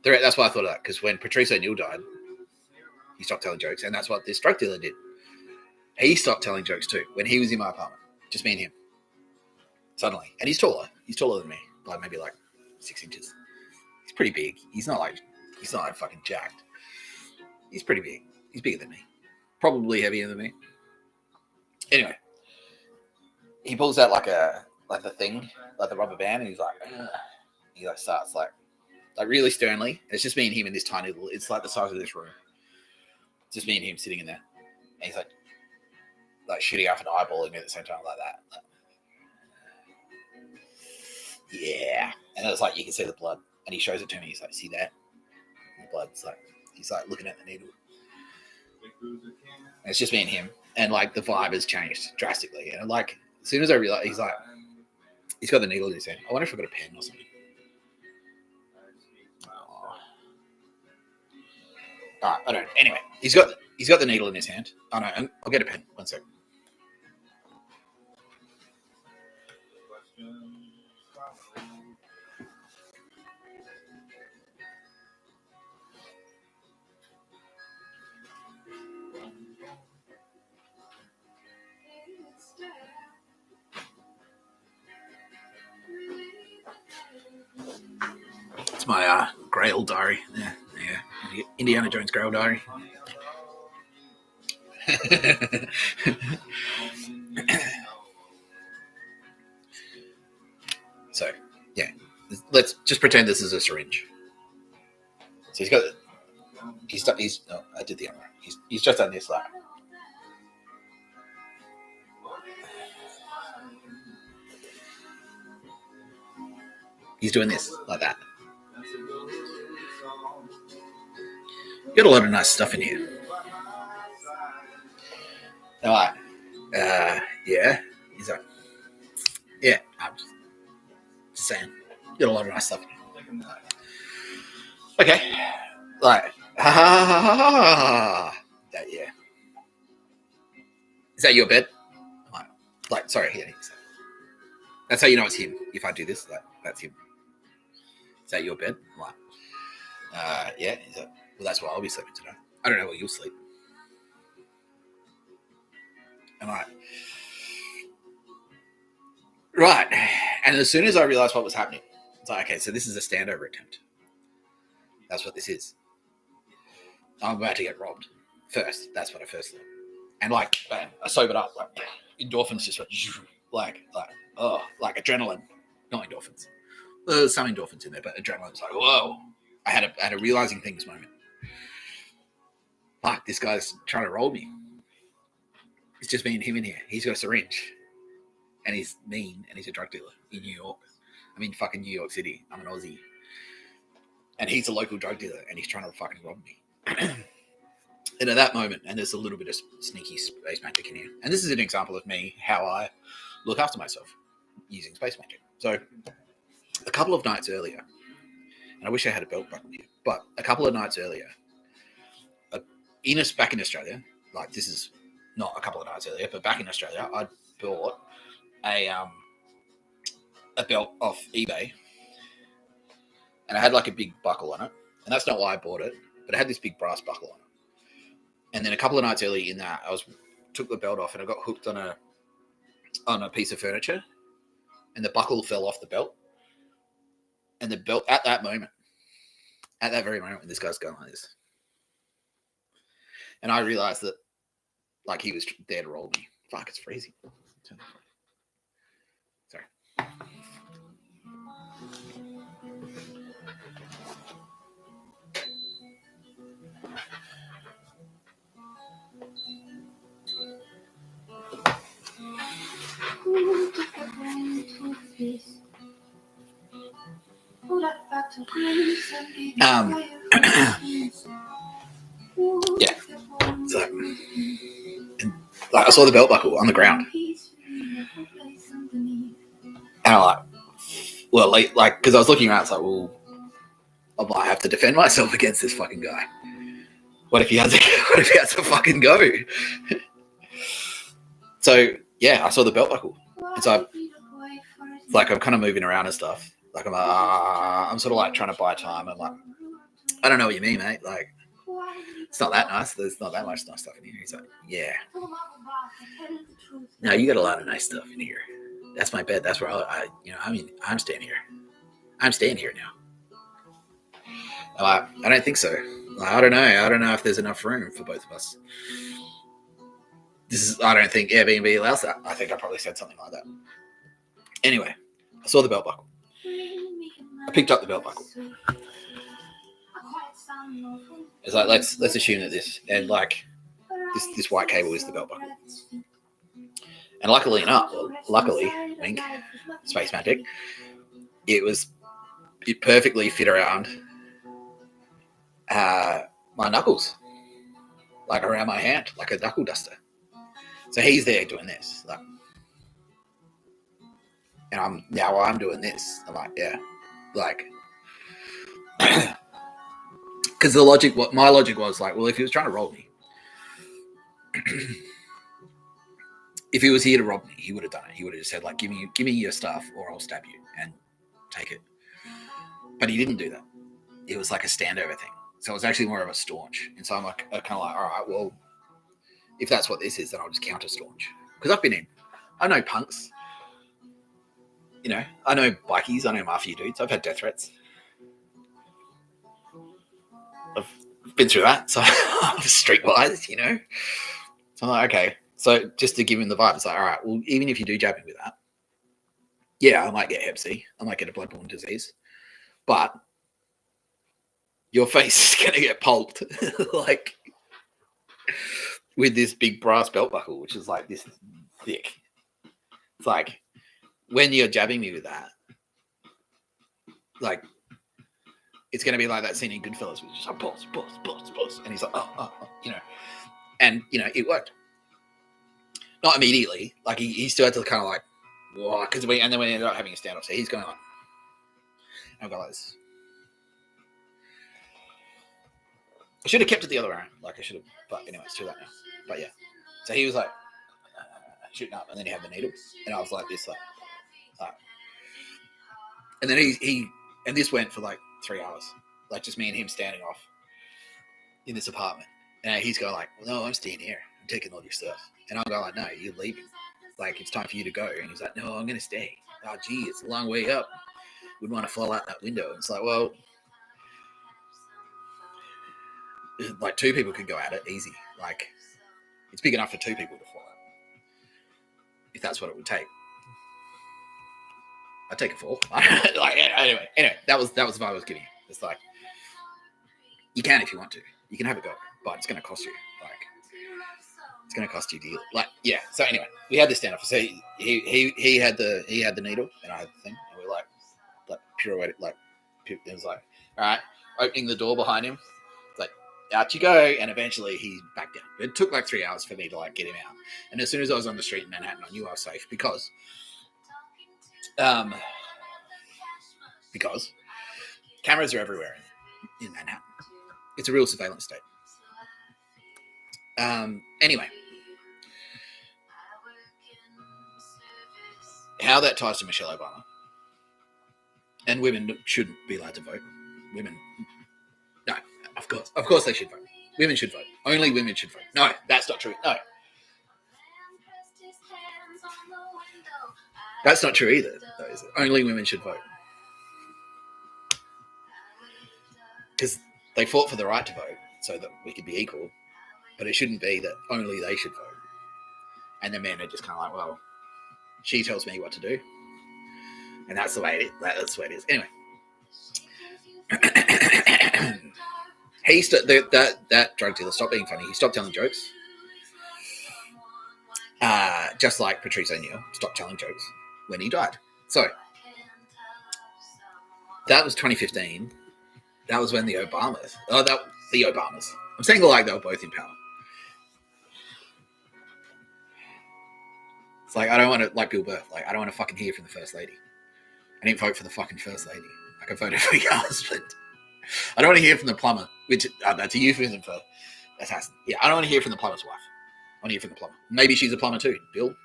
That's why I thought of that, because when Patrice O'Neill died, he stopped telling jokes, and that's what this drug dealer did. He stopped telling jokes too when he was in my apartment, just me and him. Suddenly, and he's taller. He's taller than me by maybe like 6 inches. He's pretty big. He's not like fucking jacked. He's pretty big. He's bigger than me. Probably heavier than me. Anyway, he pulls out like the thing, like the rubber band, and he's like, ugh. He like starts like really sternly. It's just me and him in this tiny little. It's like the size of this room. Just me and him sitting in there, and he's like shooting off and eyeballing me at the same time like that. Yeah, and it's like you can see the blood, and he shows it to me. He's like, "See that? The blood's like." He's like looking at the needle. And it's just me and him, and like the vibe has changed drastically. And like as soon as I realized, he's got the needle in his hand. I wonder if I've got a pen or something. Oh. All right, I don't. Anyway, he's got the needle in his hand. Oh no, I'll get a pen. 1 sec. It's my Grail diary. Yeah. Indiana Jones Grail diary. So, yeah. Let's just pretend this is a syringe. So I did the other. He's just done this like. He's doing this like that. Got a lot of nice stuff in here. All right. Yeah. He's like, yeah. I'm just saying. Got a lot of nice stuff in here. Okay. Like, that, yeah. Is that your bed? Like, sorry, yeah. That's how you know it's him. If I do this, that's him. Is that your bed? Like, yeah. Well, that's where I'll be sleeping tonight. I don't know where you'll sleep. Am I? Right. And as soon as I realized what was happening, it's like, okay, so this is a standover attempt. That's what this is. I'm about to get robbed. First. That's what I first thought. And like, bam, I sobered up. Like, endorphins just went like adrenaline. Not endorphins. Well, there's some endorphins in there, but adrenaline's like, whoa. I had a realizing things moment. Fuck, this guy's trying to roll me. It's just me and him in here. He's got a syringe. And he's mean, and he's a drug dealer in New York. I mean, fucking New York City. I'm an Aussie. And he's a local drug dealer, and he's trying to fucking rob me. And at that moment, and there's a little bit of sneaky space magic in here. And this is an example of me, how I look after myself using space magic. So a couple of nights earlier, and I wish I had a belt buckle here, but a couple of nights earlier, back in Australia, like this is not a couple of nights earlier, but back in Australia, I bought a belt off eBay, and I had like a big buckle on it, and that's not why I bought it, but it had this big brass buckle on it. And then a couple of nights early in that, I took the belt off, and I got hooked on a piece of furniture, and the buckle fell off the belt, and the belt at that very moment, this guy's going like this, and I realized that like he was there to roll me. Fuck, it's freezing. Sorry. Yeah. So, like I saw the belt buckle on the ground, and I'm like, well, like, because I was looking around, it's like, well, I might have to defend myself against this fucking guy. What if he has to fucking go? So yeah, I saw the belt buckle. It's like I'm kind of moving around and stuff. Like I'm sort of like trying to buy time. I'm like, I don't know what you mean, mate. Like, it's not that nice. There's not that much nice stuff in here. He's like, yeah. No, you got a lot of nice stuff in here. That's my bed. That's where I'm staying here. I'm staying here now. I don't think so. I don't know. I don't know if there's enough room for both of us. I don't think Airbnb allows that. I think I probably said something like that. Anyway, I saw the belt buckle. I picked up the belt buckle. It's like let's assume that this white cable is the belt buckle. And luckily, wink, space magic, it perfectly fit around my knuckles, like around my hand, like a knuckle duster. So he's there doing this, like, and I'm doing this. I'm like, yeah, like, because my logic was like, well, if he was trying to rob me, if he was here to rob me, he would have done it. He would have just said, like, give me your stuff, or I'll stab you and take it. But he didn't do that. It was like a standover thing. So it was actually more of a staunch. And so I'm like, kind of like, all right, well, if that's what this is, then I'll just counter staunch. Because I know punks. You know, I know bikies. I know mafia dudes. I've had death threats. I've been through that, so I'm streetwise, you know. So I'm like, okay. So just to give him the vibe, it's like, all right, well, even if you do jab me with that, yeah, I might get Hep C, I might get a bloodborne disease, but your face is going to get pulped like with this big brass belt buckle, which is like this thick. It's like when you're jabbing me with that, like it's going to be like that scene in Goodfellas, which is like pulse, and he's like, oh, you know, and you know it worked. Not immediately, like he still had to kind of like, whoa, because and then we ended up having a standoff, so he's going like, I've got like this. I should have kept it the other way around. Like I should have, but anyway, it's too late now. But yeah, so he was like shooting up, and then he had the needle, and I was like this, and then he and this went for like 3 hours, like just me and him standing off in this apartment, and he's going like, well, no, I'm staying here. I'm taking all your stuff, and I'm going like, no, you're leaving. Like it's time for you to go, and he's like, no, I'm gonna stay. Oh, gee, it's a long way up. Wouldn't want to fall out that window. And it's like, well. Like 2 people could go at it easy. Like it's big enough for 2 people to fall out. If that's what it would take, I'd take a fall. Like anyway, that was the vibe I was giving you. It's like you can if you want to. You can have a go, but it's going to cost you. Like it's going to cost you deal. Like yeah. So anyway, we had this standoff. So he had the needle and I had the thing, and we were like pirouetted. Like it was like all right, opening the door behind him. Out you go, and eventually he backed down. It took like 3 hours for me to like get him out. And as soon as I was on the street in Manhattan, I knew I was safe because cameras are everywhere in Manhattan. It's a real surveillance state. Anyway, how that ties to Michelle Obama, and women shouldn't be allowed to vote. Women. No, of course they should vote. Women should vote. Only women should vote. No, that's not true. No. That's not true either, though, is it? Only women should vote. Because they fought for the right to vote so that we could be equal, but it shouldn't be that only they should vote. And the men are just kind of like, well, she tells me what to do. And that's the way it is. That's the way it is. Anyway. That drug dealer stopped being funny. He stopped telling jokes. Just like Patrice O'Neill stopped telling jokes when he died. So that was 2015. That was when the Obamas. I'm saying like they were both in power. It's like I don't want to like Bill Burr. Like I don't want to fucking hear from the First Lady. I didn't vote for the fucking First Lady. Like I voted for your husband. I don't want to hear from the plumber, which that's a euphemism for assassin. Yeah, I don't want to hear from the plumber's wife. I want to hear from the plumber. Maybe she's a plumber too, Bill,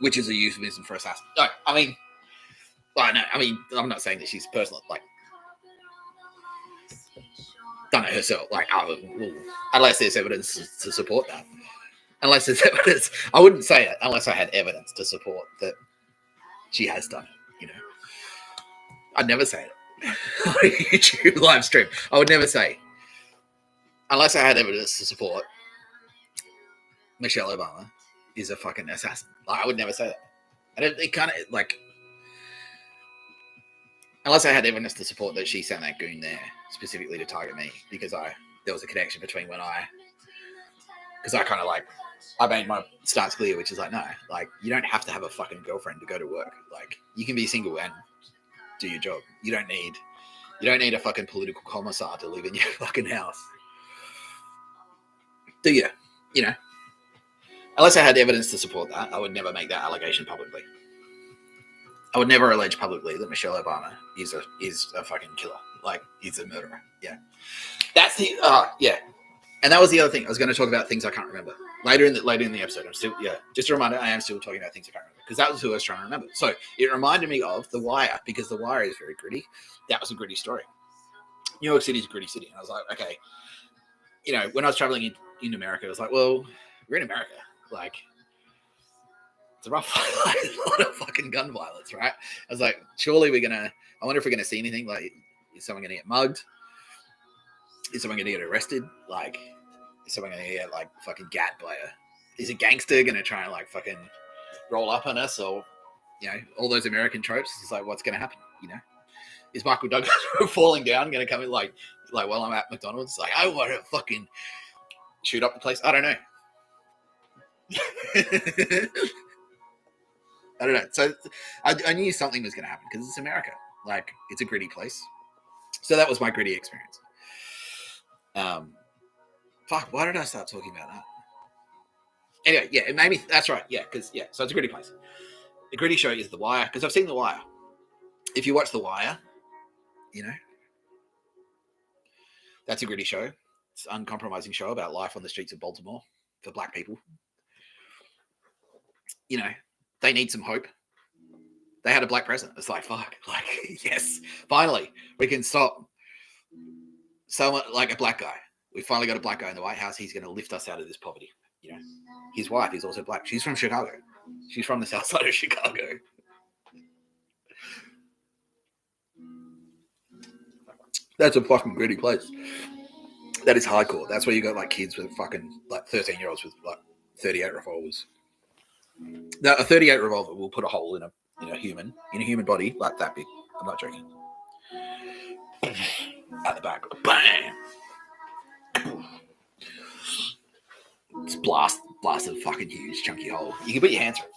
which is a euphemism for assassin. No, I'm not saying that she's personal, like, done it herself, like, unless there's evidence to support that. Unless there's evidence, I wouldn't say it unless I had evidence to support that she has done it. You know, I'd never say it. On a YouTube live stream, I would never say, unless I had evidence to support Michelle Obama is a fucking assassin. Like, I would never say that. It kind of like, unless I had evidence to support that she sent that goon there specifically to target me because there was a connection between because I kind of like, I made my stance clear, which is like, no, like you don't have to have a fucking girlfriend to go to work. Like you can be single and do your job. You don't need a fucking political commissar to live in your fucking house. Do you? You know, unless I had evidence to support that, I would never make that allegation publicly. I would never allege publicly that Michelle Obama is a fucking killer. Like he's a murderer. Yeah, that's the yeah. And that was the other thing. I was going to talk about things I can't remember later in the episode. I'm still just a reminder. I am still talking about things I can't remember because that was who I was trying to remember. So it reminded me of The Wire because The Wire is very gritty. That was a gritty story. New York City is a gritty city, and I was like, okay, you know, when I was traveling in America, I was like, well, we're in America, like it's a rough, like, a lot of fucking gun violence, right? I was like, surely I wonder if we're gonna see anything. Like, is someone gonna get mugged? Is someone going to get arrested? Like, is someone going to get like fucking gat by is a gangster going to try and like fucking roll up on us, or all those American tropes? It's like, what's going to happen? Is Michael Douglas falling down going to come in like while I'm at McDonald's? Like, I want to fucking shoot up the place. I don't know. I don't know. So I knew something was going to happen because it's America. Like, it's a gritty place. So that was my gritty experience. Fuck, why did I start talking about that? Anyway, yeah, it made me. That's right. Yeah, because so it's a gritty place. The gritty show is The Wire, because I've seen The Wire. If you watch The Wire, that's a gritty show. It's an uncompromising show about life on the streets of Baltimore for black people. They need some hope. They had a black president. It's like, fuck, like, yes, finally, we can stop someone like a black guy. We finally got a black guy in the White House. He's going to lift us out of this poverty. His wife is also black. She's from Chicago. She's from the south side of Chicago. That's a fucking gritty place. That is hardcore. That's where you got like kids with fucking like 13-year-olds with like 38 revolvers. Now, a 38 revolver will put a hole in a human body like that big. I'm not joking. At the back, bam. It's blast a fucking huge chunky hole. You can put your hands through it.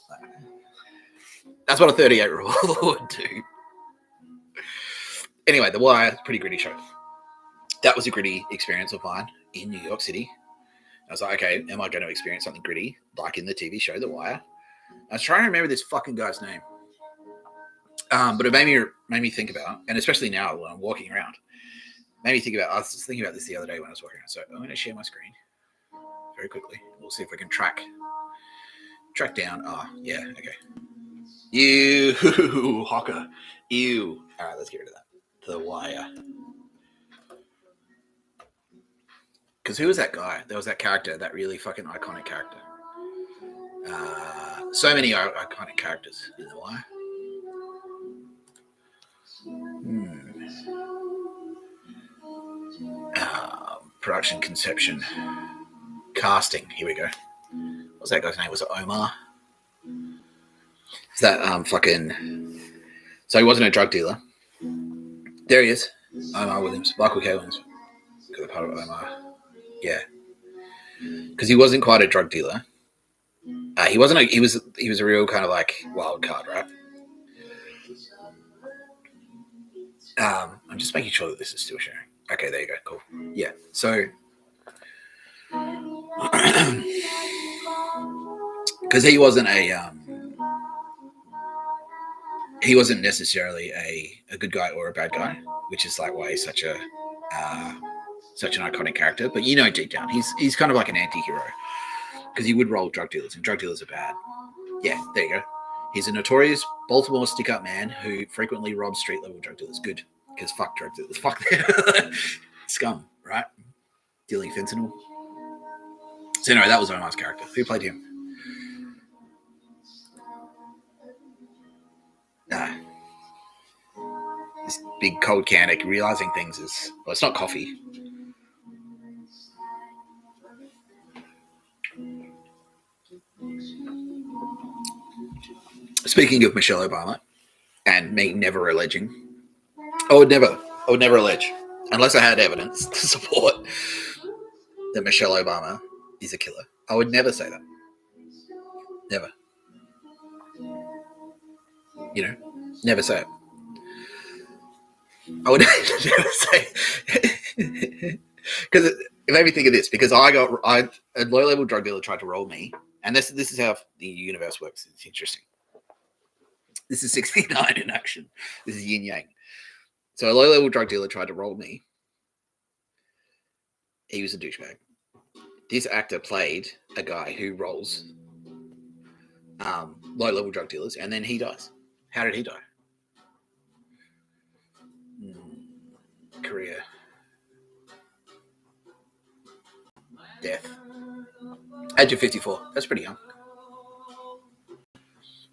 That's what a 38 revolver would do. Anyway, The Wire, pretty gritty show. That was a gritty experience of mine in New York City. I was like, okay, am I going to experience something gritty like in the TV show The Wire? I was trying to remember this fucking guy's name, but it made me think about, and especially now when I'm walking around, made me think about. I was just thinking about this the other day when I was walking around. So I'm going to share my screen very quickly. We'll see if we can track down. Oh, yeah, okay. Ew, Hawker. Ew. All right, let's get rid of that. The Wire. Because who was that guy? There was that character, that really fucking iconic character. So many iconic characters in The Wire. Production, conception, casting. Here we go. What's that guy's name? Was it Omar? Is that fucking... So he wasn't a drug dealer. There he is. Omar Williams. Michael K. Williams. Got the part of Omar. Yeah. Because he wasn't quite a drug dealer. He wasn't. He was a real kind of like wild card, right? I'm just making sure that this is still sharing. Okay, there you go. Cool. Yeah. So, because he wasn't necessarily a good guy or a bad guy, which is like why he's such an iconic character. But deep down, he's kind of like an anti-hero. Because he would roll drug dealers, and drug dealers are bad. Yeah, there you go. He's a notorious Baltimore stick-up man who frequently robs street-level drug dealers. Good, because fuck drug dealers. Fuck them. Scum, right? Dealing fentanyl. So anyway, that was Omar's character. Who played him? This big cold can, realizing things is... Well, it's not coffee. Speaking of Michelle Obama and me never alleging, I would never allege unless I had evidence to support that Michelle Obama is a killer. I would never say that. Never. Never say it. I would never say it. Because it made me think of this, because a low-level drug dealer tried to roll me, and this is how the universe works. It's interesting. This is 69 in action. This is yin yang. So a low-level drug dealer tried to roll me. He was a douchebag. This actor played a guy who rolls low-level drug dealers, and then he dies. How did he die? Career. Death. Age of 54. That's pretty young.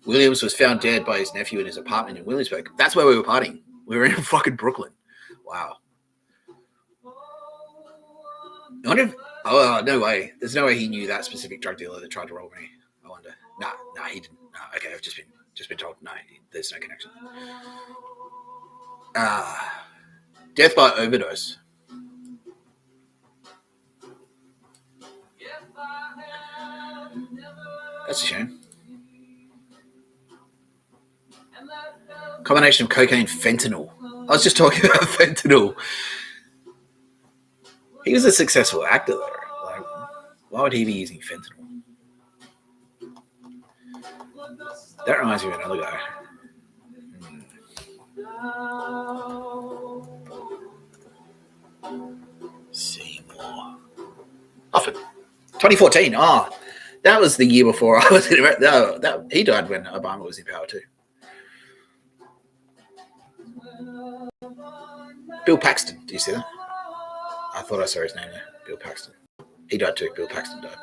Williams was found dead by his nephew in his apartment in Williamsburg. That's where we were partying. We were in fucking Brooklyn. Wow. I wonder if, oh, no way. There's no way he knew that specific drug dealer that tried to rob me. I wonder. Nah, he didn't. No, okay, I've just been told. No, there's no connection. Death by overdose. That's a shame. Combination of cocaine, fentanyl. I was just talking about fentanyl. He was a successful actor, though. Like, why would he be using fentanyl? That reminds me of another guy. Seymour. Often. 2014. Oh, that was the year before I was in America. No, he died when Obama was in power, too. Bill Paxton. Do you see that? I thought I saw his name there. Bill Paxton. He died too. Bill Paxton died.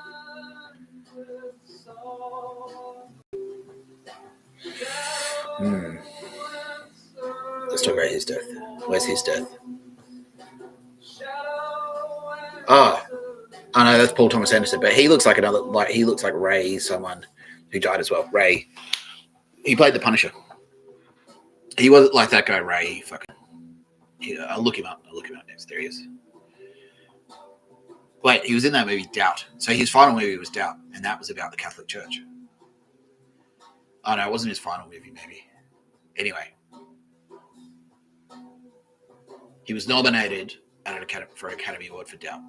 Let's talk about his death. Where's his death? Oh, I know that's Paul Thomas Anderson, but he looks like he looks like Ray, someone who died as well. Ray. He played the Punisher. He wasn't like that guy, Ray. I'll look him up. Next. There he is. Wait, he was in that movie Doubt. So his final movie was Doubt, and that was about the Catholic Church. Oh no, it wasn't his final movie, maybe. Anyway. He was nominated for an Academy Award for Doubt.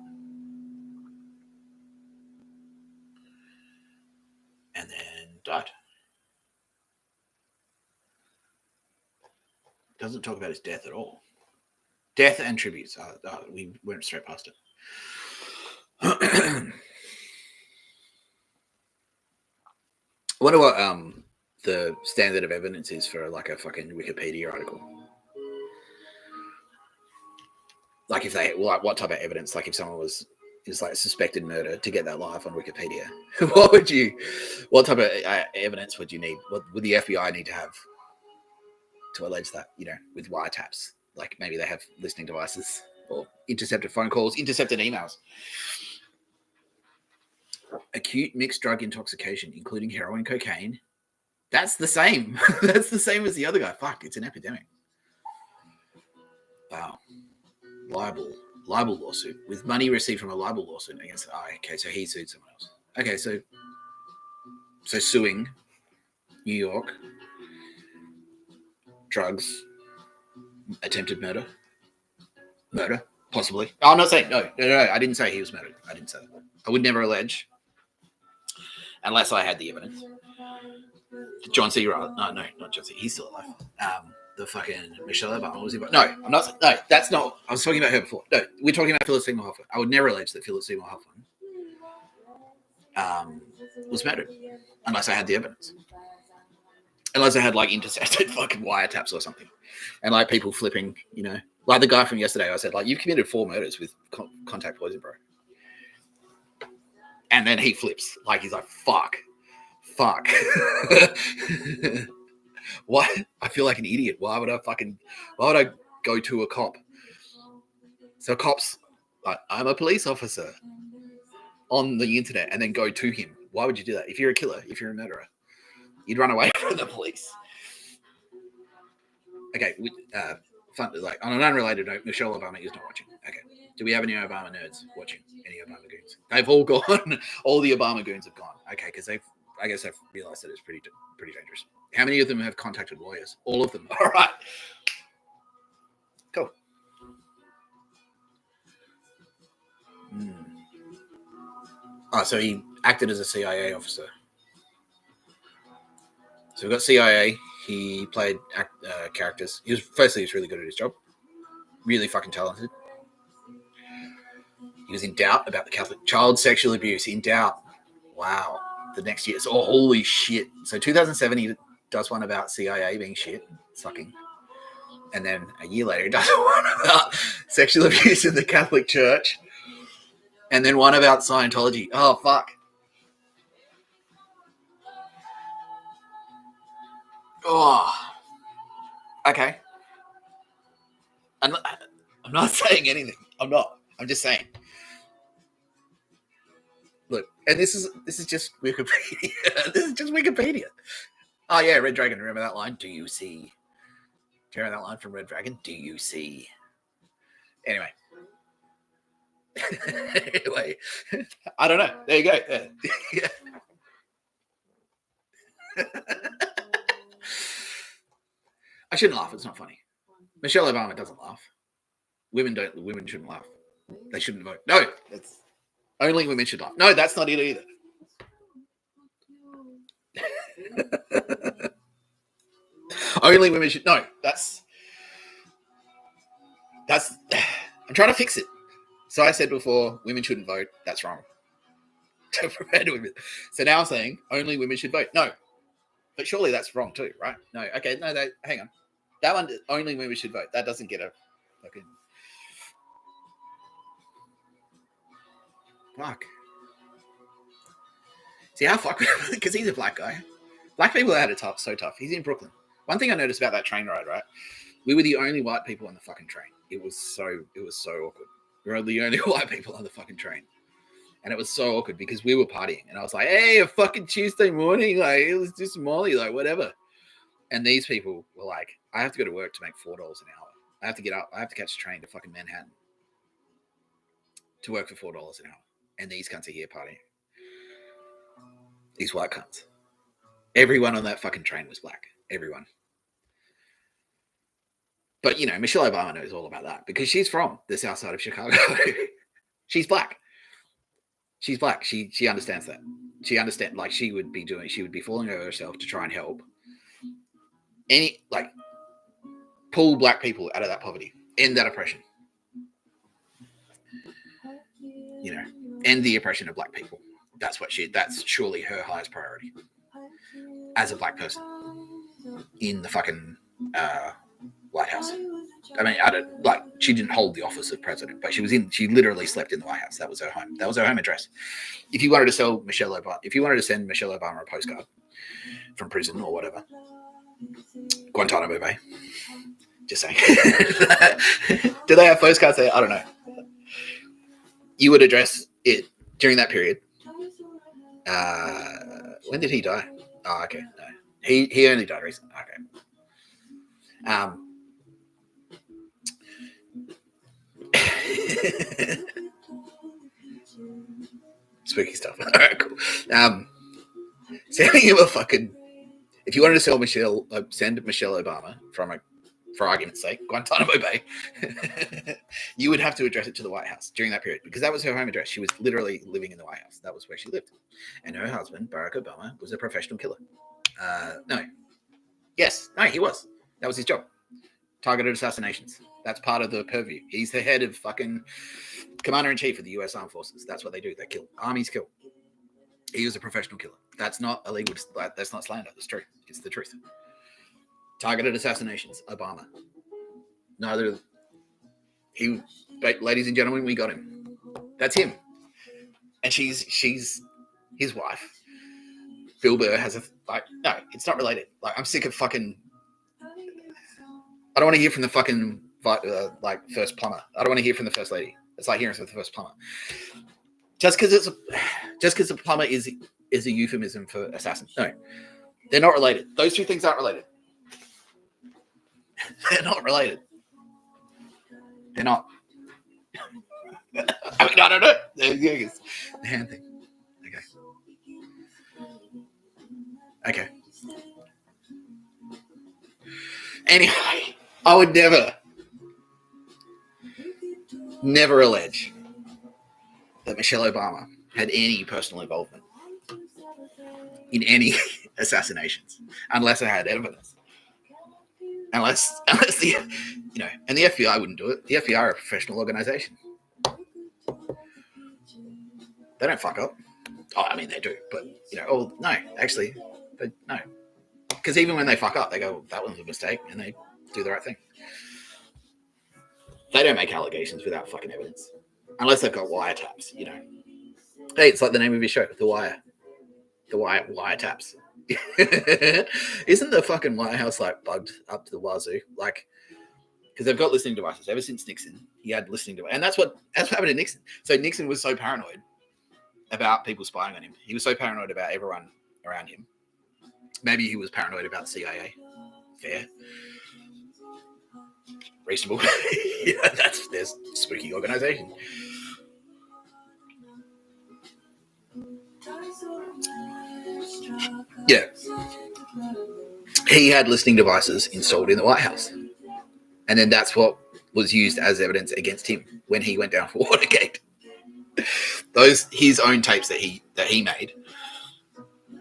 And then died. Doesn't talk about his death at all. Death and tributes. We went straight past it. I wonder what the standard of evidence is for like a fucking Wikipedia article. Like if they, like what type of evidence? Like if someone is like suspected murder, to get that live on Wikipedia, what type of evidence would you need? What would the FBI need to have to allege that? You know, with wiretaps, like maybe they have listening devices or intercepted phone calls, intercepted emails. Acute mixed drug intoxication, including heroin, cocaine. That's the same. That's the same as the other guy. Fuck, it's an epidemic. Wow. Libel lawsuit with money received from a libel lawsuit against. Oh, okay, so he sued someone else. Okay, so suing New York, drugs, attempted murder, possibly. Oh, I'm not saying no. I didn't say he was murdered. I didn't say that. I would never allege unless I had the evidence. John C. Riley. No, not John C. He's still alive. The fucking Michelle Obama was involved. No, I'm not. No, that's not. I was talking about her before. No, we're talking about Phyllis Seymour Hoffman. I would never allege that Phyllis Seymour Hoffman was murdered unless I had the evidence. Unless I had like intercepted fucking wiretaps or something, and like people flipping, you know, like the guy from yesterday. I said like, you've committed 4 murders with contact poison, bro. And then he flips like he's like, fuck. Why? I feel like an idiot. Why would I go to a cop? So cops, like, I'm a police officer on the internet, and then go to him. Why would you do that? If you're a killer, if you're a murderer, you'd run away from the police. Okay, like on an unrelated note, Michelle Obama is not watching. Okay, do we have any Obama nerds watching? Any Obama goons? They've all gone. All the Obama goons have gone. Okay, because I guess they've realized that it's pretty dangerous. How many of them have contacted lawyers? All of them. All right. Cool. Oh, so he acted as a CIA officer. So we've got CIA. He played characters. He was really good at his job. Really fucking talented. He was in Doubt about the Catholic child sexual abuse. In Doubt. Wow. The next year. So, holy shit. So 2007, he does one about CIA being shit, sucking. And then a year later, he does one about sexual abuse in the Catholic Church. And then one about Scientology. Oh, fuck. Oh. Okay. I'm not saying anything. I'm not. I'm just saying. Look, and this is just Wikipedia. This is just Wikipedia. Oh yeah, Red Dragon. Remember that line? Do you see? Do you remember that line from Red Dragon? Do you see? Anyway. Anyway, I don't know. There you go. Yeah. I shouldn't laugh. It's not funny. Michelle Obama doesn't laugh. Women shouldn't laugh. They shouldn't vote. No, it's only women should laugh. No, that's not it either. Only women should. No, that's. I'm trying to fix it. So I said before, women shouldn't vote. That's wrong. So now I'm saying only women should vote. No, but surely that's wrong too, right? No, okay, no, hang on. That one, only women should vote. That doesn't get a fucking fuck. See how fuck because he's a black guy. Black people had it tough, so tough. He's in Brooklyn. One thing I noticed about that train ride, right? We were the only white people on the fucking train. It was so awkward. We were the only white people on the fucking train. And it was so awkward because we were partying. And I was like, hey, a fucking Tuesday morning. Like, let's do some Molly, like, whatever. And these people were like, I have to go to work to make $4 an hour. I have to get up. I have to catch a train to fucking Manhattan to work for $4 an hour. And these cunts are here partying. These white cunts. Everyone on that fucking train was black. Everyone. But, you know, Michelle Obama knows all about that because she's from the south side of Chicago. She's black. She's black. She understands that. She understands, like, she would be falling over herself to try and help pull black people out of that poverty, end that oppression. You know, end the oppression of black people. That's surely her highest priority as a black person in the fucking White House. I mean, she didn't hold the office of president, but she literally slept in the White House. That was her home. That was her home address. If you wanted to send Michelle Obama a postcard from prison or whatever, Guantanamo Bay. Just saying. Do they have postcards there? I don't know. You would address it during that period. When did he die? Oh, okay. No. He only died recently. Okay. Spooky stuff. All right, cool. Sending him a fucking. If you wanted to send Michelle Obama for argument's sake, Guantanamo Bay, you would have to address it to the White House during that period because that was her home address. She was literally living in the White House. That was where she lived. And her husband, Barack Obama, was a professional killer. No. Yes. No, he was. That was his job. Targeted assassinations. That's part of the purview. He's the head of fucking commander-in-chief of the U.S. Armed Forces. That's what they do. They kill. Armies kill. He was a professional killer. That's not illegal. That's not slander. That's true. It's the truth. Targeted assassinations. Obama. Ladies and gentlemen, we got him. That's him. And she's his wife. Bill Burr has no, it's not related. Like, I'm sick of fucking. I don't want to hear from the fucking first plumber. I don't want to hear from the first lady. It's like hearing from the first plumber. Just because a plumber is a euphemism for assassin. No, they're not related. Those two things aren't related. They're not related. They're not. I mean, I don't know. The hand thing. Okay. Anyway, I would never allege that Michelle Obama had any personal involvement in any assassinations, unless I had evidence. Unless the, and the FBI wouldn't do it. The FBI are a professional organization. They don't fuck up. Oh, I mean, they do, but, no, actually, no. Because even when they fuck up, they go, that was a mistake, and they do the right thing. They don't make allegations without fucking evidence. Unless they've got wiretaps, Hey, it's like the name of your show, The Wire. The wiretaps. Isn't the fucking White House, bugged up to the wazoo? Because they've got listening devices. Ever since Nixon, he had listening devices. And that's what happened to Nixon. So Nixon was so paranoid about people spying on him. He was so paranoid about everyone around him. Maybe he was paranoid about CIA. Fair. Reasonable. There's spooky organization. Yeah. He had listening devices installed in the White House. And then that's what was used as evidence against him when he went down for Watergate. Those his own tapes that he made.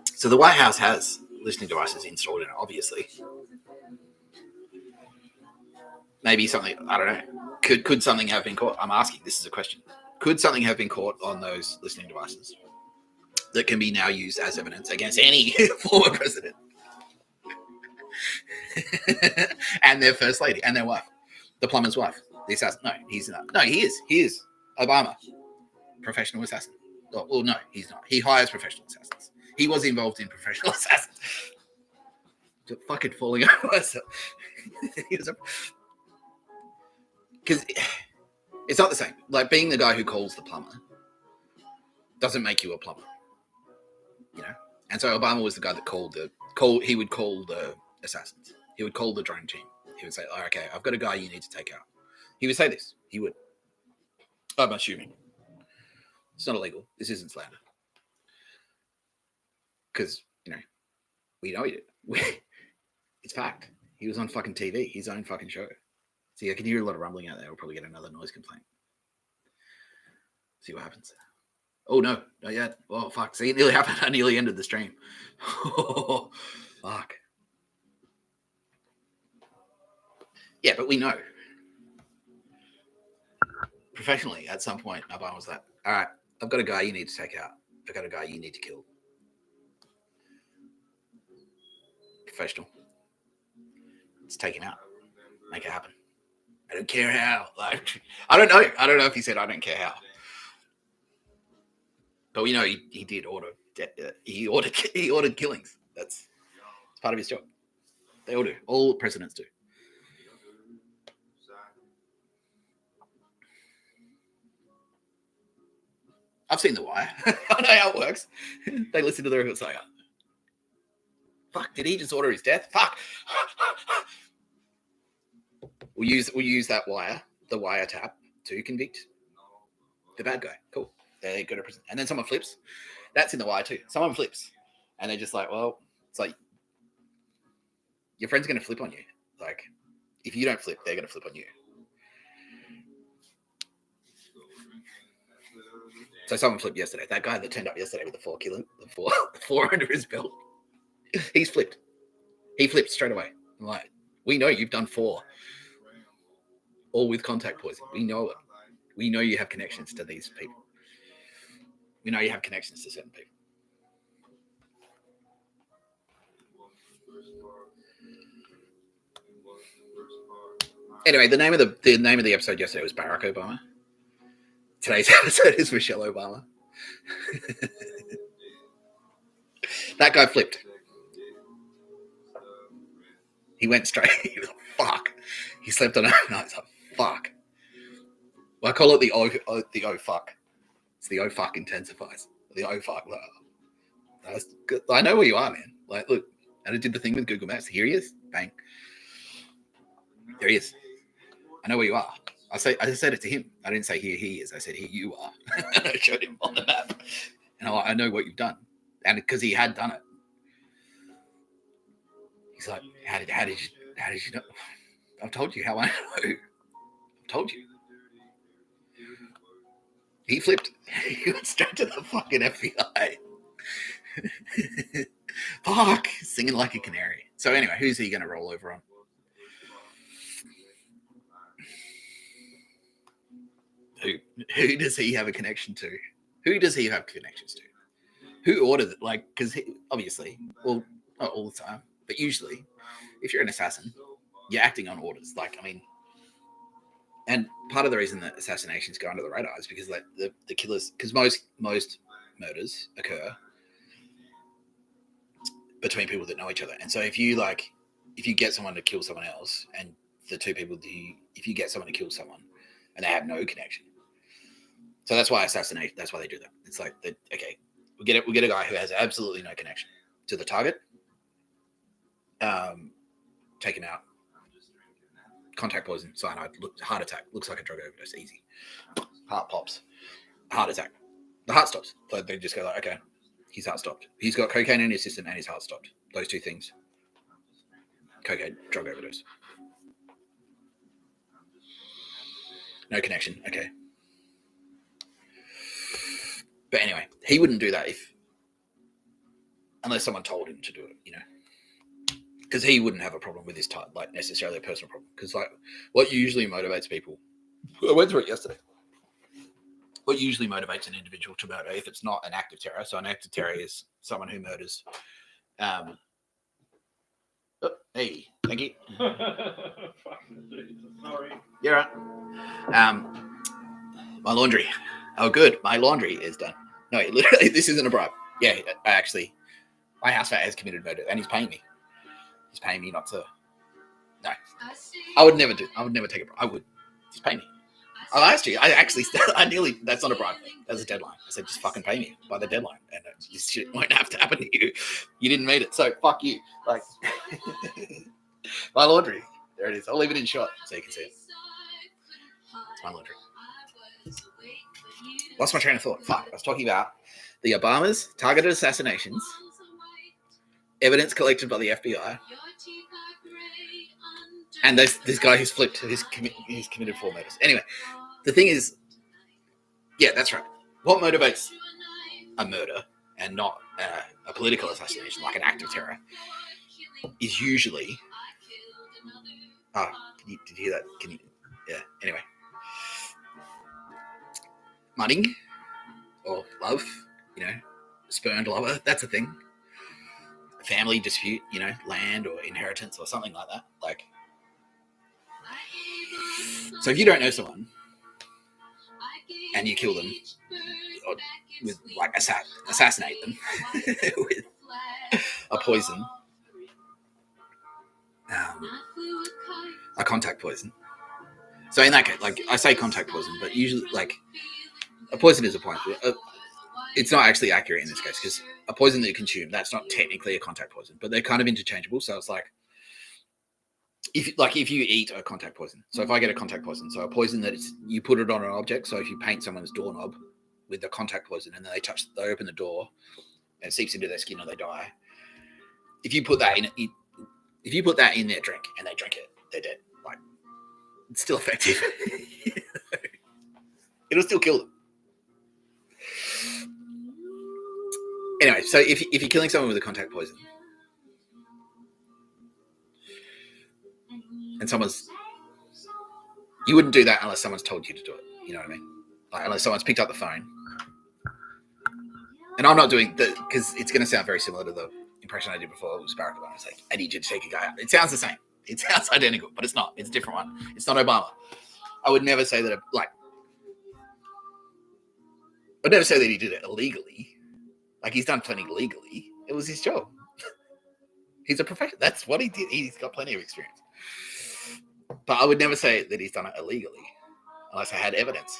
So the White House has listening devices installed in it, obviously. Maybe something, I don't know. Could something have been caught? I'm asking, this is a question. Could something have been caught on those listening devices that can be now used as evidence against any former president? And their first lady and their wife, the plumber's wife, the assassin. No, he's not. No, he is Obama, professional assassin. Oh, well, no, he's not. He hires professional assassins. He was involved in professional assassins. Just fucking falling over myself. Because it's not the same. Like being the guy who calls the plumber doesn't make you a plumber, you know. And so Obama was the guy that he would call the assassins. He would call the drone team. He would say, oh, okay, I've got a guy you need to take out. He would say this. He would. I'm assuming. It's not illegal. This isn't slander. Because, you know, we know he did. It's fact. He was on fucking TV, his own fucking show. See, I can hear a lot of rumbling out there. We'll probably get another noise complaint. See what happens. Oh, no, not yet. Oh, fuck. See, it nearly happened. I nearly ended the stream. Oh, fuck. Yeah, but we know. Professionally, at some point, Obama was like, all right, I've got a guy you need to take out. I've got a guy you need to kill. Professional. Let's take him out. Make it happen. I don't care how. Like, I don't know. I don't know if he said I don't care how. But we know he did order. He ordered killings. It's part of his job. They all do. All presidents do. I've seen The Wire. I know how it works. They listen to the records like, fuck, did he just order his death? Fuck. We'll use that wire, the wiretap, to convict the bad guy. Cool. They go to prison. And then someone flips. That's in The Wire too. Someone flips. And they're just like, well, it's like, your friend's going to flip on you. Like, if you don't flip, they're going to flip on you. So someone flipped yesterday. That guy that turned up yesterday with the four under his belt, he's flipped. He flipped straight away. I'm like, we know you've done 4, all with contact poison. We know it. We know you have connections to these people. We know you have connections to certain people. Anyway, the name of the episode yesterday was Barack Obama. Today's episode is Michelle Obama. That guy flipped. He went straight. He was like, fuck. He slept on it. And I was like, fuck. Well, I call it the oh fuck. It's the oh fuck intensifies. The oh fuck. I know where you are, man. Like, look, and I did the thing with Google Maps. Here he is. Bang. There he is. I know where you are. I said it to him. I didn't say here he is. I said here you are. I showed him on the map. And I know what you've done. And because he had done it. He's like, how did you know? I've told you how I know. I've told you. He flipped. He went straight to the fucking FBI. Fuck. Singing like a canary. So anyway, who's he going to roll over on? Who does he have a connection to? Who does he have connections to? Who ordered it? Like, because obviously, well, not all the time, but usually, if you're an assassin, you're acting on orders. Like, I mean, and part of the reason that assassinations go under the radar is because like the killers, because most murders occur between people that know each other. And so if you get someone to kill someone else, and the two people if you get someone to kill someone and they have no connection. So that's why assassinate. That's why they do that. It's like, okay, we get a guy who has absolutely no connection to the target. Taken out. Contact poison, cyanide, heart attack. Looks like a drug overdose. Easy. Heart pops. Heart attack. The heart stops. So they just go like, okay, his heart stopped. He's got cocaine in his system and his heart stopped. Those two things. Cocaine, drug overdose. No connection. Okay. But anyway, he wouldn't do that unless someone told him to do it, you know. Because he wouldn't have a problem with this type, like necessarily a personal problem. Because like what usually motivates people, I went through it yesterday. What usually motivates an individual to murder, if it's not an act of terror, so an act of terror is someone who murders. Hey, thank you. Sorry. You're right. My laundry. Oh, good. My laundry is done. No, literally, this isn't a bribe. Yeah, my housemate has committed murder, and he's paying me. He's paying me not to. No, I would never take a bribe. I would. He's paying me. I asked you. I nearly. That's not a bribe. That's a deadline. I said, just fucking pay me by the deadline, and this shit won't have to happen to you. You didn't meet it, so fuck you. Like my laundry. There it is. I'll leave it in shot so you can see it. It's my laundry. Lost my train of thought. Fuck. I was talking about the Obamas targeted assassinations, evidence collected by the FBI, and this guy who's flipped, who's committed 4 murders. Anyway, the thing is, yeah, that's right. What motivates a murder and not a political assassination, like an act of terror, is usually. Did you hear that? Yeah. Anyway, money or love, you know, spurned lover. That's a thing. Family dispute, you know, land or inheritance or something like that. Like, so if you don't know someone and you kill them, or with like assassinate them with a poison, a contact poison. So in that case, like I say contact poison, but usually like a poison is a poison. It's not actually accurate in this case because a poison that you consume, that's not technically a contact poison, but they're kind of interchangeable. So it's like if you eat a contact poison. So if I get a contact poison, so a poison that you put it on an object. So if you paint someone's doorknob with the contact poison and then they open the door and it seeps into their skin or they die. If you put that in their drink and they drink it, they're dead. Like it's still effective. It'll still kill them. Anyway, so if you're killing someone with a contact poison and you wouldn't do that unless someone's told you to do it. You know what I mean? Like unless someone's picked up the phone. And I'm not doing that because it's going to sound very similar to the impression I did before with Barack Obama. It's like, I need you to take a guy out. It sounds the same. It sounds identical, but it's not. It's a different one. It's not Obama. I would never say that, I'd never say that he did it illegally. Like, he's done plenty legally. It was his job. He's a professional. That's what he did. He's got plenty of experience. But I would never say that he's done it illegally unless I had evidence.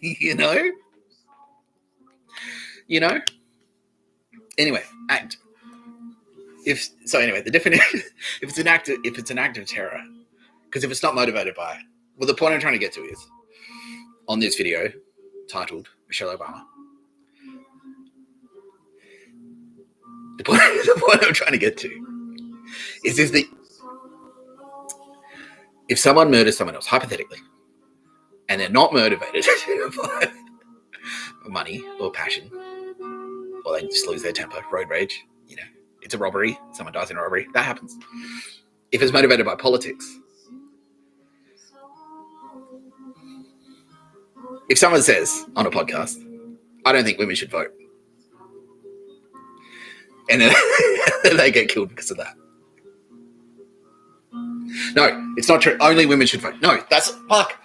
You know? Anyway, act. The definition, if it's an act of terror, because if it's not motivated by, well, the point I'm trying to get to is on this video titled Michelle Obama. The point I'm trying to get to is if someone murders someone else, hypothetically, and they're not motivated by money or passion, or they just lose their temper, road rage, you know, it's a robbery, someone dies in a robbery, that happens. If it's motivated by politics, if someone says on a podcast, I don't think women should vote, and then they get killed because of that. No, it's not true. Only women should vote. No, that's fuck.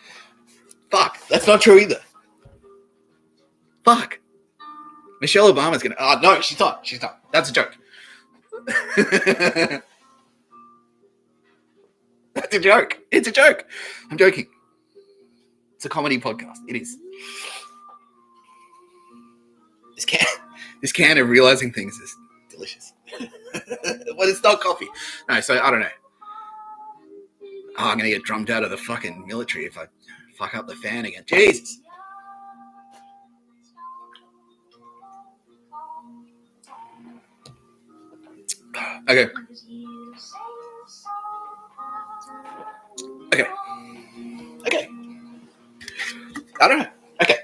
That's not true either. Fuck. Michelle Obama's gonna. Oh no, she's not. That's a joke. That's a joke. It's a joke. I'm joking. It's a comedy podcast. It is. This can of realizing things is delicious. Well, it's not coffee. No, so I don't know. Oh, I'm gonna get drummed out of the fucking military if I fuck up the fan again. Jesus. Okay. I don't know. Okay.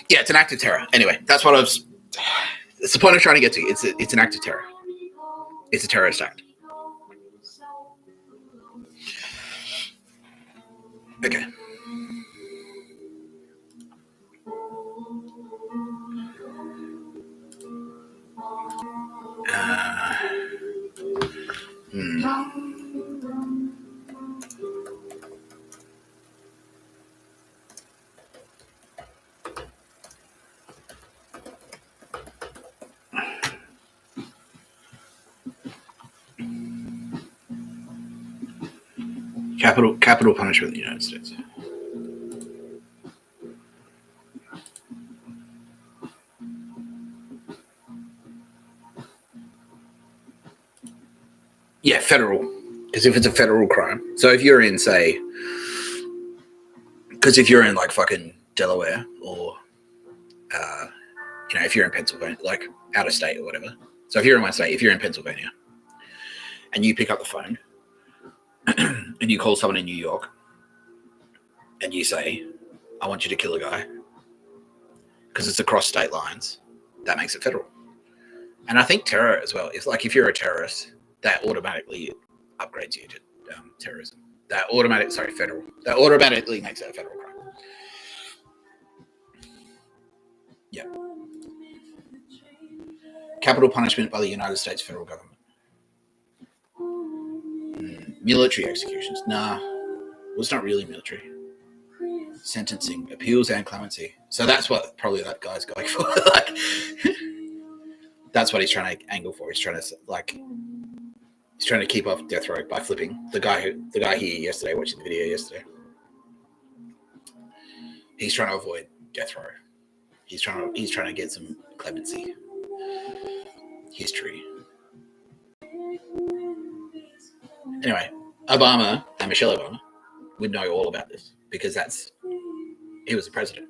Yeah, it's an act of terror. Anyway, that's what I was. It's the point I'm trying to get to. It's an act of terror. It's a terrorist act. Okay. Capital punishment in the United States. Yeah, federal. Because if it's a federal crime, so if you're in, say, because if you're in like fucking Delaware or, if you're in Pennsylvania, like out of state or whatever. So if you're in my state, if you're in Pennsylvania, and you pick up the phone and you call someone in New York, and you say, "I want you to kill a guy," because it's across state lines, that makes it federal. And I think terror as well. It's like if you're a terrorist, that automatically upgrades you to terrorism. Federal. That automatically makes it a federal crime. Yeah. Capital punishment by the United States federal government. Military executions. Nah. Well, it's not really military. Sentencing, appeals, and clemency. So that's what probably that guy's going for. Like, that's what he's trying to angle for. He's trying to keep off death row by flipping the guy here yesterday, watching the video yesterday. He's trying to avoid death row. He's trying to get some clemency. History. Anyway, Obama and Michelle Obama would know all about this because he was the president.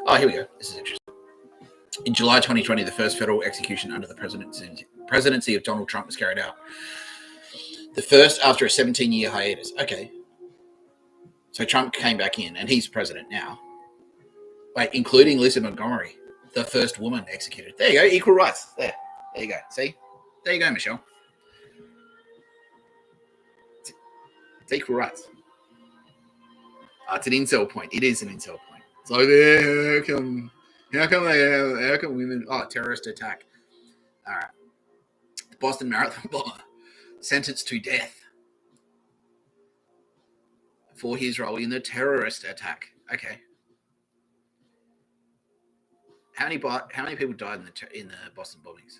Oh, here we go. This is interesting. In July 2020, the first federal execution under the presidency of Donald Trump was carried out. The first after a 17-year hiatus. Okay. So Trump came back in, and he's president now. Wait, including Lisa Montgomery, the first woman executed. There you go, equal rights. There you go. See? There you go, Michelle. It's equal rights. It's an incel point. It is an incel point. It's like, how come women? Oh, terrorist attack. All right. The Boston Marathon bomber sentenced to death for his role in the terrorist attack. Okay. How many people died in the Boston bombings?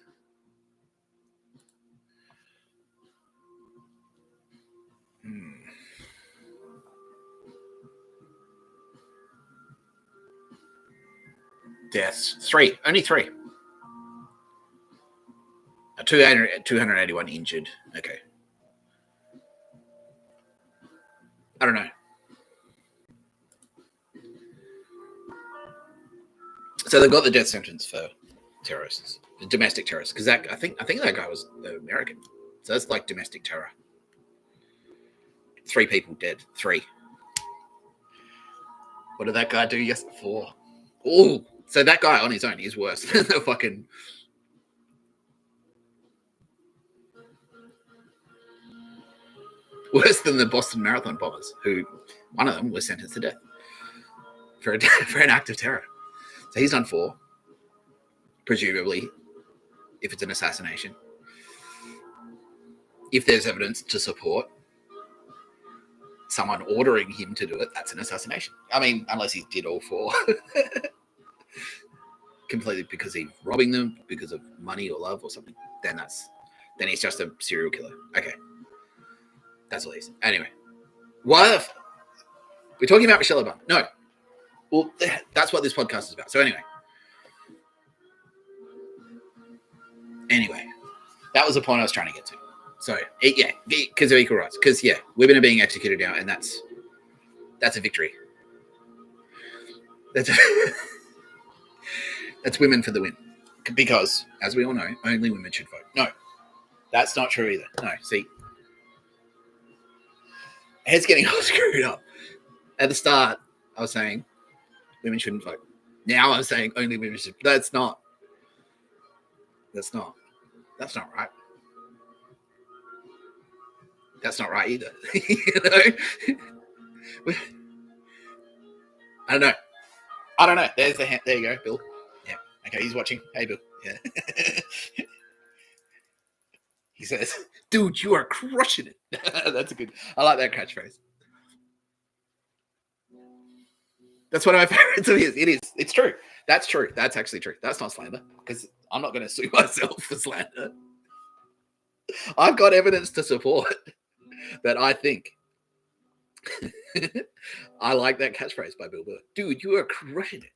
Deaths. 3. Only 3. 281 injured. Okay. I don't know. So they've got the death sentence for terrorists, domestic terrorists, because I think that guy was American. So that's like domestic terror. 3 people dead. 3. What did that guy do? 4. Oh, so that guy on his own is worse than the fucking. Worse than the Boston Marathon bombers, who one of them was sentenced to death for an act of terror. So he's done 4, presumably, if it's an assassination. If there's evidence to support someone ordering him to do it, that's an assassination. I mean, unless he did all 4. Completely because he's robbing them because of money or love or something. Then he's just a serial killer. Okay. That's all he said. Anyway, why we're talking about Michelle Obama? No. Well, that's what this podcast is about. So anyway, that was the point I was trying to get to. So yeah, because of equal rights. Because yeah, women are being executed now, and that's a victory. That's women for the win. Because, as we all know, only women should vote. No, that's not true either. No, see, head's getting all screwed up. At the start, I was saying women shouldn't vote. Now I'm saying only women should. That's not right. That's not right either. You know? I don't know. There's the hand. There you go, Bill. Yeah. Okay, he's watching. Hey, Bill. Yeah. He says, "Dude, you are crushing it." That's a good. I like that catchphrase. That's one of my favorites of his. It is. It's true. That's true. That's actually true. That's not slander, because I'm not going to sue myself for slander. I've got evidence to support that I think. I like that catchphrase by Bill Burr. Dude, you are crushing it.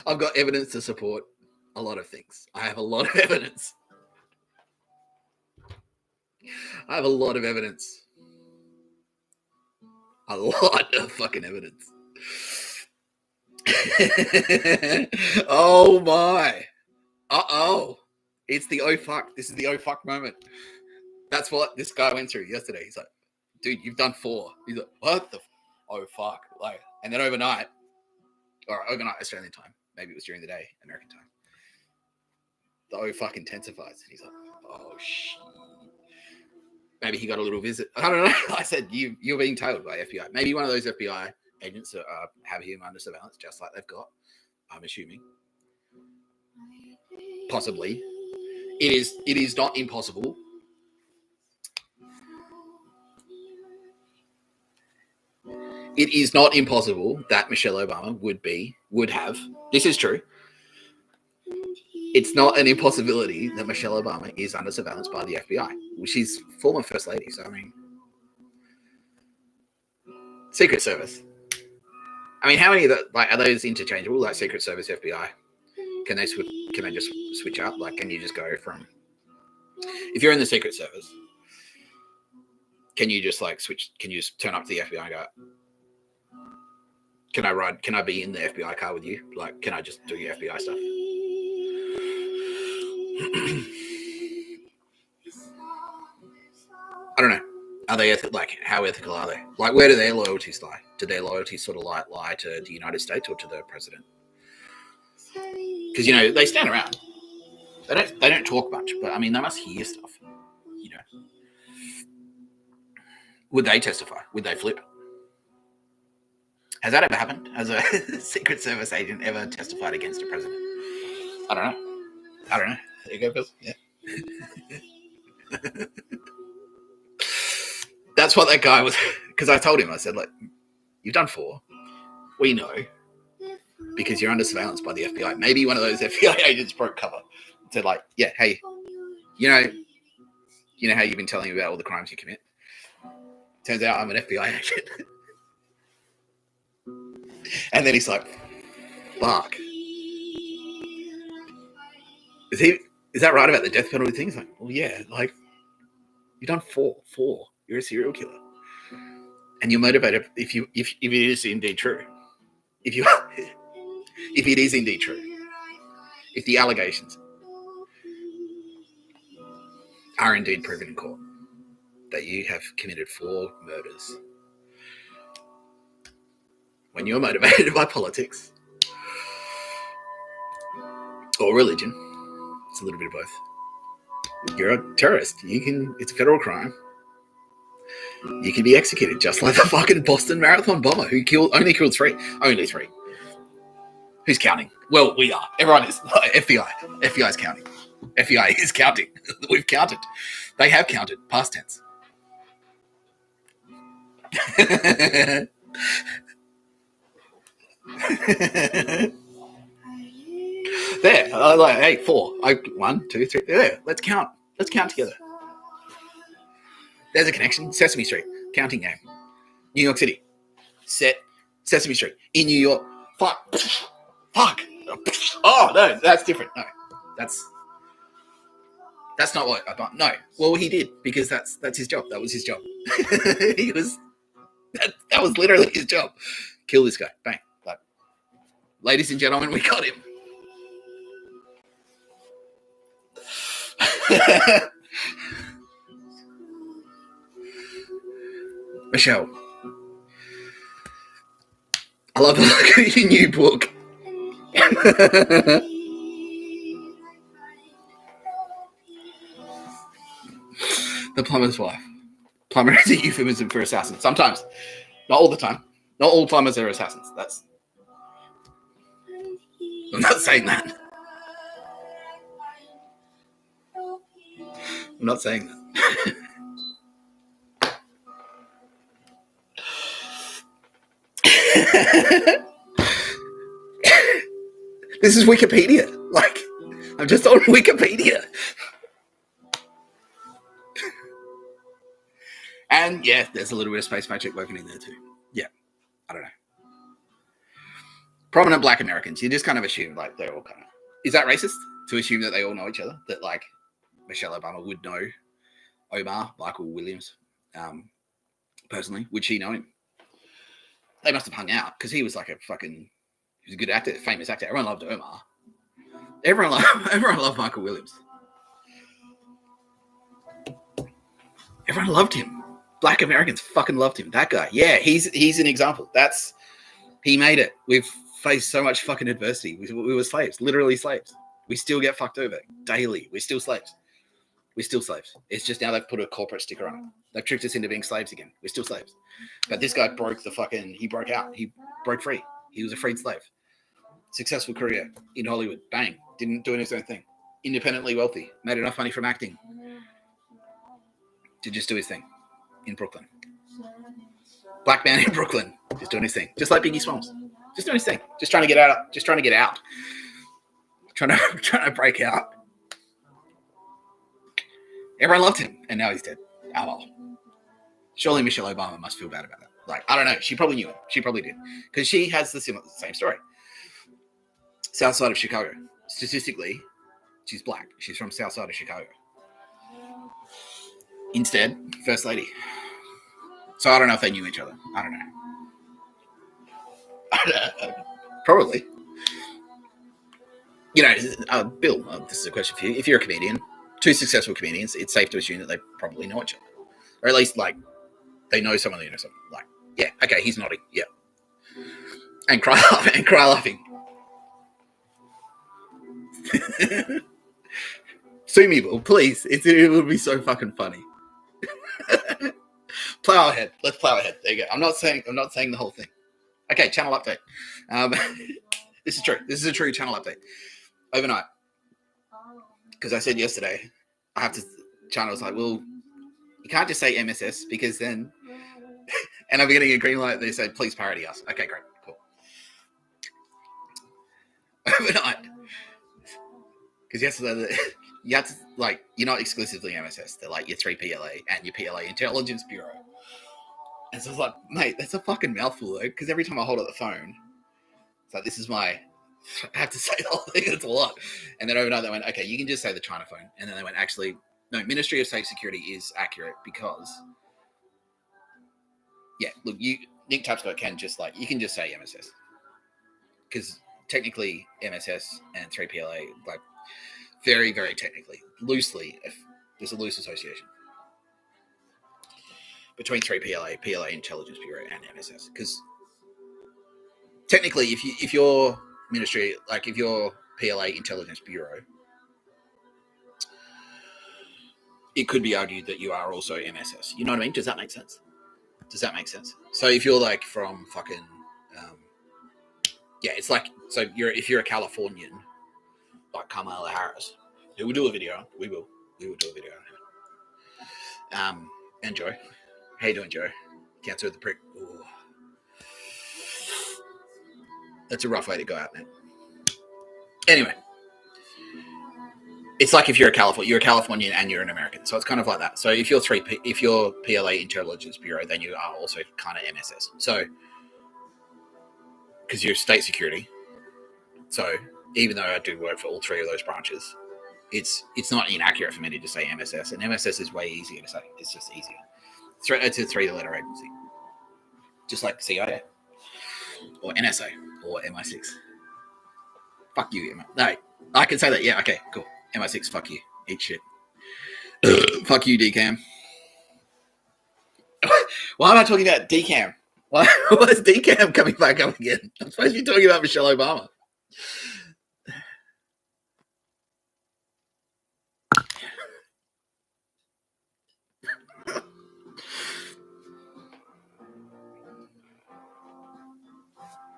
I've got evidence to support a lot of things. I have a lot of evidence. I have a lot of evidence. A lot of fucking evidence. Oh my. Uh-oh. It's the oh fuck. This is the oh fuck moment. That's what this guy went through yesterday. He's like, dude, you've done 4. He's like, what the oh fuck. Like, and then overnight Australian time, maybe it was during the day, American time, the oh fuck intensifies. And he's like, oh shit. Maybe he got a little visit. I don't know. I said, you're being tailed by FBI. Maybe one of those FBI agents have him under surveillance, just like they've got, I'm assuming. Possibly. It is not impossible. It is not impossible that Michelle Obama would have. This is true. It's not an impossibility that Michelle Obama is under surveillance by the FBI. She's former First Lady, so I mean, Secret Service. I mean, how many of the, like, are those interchangeable? Like Secret Service, FBI? Can they just switch up? Like, can you just go from, if you're in the Secret Service, can you just like switch? Can you just turn up to the FBI and go, can I be in the FBI car with you? Like, can I just do your FBI stuff? I don't know. Are they how ethical are they? Like, where do their loyalties lie? Do their loyalties sort of lie to the United States or to the president? Because, you know, they stand around. They don't talk much, but I mean, they must hear stuff. You know, would they testify? Would they flip? Has that ever happened? Has a Secret Service agent ever testified against a president? I don't know. There you go, Bill. Yeah. That's what that guy was, because I told him, I said, like, you've done 4. We know, because you're under surveillance by the FBI. Maybe one of those FBI agents broke cover and said, like, yeah, hey, you know how you've been telling me about all the crimes you commit? Turns out I'm an FBI agent. And then he's like, fuck. Is that right about the death penalty thing? He's like, well, yeah, like, you've done 4. You're a serial killer. And you're motivated if it is indeed true. If it is indeed true. If the allegations are indeed proven in court that you have committed 4 murders. When you're motivated by politics or religion, it's a little bit of both. You're a terrorist. It's a federal crime. You can be executed just like the fucking Boston Marathon bomber who only killed 3. Only 3. Who's counting? Well, we are. Everyone is. FBI. FBI is counting. FBI is counting. We've counted. They have counted. Past tense. There. Like, hey, 4. 1, 2, 3. There. Let's count. Let's count together. There's a connection. Sesame Street, counting game. New York City, set. Sesame Street in New York. Fuck. Oh no, that's different. No, that's not what I thought. No, well he did because that's his job. That was his job. He was that was literally his job. Kill this guy. Bang. Like, ladies and gentlemen, we got him. Michelle, I love the look of your new book. The plumber's wife. Plumber is a euphemism for assassin. Sometimes. Not all the time. Not all plumbers are assassins. I'm not saying that. I'm not saying that. This is Wikipedia. Like, I'm just on Wikipedia. And yeah, there's a little bit of space magic working in there too. Yeah, I don't know. Prominent black Americans, you just kind of assume like they're all kind of. Is that racist to assume that they all know each other? That like Michelle Obama would know Omar Michael Williams personally? Would she know him? They must have hung out because he was like he was a good actor, famous actor. Everyone loved Omar. Everyone loved Michael Williams. Everyone loved him. Black Americans fucking loved him. That guy. Yeah, he's an example. He made it. We've faced so much fucking adversity. We were slaves, literally slaves. We still get fucked over daily. We're still slaves. It's just now they've put a corporate sticker on it. They've tricked us into being slaves again. We're still slaves. But this guy he broke out. He broke free. He was a freed slave. Successful career in Hollywood. Bang. Didn't do his own thing. Independently wealthy. Made enough money from acting to just do his thing in Brooklyn. Black man in Brooklyn, just doing his thing. Just like Biggie Smalls. Just doing his thing. Just trying to get out. Trying to break out. Everyone loved him, and now he's dead. Oh well. Surely Michelle Obama must feel bad about that. Like, I don't know. She probably knew him. She probably did. Because she has the same story. South side of Chicago. Statistically, she's black. She's from south side of Chicago. Instead, First Lady. So I don't know if they knew each other. I don't know. Probably. You know, Bill, this is a question for you. If you're a comedian, two successful comedians, it's safe to assume that they probably know each other. Or at least, like, they know someone who knows someone. Like, yeah, okay, he's nodding. Yeah. And cry laughing. Sue me, Bill, please. It would be so fucking funny. Plow ahead. Let's plow ahead. There you go. I'm not saying the whole thing. Okay, channel update. This is true. This is a true channel update. Overnight. Because I said yesterday, China was like, well, you can't just say MSS because then, and I'm getting a green light. They said, please parody us. Okay, great. Cool. Overnight. Because yesterday, you have to, like, you're not exclusively MSS. They're like your 3PLA and your PLA Intelligence Bureau. And so I was like, mate, that's a fucking mouthful, though. Because every time I hold up the phone, it's like, I have to say the whole thing. It's a lot. And then overnight they went, okay, you can just say the China phone. And then they went, actually, no, Ministry of Safe Security is accurate because, yeah, look, Nick Tapscott can just you can just say MSS. Because technically MSS and 3PLA, like, very, very technically, loosely, if there's a loose association between 3PLA, PLA Intelligence Bureau, and MSS. Because technically, if your ministry, like if your PLA Intelligence Bureau, it could be argued that you are also MSS. You know what I mean? Does that make sense? So if you're like from fucking, yeah, it's like, so if you're a Californian, like Kamala Harris, who will do a video, we will do a video. And Joe, how you doing, Joe? Cancer of the prick. Ooh. That's a rough way to go out, man. Anyway, It's like if you're a Californian and you're an American, so it's kind of like that. So if you're PLA Intelligence Bureau, then you are also kind of MSS. So because you're state security, so even though I do work for all three of those branches, it's not inaccurate for me to just say MSS, and MSS is way easier to say. It's just easier. It's a three-letter agency, just like CIA or NSA or MI6. Fuck you, no, I can say that. Yeah, okay, cool. MI6, fuck you. Eat shit. Fuck you, DCAM. Why am I talking about DCAM? Why is DCAM coming back up again? I'm supposed to be talking about Michelle Obama.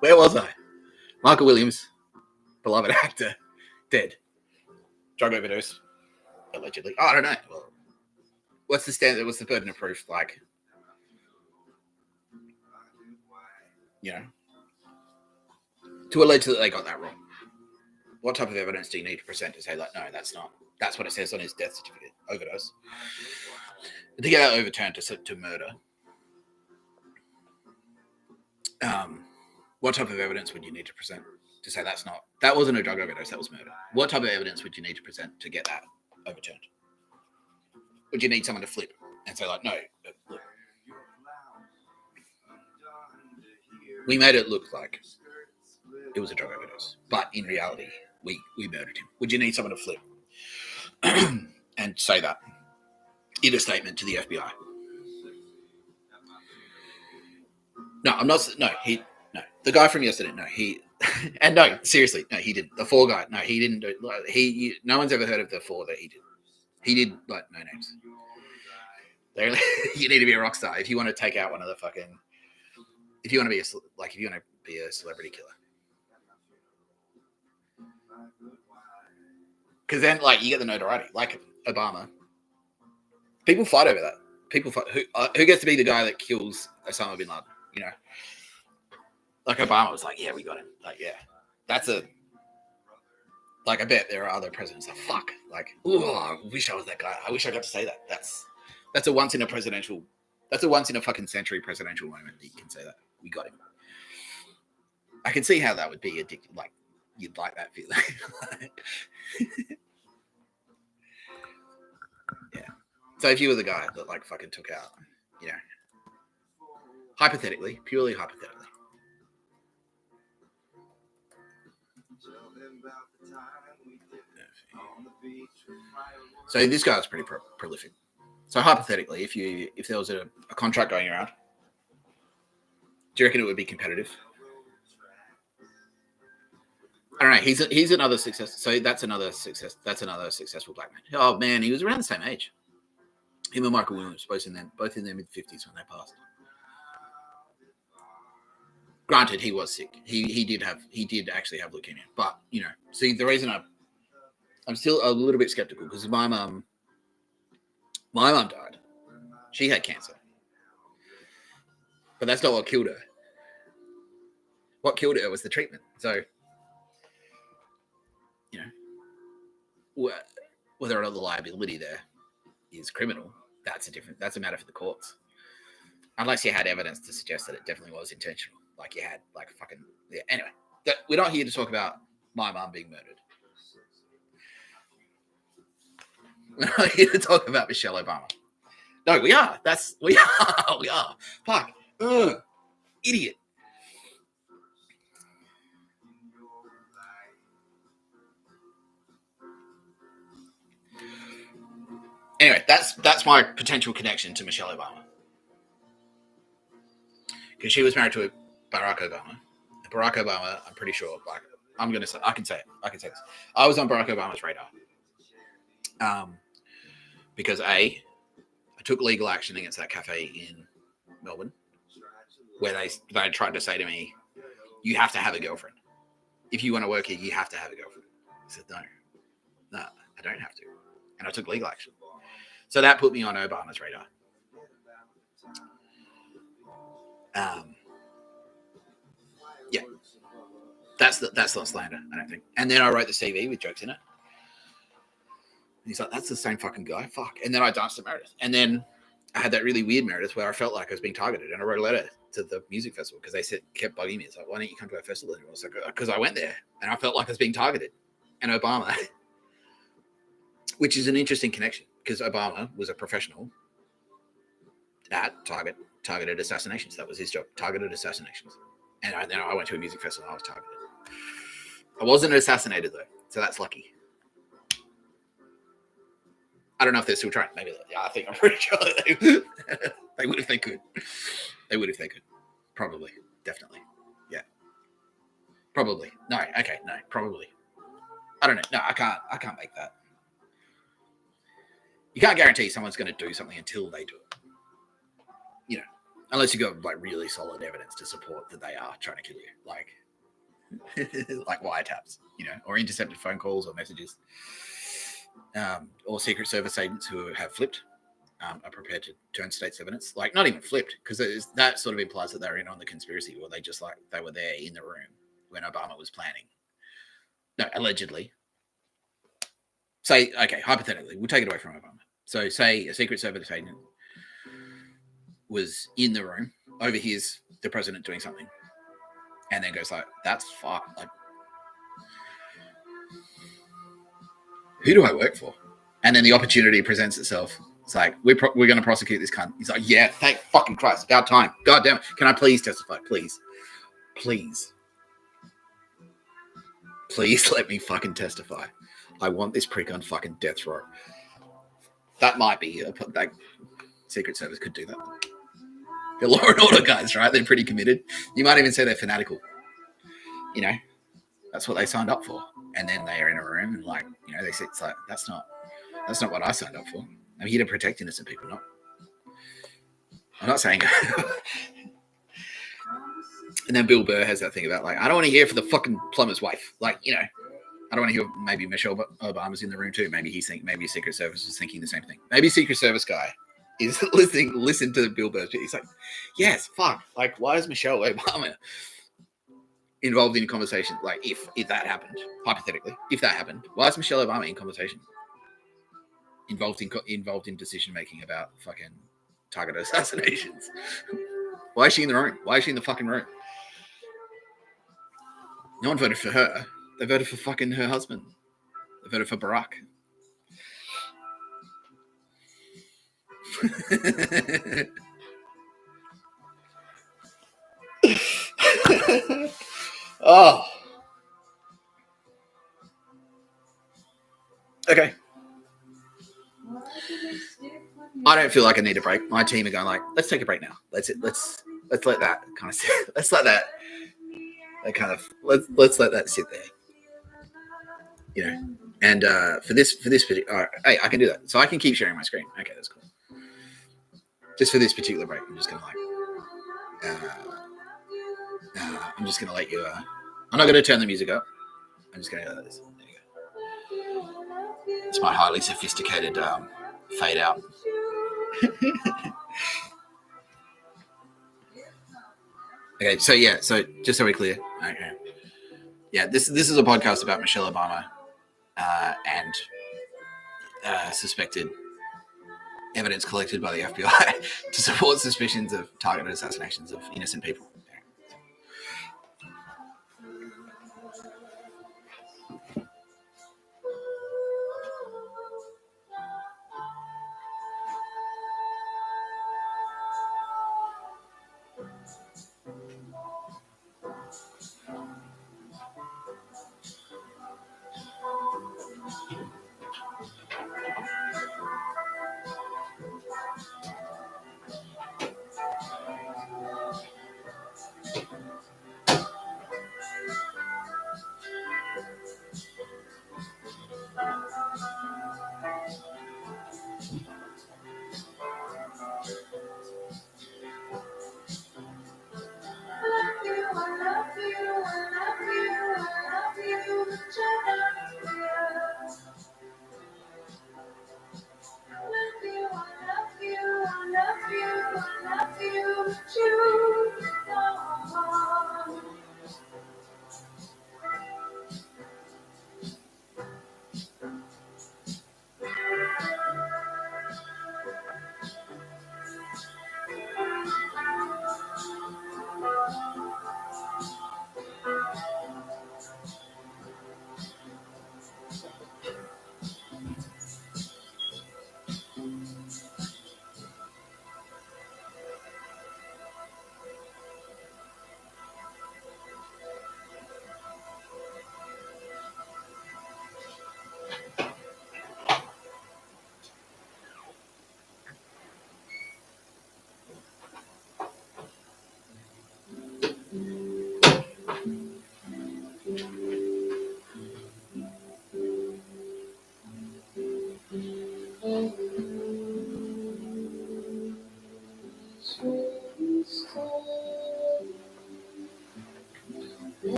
Where was I? Michael Williams, beloved actor, dead. Drug overdose, allegedly. Oh, I don't know. Well, what's the standard? What's the burden of proof? Like, you know, to allege that they got that wrong. What type of evidence do you need to present to say, like, no, that's not? That's what it says on his death certificate. Overdose. To get that overturned to murder. What type of evidence would you need to present to say that wasn't a drug overdose, that was murder? What type of evidence would you need to present to get that overturned? Would you need someone to flip and say, like, no, look, we made it look like it was a drug overdose, but in reality, we murdered him. Would you need someone to flip and say that in a statement to the FBI? No, I'm not. No, the guy from yesterday. No, and no, seriously, no, he didn't. The four guy. No, he didn't do. No one's ever heard of the four that he did. He did like no names. You need to be a rock star if you want to take out one of the fucking. If you want to be a celebrity killer. Because then, like, you get the notoriety, like Obama. People fight over that. People fight. Who gets to be the guy that kills Osama bin Laden? You know, like Obama was like, yeah, we got him. Like, yeah, I bet there are other presidents that fuck. Like, oh, I wish I was that guy. I wish I got to say that. That's a once in a fucking century presidential moment that you can say that. We got him. I can see how that would be addictive. Like, you'd like that feeling. Yeah. So if you were the guy that like fucking took out, you know, hypothetically, purely hypothetically. So this guy's pretty prolific. So hypothetically, if there was a contract going around, do you reckon it would be competitive? I don't know. He's another success. So that's another success. That's another successful black man. Oh man, he was around the same age. Him and Michael Williams, both in their mid-50s when they passed. Granted, he was sick. He did actually have leukemia. But you know, see, the reason I'm still a little bit skeptical because my mum died. She had cancer, but that's not what killed her. What killed her was the treatment. So, you know, whether or not the liability there is criminal, that's a matter for the courts. Unless you had evidence to suggest that it definitely was intentional. Like you had, like fucking, yeah. Anyway, we're not here to talk about my mum being murdered. We're not here to talk about Michelle Obama. No, we are. We are. Fuck. Ugh. Idiot. Anyway, that's my potential connection to Michelle Obama. Because she was married to Barack Obama. And Barack Obama, I'm pretty sure, like, I can say this. I was on Barack Obama's radar. Because I took legal action against that cafe in Melbourne, where they tried to say to me, you have to have a girlfriend. If you want to work here, you have to have a girlfriend. I said, no, I don't have to. And I took legal action. So that put me on Obama's radar. Yeah, that's not slander, I don't think. And then I wrote the CV with jokes in it. he's like, that's the same fucking guy. Fuck. And then I danced to Meredith. And then I had that really weird Meredith where I felt like I was being targeted. And I wrote a letter to the music festival because they kept bugging me. It's like, why don't you come to our festival anymore? It's like, because I went there and I felt like I was being targeted. And Obama, which is an interesting connection because Obama was a professional at targeted assassinations. That was his job, targeted assassinations. And then I went to a music festival and I was targeted. I wasn't assassinated though, so that's lucky. I don't know if they're still trying. Maybe, yeah, I'm pretty sure they would if they could. They would if they could. Probably, definitely, yeah. Probably. No, okay, no, probably. I don't know. No, I can't make that. You can't guarantee someone's going to do something until they do it. You know, unless you got like really solid evidence to support that they are trying to kill you, like wiretaps, you know, or intercepted phone calls or messages, or Secret Service agents who have flipped are prepared to turn state's evidence. Like, not even flipped, because that sort of implies that they're in on the conspiracy, or they were there in the room when Obama was planning. No, allegedly. Say, okay, hypothetically, we'll take it away from Obama. So say a Secret Service agent was in the room, overhears the president doing something, and then goes like, that's fucked. Like, who do I work for? And then the opportunity presents itself. It's like, we're going to prosecute this cunt. He's like, yeah, thank fucking Christ. About time. God damn it. Can I please testify? Please. Please. Please let me fucking testify. I want this prick on fucking death row. That might be, like, Secret Service could do that. They're law and order guys, right? They're pretty committed. You might even say they're fanatical. You know, that's what they signed up for. And then they are in a room and, like, you know, they say, it's like, that's not what I signed up for. I'm here to protect innocent people, not. I'm not saying. And then Bill Burr has that thing about, like, I don't want to hear for the fucking plumber's wife. Like, you know, I don't want to hear maybe Michelle Obama's in the room too. Maybe maybe Secret Service is thinking the same thing. Maybe Secret Service guy is listen to Bill Burr. He's like, yes, fuck. Like, why is Michelle Obama involved in a conversation? Like, if that happened, hypothetically, if that happened, why is Michelle Obama in conversation? Involved in decision making about fucking targeted assassinations. Why is she in the room? Why is she in the fucking room? No one voted for her. They voted for fucking her husband. They voted for Barack. Oh. Okay. I don't feel like I need a break. My team are going like, let's take a break now. Let's let that kind of sit. Let's let that kind of let's let that sit there. You know. And for this particular, hey, I can do that. So I can keep sharing my screen. Okay, that's cool. Just for this particular break, I'm just gonna I'm just gonna let you. I'm not gonna turn the music up. I'm just gonna go like this. There you go. It's my highly sophisticated fade out. Okay, so just so we're clear, okay, yeah, this is a podcast about Michelle Obama and suspected evidence collected by the FBI to support suspicions of targeted assassinations of innocent people.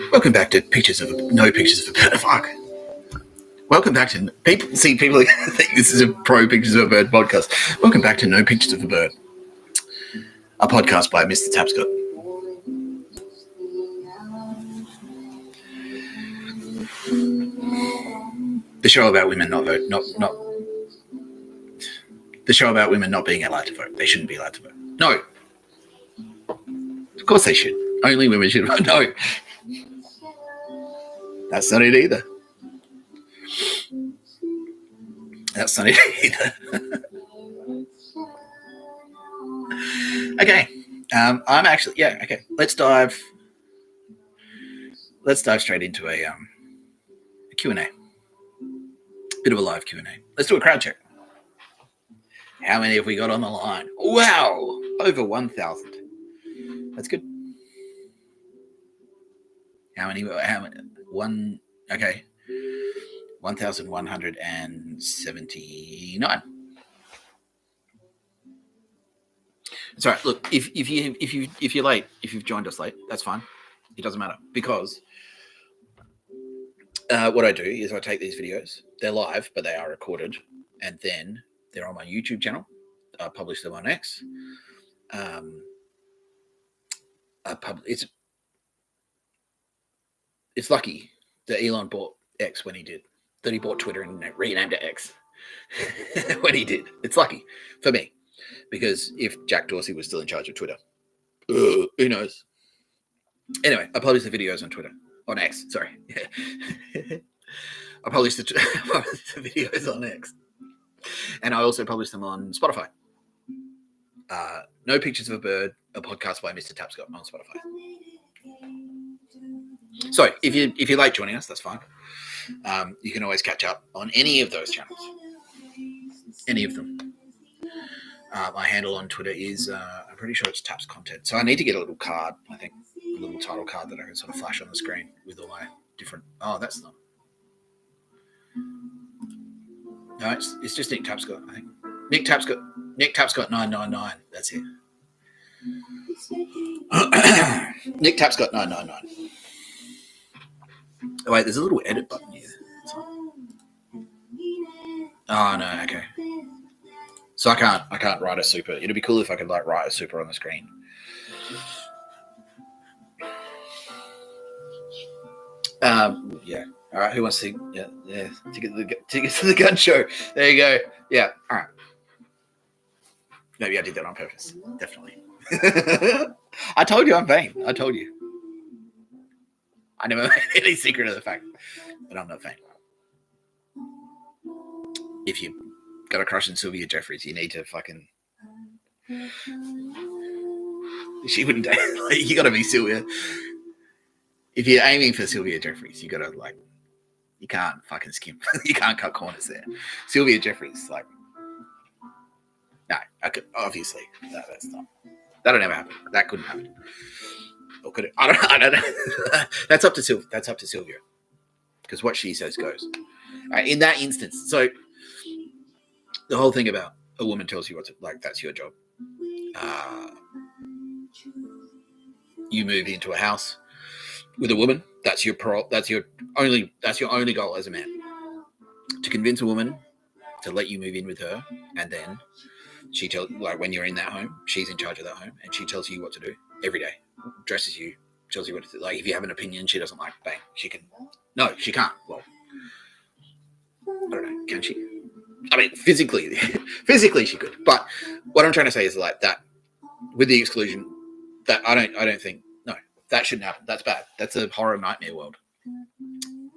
Welcome back to Pictures of No Pictures of a Bird. Fuck. Welcome back to people. See, people think this is a pro Pictures of a Bird podcast. Welcome back to No Pictures of a Bird, a podcast by Mr Tapscott. The show about women not the show about women not being allowed to vote. They shouldn't be allowed to vote. No. Of course they should. Only women should vote. No. That's not it either. That's not it either. Okay. I'm actually, yeah, okay. Let's dive straight into a Q&A. Bit of a live Q&A. Let's do a crowd check. How many have we got on the line? Wow, over 1,000. That's good. How many? One. Okay. 1,179. It's all right. Look, if you're late, if you've joined us late, that's fine. It doesn't matter because what I do is I take these videos. They're live, but they are recorded, and then they're on my YouTube channel. I publish them on X. It's lucky that Elon bought X when he did. That he bought Twitter and renamed it X when he did. It's lucky for me because if Jack Dorsey was still in charge of Twitter, who knows? Anyway, I publish the videos on Twitter. On X, sorry. I publish the videos on X. And I also publish them on Spotify. No Pictures of a Bird, a podcast by Mr Tapscott on Spotify. So if you're late joining us, that's fine. You can always catch up on any of those channels. Any of them. My handle on Twitter is, I'm pretty sure it's Taps Content. So I need to get a little card, I think. A little title card that I can sort of flash on the screen with all my different. Oh, that's not. No, it's just Nick Tapscott, I think. Nick Tapscott 999. That's it. Nick Tapscott 999. Oh, wait, there's a little edit button here. Oh no, okay. So I can't write a super. It'd be cool if I could like write a super on the screen. Yeah. All right. Who wants to? Yeah. Tickets to the gun show. There you go. Yeah. All right. Maybe I did that on purpose. Definitely. I told you I'm vain. I told you. I never made any secret of the fact that I'm not vain. If you got a crush on Sylvia Jeffries, you need to fucking. She wouldn't date. Like, you got to be Sylvia. If you're aiming for Sylvia Jeffries, you got to like. You can't fucking skimp. You can't cut corners there. Sylvia Jeffries, like. No, I could obviously. No, that's not. That'll never happen. That couldn't happen. Or could it? I don't know. That's up to Sylvia. That's up to Sylvia. Because what she says goes. In that instance, so the whole thing about a woman tells you what to like. That's your job. you move into a house with a woman. That's your only goal as a man, to convince a woman to let you move in with her, and then she when you're in that home, she's in charge of that home, and she tells you what to do every day, dresses you, tells you what to do. Like if you have an opinion she doesn't like, bang, she can. No, she can't. Well, I don't know. Can she? I mean, physically she could. But what I'm trying to say is like that, with the exclusion, that I don't think, no, that shouldn't happen. That's bad. That's a horror nightmare world.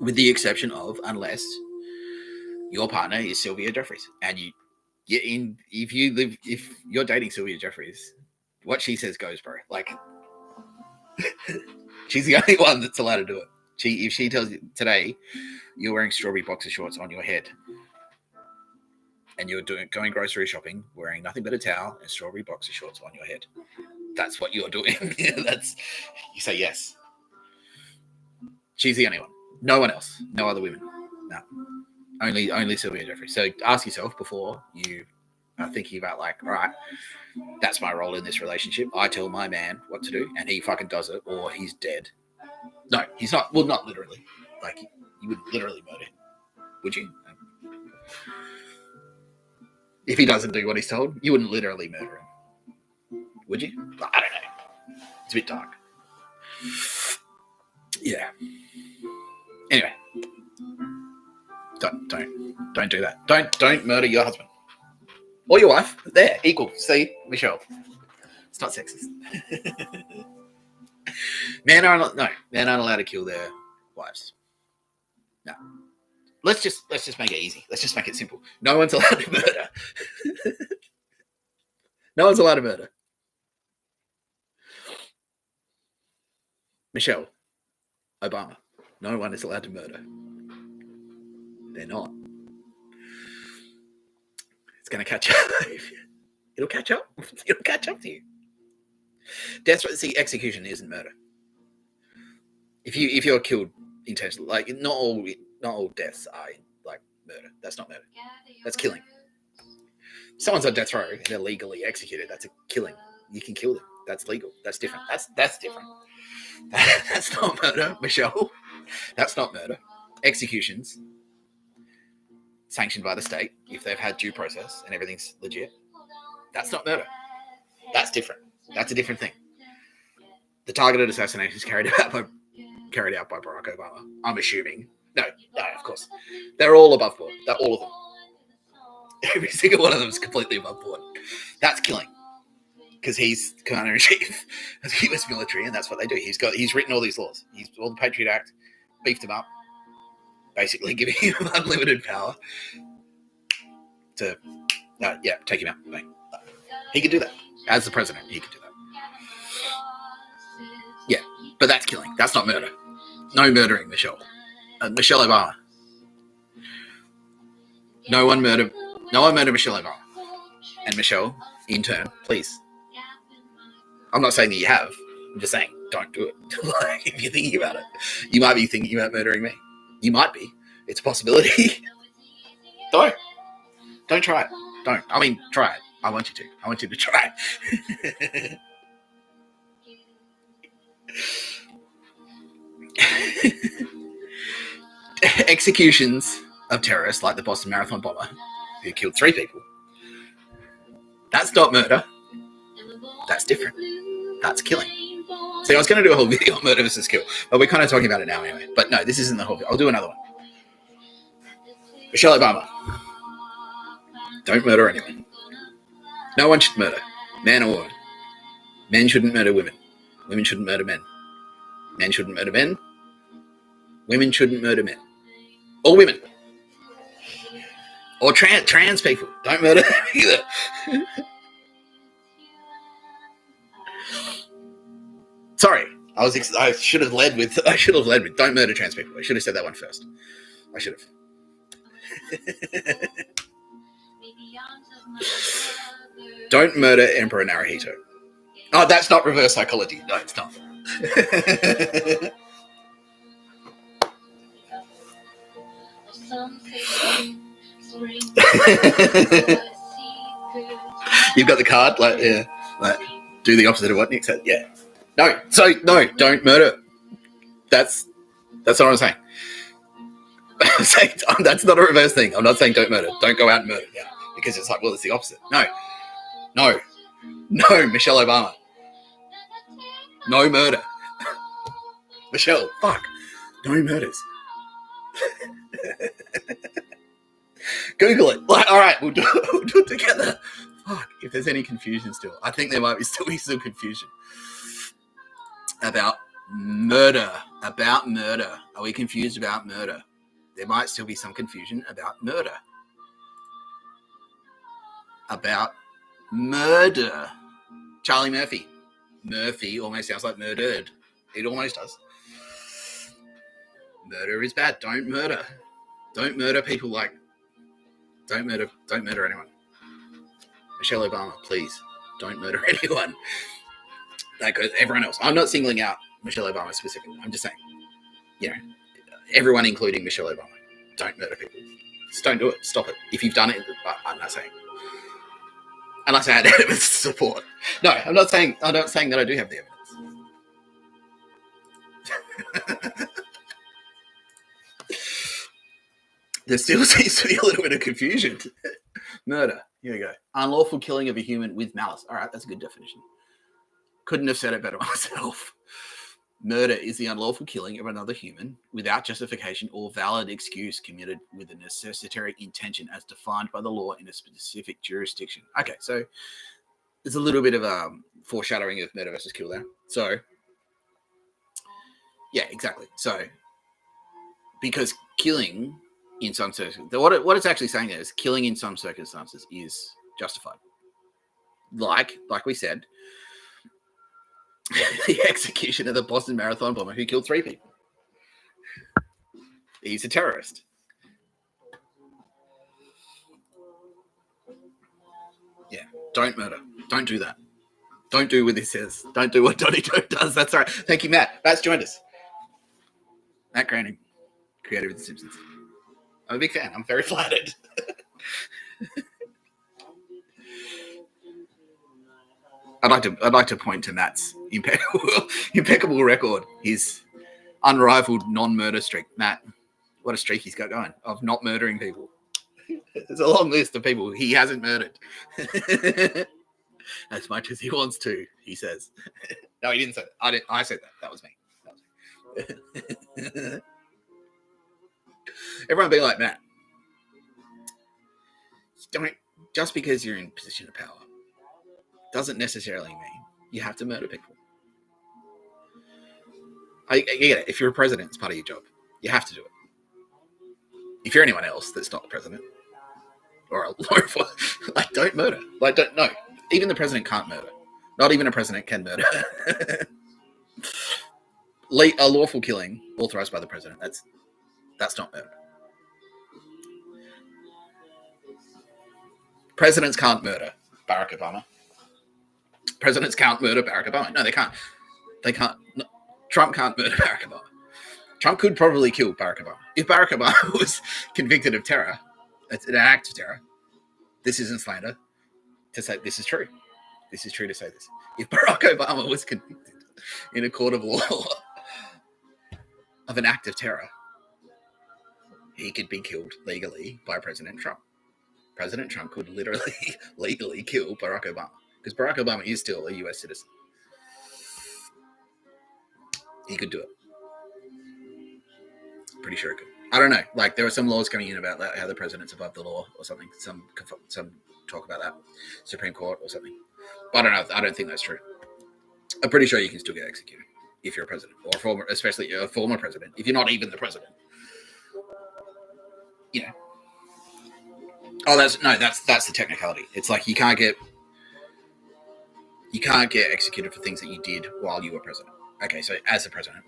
With the exception of, unless your partner is Sylvia Jeffries, and if you're dating Sylvia Jeffries, what she says goes, bro. Like, she's the only one that's allowed to do it. If she tells you today you're wearing strawberry boxer shorts on your head, and you're going grocery shopping wearing nothing but a towel and strawberry boxer shorts on your head, that's what you're doing. You say yes. She's the only one. No one else. No other women. No. Only Sylvia Jeffries. So ask yourself before you are thinking about, like, all right, that's my role in this relationship. I tell my man what to do and he fucking does it, or he's dead. No, he's not. Well, not literally. Like, you wouldn't literally murder him, would you? If he doesn't do what he's told, you wouldn't literally murder him, would you? I don't know. It's a bit dark. Yeah. Anyway, don't do that. Don't murder your husband or your wife. There, equal. See, Michelle. It's not sexist. Men aren't allowed to kill their wives. No. Let's just make it easy. Let's just make it simple. No one's allowed to murder. No one's allowed to murder. Michelle Obama. No one is allowed to murder. They're not. It's going to catch up. It'll catch up. It'll catch up to you. Execution isn't murder. If you're killed intentionally, like not all deaths are like murder. That's not murder. That's killing. If someone's on death row, they're legally executed. That's a killing. You can kill them. That's legal. That's different. That's different. That's not murder, Michelle. That's not murder. Executions sanctioned by the state, if they've had due process and everything's legit, that's not murder. That's different. That's a different thing. The targeted assassinations carried out by Barack Obama, I'm assuming. No, of course. They're all above board. They're all of them. Every single one of them is completely above board. That's killing. Because he's commander-in-chief of the US military, and that's what they do. He's written all these laws. He's all the Patriot Act, beefed him up, basically giving him unlimited power to, take him out. He could do that. As the president, he could do that. Yeah, but that's killing. That's not murder. No murdering, Michelle. Michelle Obama. No one murdered Michelle Obama. And Michelle, in turn, please. I'm not saying that you have. I'm just saying, don't do it. Like, if you're thinking about it, you might be thinking about murdering me. You might be. It's a possibility. Don't try it. Don't. I mean, try it. I want you to. I want you to try it. Executions of terrorists like the Boston Marathon bomber who killed 3 people. That's not murder. That's different. That's killing. See, I was going to do a whole video on murder versus kill, but we're kind of talking about it now anyway. But no, this isn't the whole video. I'll do another one. Michelle Obama. Don't murder anyone. No one should murder, man or woman. Men shouldn't murder women. Women shouldn't murder men. Men shouldn't murder men. Women shouldn't murder men. Or women. Or trans people. Don't murder them either. Sorry, I should have led with don't murder trans people. I should have said that one first. I should have. Don't murder Emperor Naruhito. Oh, that's not reverse psychology. No, it's not. You've got the card, like, yeah. Do the opposite of what Nick said. Yeah. No. So no, don't murder. That's what I'm saying. I'm saying that's not a reverse thing. I'm not saying don't murder. Don't go out and murder. Yeah. Because it's like, well, it's the opposite. No, Michelle Obama. No murder. Michelle, fuck. No murders. Google it. Like, all right, we'll do it together. Fuck, if there's any confusion still. I think there might be still confusion about murder. About murder. Are we confused about murder? There might still be some confusion about murder. About murder. Charlie Murphy. Murphy almost sounds like murdered. It almost does. Murder is bad. Don't murder. Don't murder people like. Don't murder anyone. Michelle Obama, please don't murder anyone. That goes everyone else. I'm not singling out Michelle Obama specifically. I'm just saying, everyone, including Michelle Obama, don't murder people. Just don't do it. Stop it. If you've done it, I'm not saying. Unless I had evidence to support. No, I'm not saying that I do have the evidence. There still seems to be a little bit of confusion. Murder. Here we go. Unlawful killing of a human with malice. All right, that's a good definition. Couldn't have said it better myself. Murder is the unlawful killing of another human without justification or valid excuse committed with a necessary intention as defined by the law in a specific jurisdiction. Okay, so there's a little bit of foreshadowing of murder versus kill there. So, yeah, exactly. So, because killing in some circumstances, what it's actually saying there is killing in some circumstances is justified. Like we said, the execution of the Boston Marathon bomber who killed 3 people. He's a terrorist. Yeah, don't murder. Don't do that. Don't do what this says. Don't do what Donnie Doe does. That's all right. Thank you, Matt. Matt's joined us. Matt Groening, creator of The Simpsons. I'm a big fan. I'm very flattered. I'd like to point to Matt's impeccable record, his unrivaled non-murder streak. Matt, what a streak he's got going of not murdering people. There's a long list of people he hasn't murdered. As much as he wants to, he says. No, he didn't say that. I said that. That was me. Everyone be like, Matt, just because you're in a position of power doesn't necessarily mean you have to murder people. I get it. If you're a president, it's part of your job. You have to do it. If you're anyone else that's not the president or a law enforcement, don't murder. No. Even the president can't murder. Not even a president can murder. A lawful killing authorized by the president. That's not murder. Presidents can't murder Barack Obama. Presidents can't murder Barack Obama. No, they can't. They can't. No. Trump can't murder Barack Obama. Trump could probably kill Barack Obama. If Barack Obama was convicted of terror, it's an act of terror. This isn't slander to say this is true. This is true to say this. If Barack Obama was convicted in a court of law of an act of terror, he could be killed legally by President Trump. President Trump could literally, legally kill Barack Obama because Barack Obama is still a U.S. citizen. He could do it. Pretty sure he could. I don't know. There were some laws coming in about how the president's above the law or something. Some talk about that. Supreme Court or something. But I don't know. I don't think that's true. I'm pretty sure you can still get executed if you're a president or especially a former president. If you're not even the president. Oh, that's the technicality. It's like you can't get executed for things that you did while you were president. Okay, so as a president,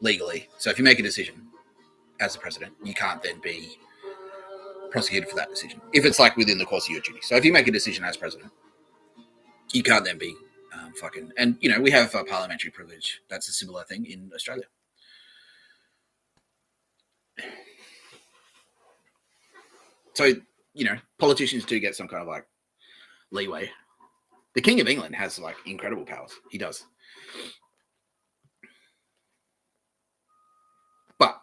legally. So if you make a decision as a president, you can't then be prosecuted for that decision. If it's within the course of your duty. So if you make a decision as president, you can't then be and we have parliamentary privilege. That's a similar thing in Australia. So, politicians do get some kind of leeway The King of England has like incredible powers. He does. But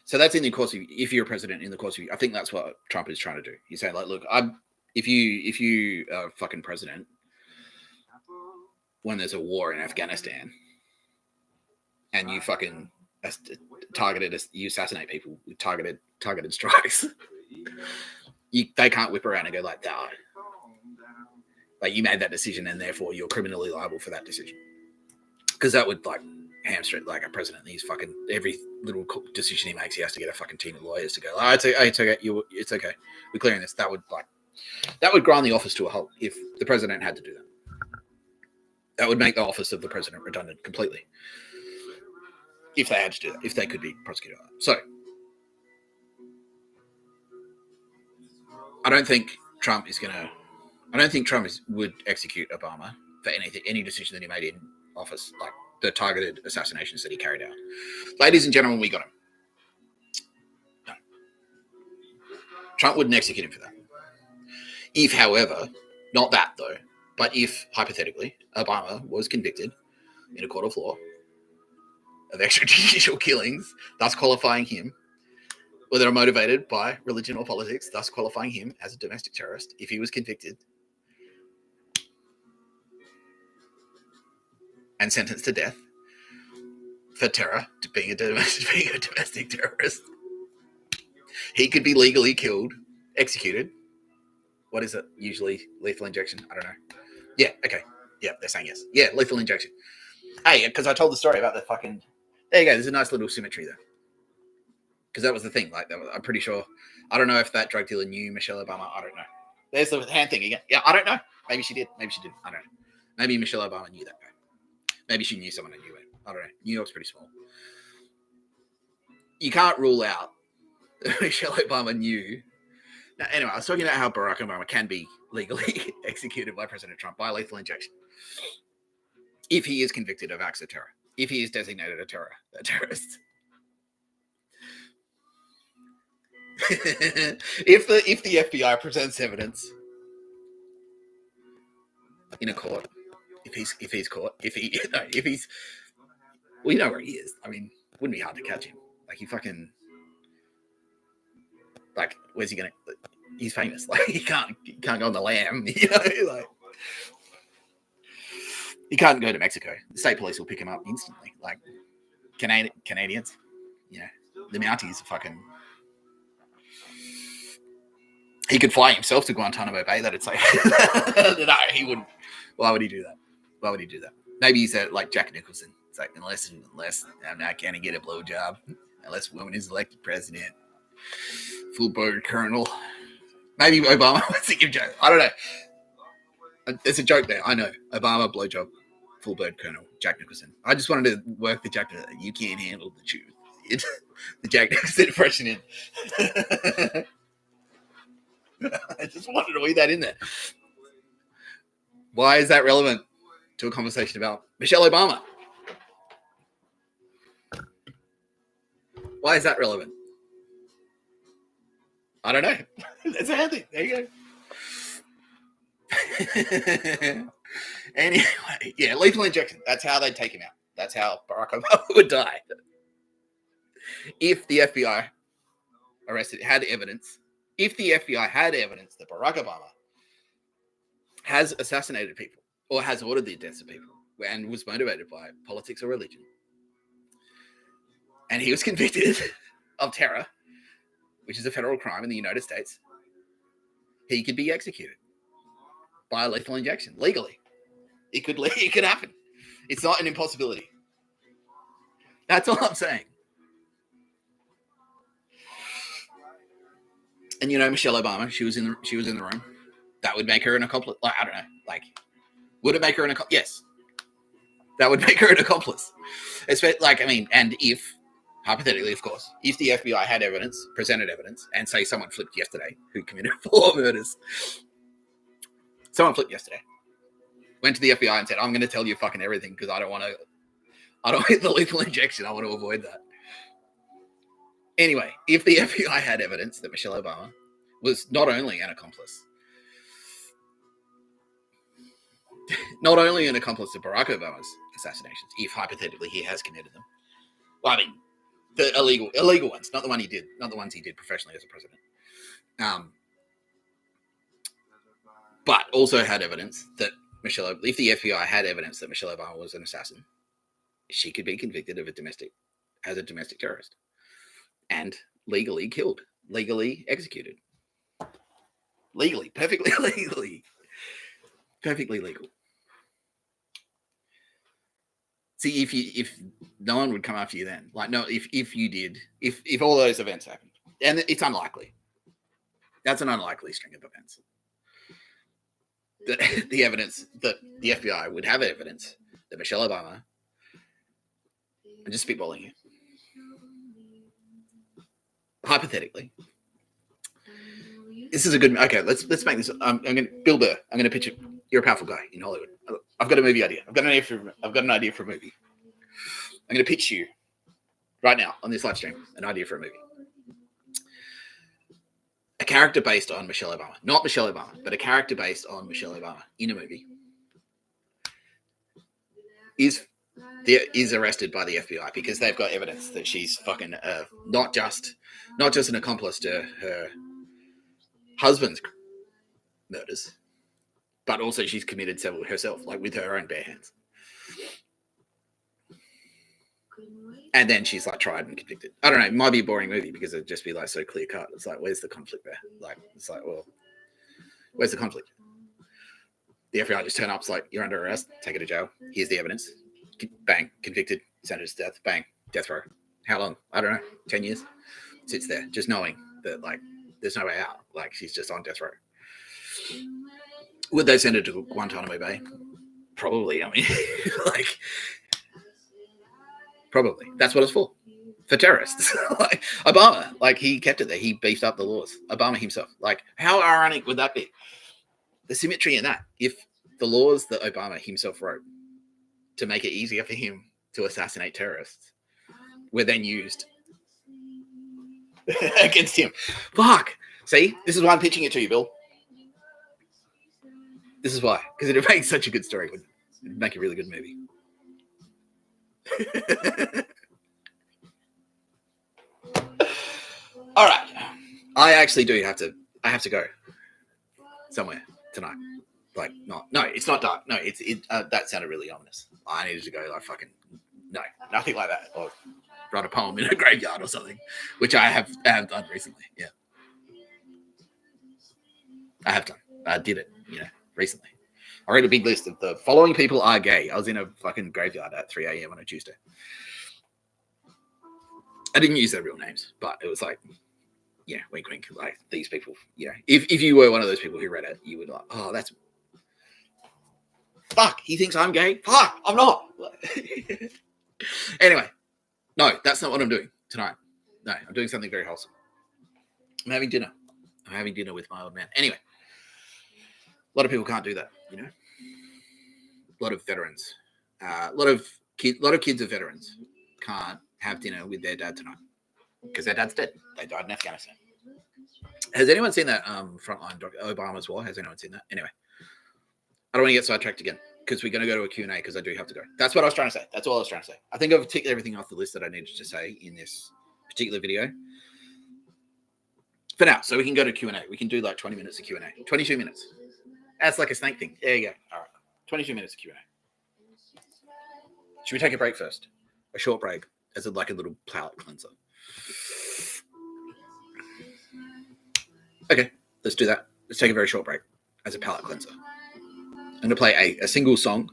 so that's in the course of, if you're a president in the course of, I think that's what Trump is trying to do. He's saying like, look, if you are fucking president when there's a war in Afghanistan and you fucking you assassinate people with targeted strikes, they can't whip around and go like, nah. Like you made that decision and therefore you're criminally liable for that decision. Because that would like hamstring like a president. He's fucking every little decision he makes, he has to get a fucking team of lawyers to go, oh, it's okay. It's okay. We're clearing this. That would grind the office to a halt if the president had to do that. That would make the office of the president redundant completely. If they had to do that, if they could be prosecuted on that. So I don't think Trump would execute Obama for any decision that he made in office, like the targeted assassinations that he carried out. Ladies and gentlemen, we got him. No. Trump wouldn't execute him for that. If, however, not that though, but if, hypothetically, Obama was convicted in a court of law of extrajudicial killings, thus qualifying him, whether are motivated by religion or politics, thus qualifying him as a domestic terrorist, if he was convicted and sentenced to death for terror, to being a domestic terrorist, he could be legally killed, executed. What is it? Usually lethal injection. I don't know. Yeah, okay. Yeah, they're saying yes. Yeah, lethal injection. Hey, because I told the story about the fucking... There you go. There's a nice little symmetry there. Because that was the thing. Like, I'm pretty sure... I don't know if that drug dealer knew Michelle Obama. I don't know. There's the hand thing again. Yeah, I don't know. Maybe she did. Maybe she didn't. I don't know. Maybe Michelle Obama knew that guy. Maybe she knew someone who knew it. I don't know. New York's pretty small. You can't rule out that Michelle Obama knew... Now, anyway, I was talking about how Barack Obama can be legally executed by President Trump by lethal injection if he is convicted of acts of terror, if he is designated a terrorist. if the FBI presents evidence in a court, if he's we know where he is. I mean, it wouldn't be hard to catch him. Like he fucking. Like, where's he gonna? He's famous. Like, he can't go on the lam. You know, like he can't go to Mexico. The state police will pick him up instantly. Like Canadians, you know, the Mounties are fucking. He could fly himself to Guantanamo Bay. That'd say no, he wouldn't. Why would he do that? Why would he do that? Maybe he's like Jack Nicholson. It's like unless I'm not gonna get a blowjob, unless a woman is elected president. Full-blooded colonel. Maybe Obama wants to give joke. I don't know. There's a joke there. I know. Obama, blowjob, full-blooded colonel, Jack Nicholson. I just wanted to work the Jack Nicholson. You can't handle the truth. The Jack Nicholson impression in. I just wanted to weave that in there. Why is that relevant to a conversation about Michelle Obama? Why is that relevant? I don't know. That's a thing. There you go. Anyway, yeah, lethal injection. That's how they'd take him out. That's how Barack Obama would die. If the FBI had evidence that Barack Obama has assassinated people or has ordered the deaths of people and was motivated by politics or religion, and he was convicted of terror, which is a federal crime in the United States, he could be executed by a lethal injection legally. It could happen. It's not an impossibility. That's all I'm saying. And you know, Michelle Obama, she was in the room. That would make her an accomplice. Like, I don't know. Like, would it make her an accomplice? Yes. That would make her an accomplice. Like, I mean, and if. Hypothetically, of course, if the FBI had presented evidence, and say someone flipped yesterday who committed 4 murders, went to the FBI and said, I'm going to tell you fucking everything because I don't want the lethal injection. I want to avoid that. Anyway, if the FBI had evidence that Michelle Obama was not only an accomplice, not only an accomplice to Barack Obama's assassinations, if hypothetically he has committed them. Well, I mean, the illegal ones, not the ones he did professionally as a president. But also had evidence that if the FBI had evidence that Michelle Obama was an assassin, she could be convicted of as a domestic terrorist and legally killed, legally executed. Legally, perfectly legal. See, if no one would come after you then, like, no, if all those events happened, and it's unlikely. That's an unlikely string of events. The evidence that the FBI would have evidence that Michelle Obama, I'm just spitballing here, hypothetically, this is a good. Okay, let's make this. I'm going to Bill Burr. I'm going to pitch it. You're a powerful guy in Hollywood. I've got a movie idea. I've got an idea for a movie. I'm going to pitch you right now on this live stream an idea for a movie. A character based on Michelle Obama, not Michelle Obama, but a character based on Michelle Obama in a movie is arrested by the FBI because they've got evidence that she's fucking not just an accomplice to her husband's murders, but also she's committed several herself, like with her own bare hands. And then she's like tried and convicted. I don't know. It might be a boring movie because it'd just be like so clear cut. It's like, where's the conflict there? Like, it's like, well, where's the conflict? The FBI just turn up. It's like, you're under arrest. Take her to jail. Here's the evidence. Bang, convicted, sentenced to death. Bang, death row. How long? I don't know. 10 years. Sits there, just knowing that like there's no way out. Like she's just on death row. Would they send her to Guantanamo Bay? Probably. I mean, like. Probably. That's what it's for terrorists. Like Obama, like he kept it there. He beefed up the laws. Obama himself. Like how ironic would that be? The symmetry in that. If the laws that Obama himself wrote to make it easier for him to assassinate terrorists were then used against him. Fuck. See? This is why I'm pitching it to you, Bill. This is why. Because it would make such a good story. It would make a really good movie. All right, I actually do have to. I have to go somewhere tonight. Like, no, it's not dark. No, that sounded really ominous. I needed to go like fucking nothing like that, or write a poem in a graveyard or something, which I have done recently. Yeah, I have done. I did it, recently. I read a big list of the following people are gay. I was in a fucking graveyard at 3 a.m. on a Tuesday. I didn't use their real names, but it was like, wink, wink. Like these people, if you were one of those people who read it, you would like, oh, that's fuck. He thinks I'm gay. Fuck, I'm not. Anyway, no, that's not what I'm doing tonight. No, I'm doing something very wholesome. I'm having dinner. I'm having dinner with my old man. Anyway. A lot of people can't do that, A lot of veterans, a lot of kids of veterans can't have dinner with their dad tonight because their dad's dead. They died in Afghanistan. Has anyone seen that Frontline Obama's War? Has anyone seen that? Anyway, I don't want to get sidetracked again because we're going to go to a Q&A because I do have to go. That's what I was trying to say. That's all I was trying to say. I think I've ticked everything off the list that I needed to say in this particular video. For now, so we can go to Q&A. We can do like 20 minutes of Q&A. 22 minutes. That's like a snake thing. There you go. All right. 22 minutes of Q&A. Should we take a break first? A short break as a little palate cleanser. Okay, let's do that. Let's take a very short break as a palate cleanser. I'm going to play a single song.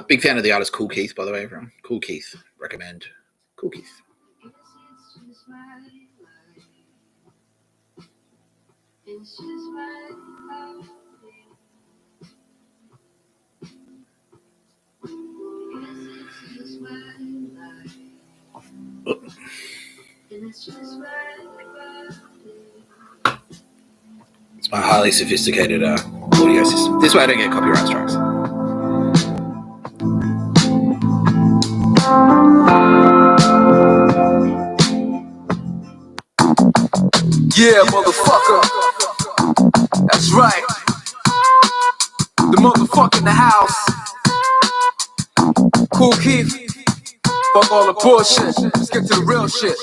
Big fan of the artist Cool Keith, by the way, everyone. Cool Keith. Recommend Cool Keith. It's my highly sophisticated audio system. This way I don't get copyright strikes. Yeah, motherfucker. That's right. The motherfucker in the house. Cool Keith. Fuck all the bullshit. Let's get to the real shit.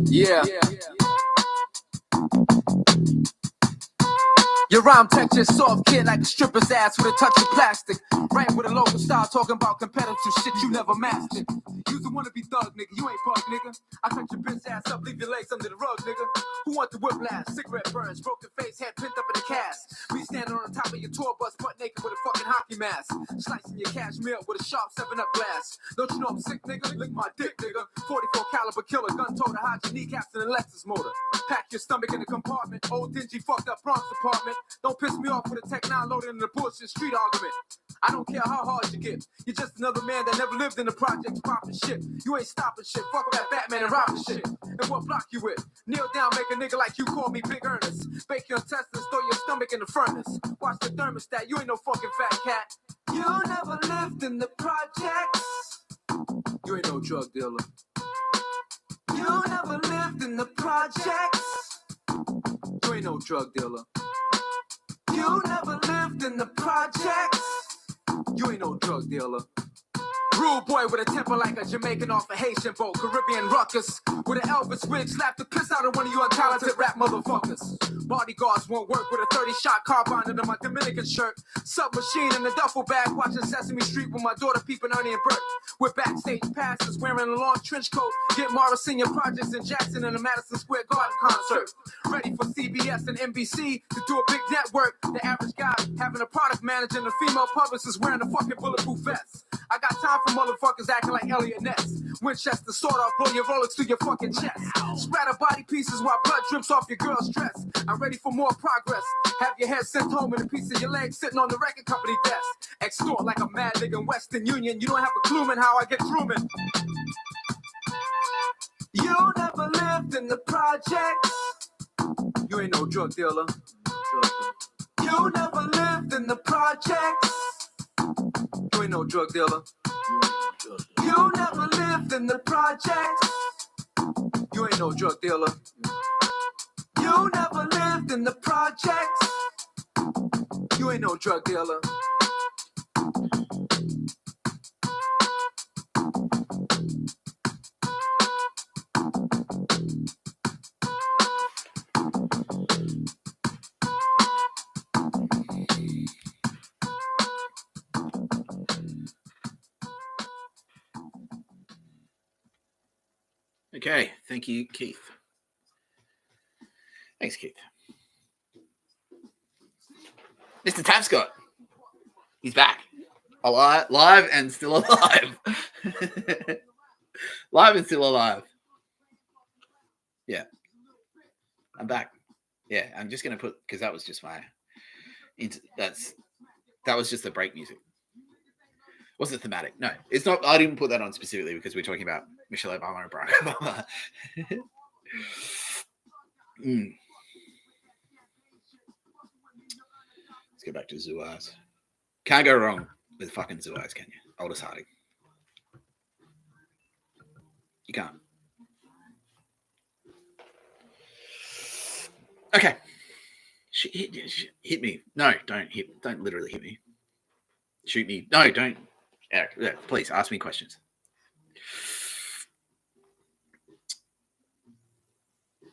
Yeah. Your rhyme texture soft, kid, like a stripper's ass with a touch of plastic. Right with a local style, talking about competitive shit you never mastered. You the wanna be thug, nigga, you ain't bug, nigga. I cut your bitch ass up, leave your legs under the rug, nigga. Who want the whiplash? Cigarette burns, broken face, head pinned up in a cast. Me standing on the top of your tour bus, butt naked with a fucking hockey mask. Slicing your cashmere with a sharp 7-Up glass. Don't you know I'm sick, nigga? Lick my dick, nigga. 44 caliber killer, gun toter, hide your kneecaps in a Lexus motor. Pack your stomach in the compartment, old dingy fucked up Bronx apartment. Don't piss me off with a tech 9 loaded in the bullshit street argument. I don't care how hard you get. You're just another man that never lived in the projects popping shit. You ain't stopping shit. Fuck that Batman and Robin shit. And what block you with? Kneel down, make a nigga like you call me Big Ernest. Bake your intestines, throw your stomach in the furnace. Watch the thermostat, you ain't no fucking fat cat. You never lived in the projects. You ain't no drug dealer. You never lived in the projects. You ain't no drug dealer. You never lived in the projects. You ain't no drug dealer. Rude boy with a temper like a Jamaican off a Haitian boat. Caribbean ruckus with an Elvis wig. Slap the piss out of one of you untalented rap motherfuckers. Bodyguards won't work with a 30-shot carbine under my Dominican shirt. Submachine in a duffel bag watching Sesame Street with my daughter peeping Ernie and Bert. With backstage passes wearing a long trench coat. Get Morris Senior Projects in Jackson in a Madison Square Garden concert. Ready for CBS and NBC to do a big network. The average guy having a product manager and a female publicist wearing a fucking bulletproof vest. I got time for motherfuckers acting like Elliot Ness. Winchester sword off, blow your Rolex through your fucking chest. Splatter body pieces while blood drips off your girl's dress. I'm ready for more progress. Have your head sent home and a piece of your leg sitting on the record company desk. Extort like a mad nigga in Western Union. You don't have a clue in how I get through, man. You never lived in the projects. You ain't no drug dealer. You never lived in the projects. You ain't no drug dealer. You never lived in the projects. You ain't no drug dealer. You never lived in the projects. You ain't no drug dealer. Okay, thank you, Keith. Thanks, Keith. Mr. Tapscott. He's back. Alive, live and still alive. Live and still alive. Yeah. I'm back. Yeah, I'm just going to put, because that was just my, that was just the break music. Wasn't thematic. No, it's not. I didn't put that on specifically because we're talking about Michelle Obama and Barack Obama. Let's get back to Zoo Eyes. Can't go wrong with fucking Zoo Eyes, can you? Aldous Harding. You can't. Okay. Hit me. No, don't hit. Don't literally hit me. Shoot me. No, don't. Please ask me questions.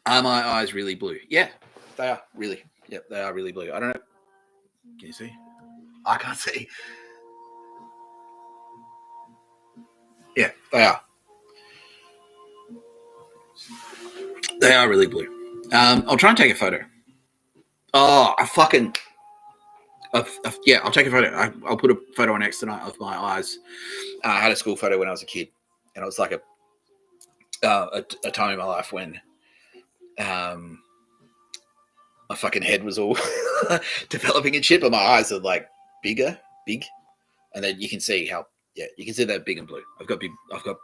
Are my eyes really blue? Yeah, they are really. Yep, they are really blue. I don't know. Can you see? I can't see. Yeah, they are. They are really blue. I'll try and take a photo. Oh, yeah, I'll take a photo. I'll put a photo on X tonight of my eyes. I had a school photo when I was a kid, and it was like a time in my life when my fucking head was all developing and shit, but my eyes are like big, and then you can see how. Yeah, you can see they're big and blue. I've got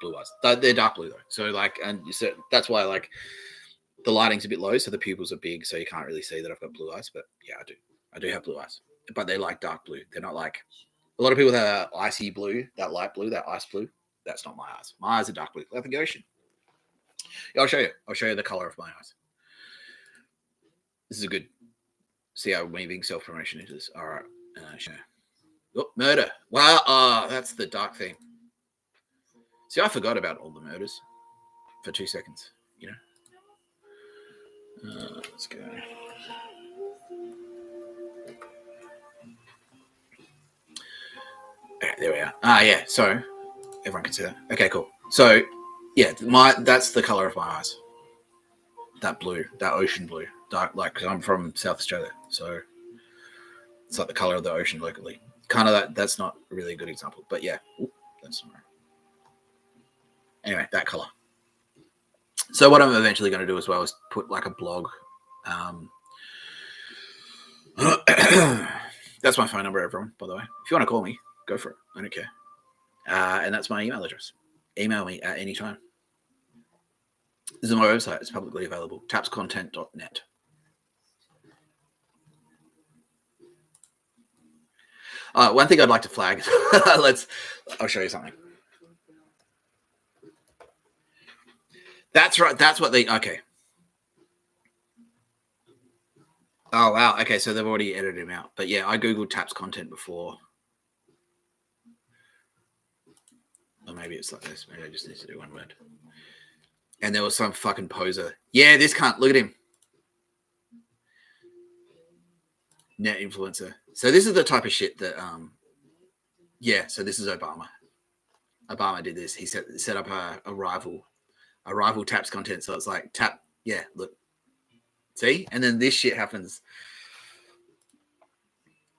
blue eyes. They're dark blue though, so like, and so that's why like the lighting's a bit low, so the pupils are big, so you can't really see that I've got blue eyes. But yeah, I do have blue eyes, but they're like dark blue. They're not like a lot of people that are icy blue, that light blue, that ice blue. That's not my eyes. My eyes are dark blue, like the ocean. I'll show you. I'll show you the color of my eyes. This is a good. See how weaving self-promotion it is. All right. Oh, murder. Wow. Oh, that's the dark thing. See, I forgot about all the murders for 2 seconds. You know. Let's go. Okay, there we are. Yeah. So everyone can see that. Okay, cool. So yeah, that's the color of my eyes. That blue, that ocean blue, dark. Like, cause I'm from South Australia, so it's like the color of the ocean locally. Kind of that. That's not really a good example, but yeah, that's right. Anyway, that color. So what I'm eventually going to do as well is put like a blog. That's my phone number, everyone. By the way, if you want to call me, go for it. I don't care. And that's my email address. Email me at any time. This is my website. It's publicly available. tapscontent.net. One thing I'd like to flag. I'll show you something. That's right. That's what okay. Oh, wow. Okay, so they've already edited him out. But yeah, I Googled Taps content before. Or maybe it's like this. Maybe I just need to do one word. And there was some fucking poser. Yeah, this cunt. Look at him. Net influencer. So this is the type of shit that, yeah, so this is Obama. Obama did this. He set up a rival Taps content. So it's like, tap, yeah, look. See? And then this shit happens.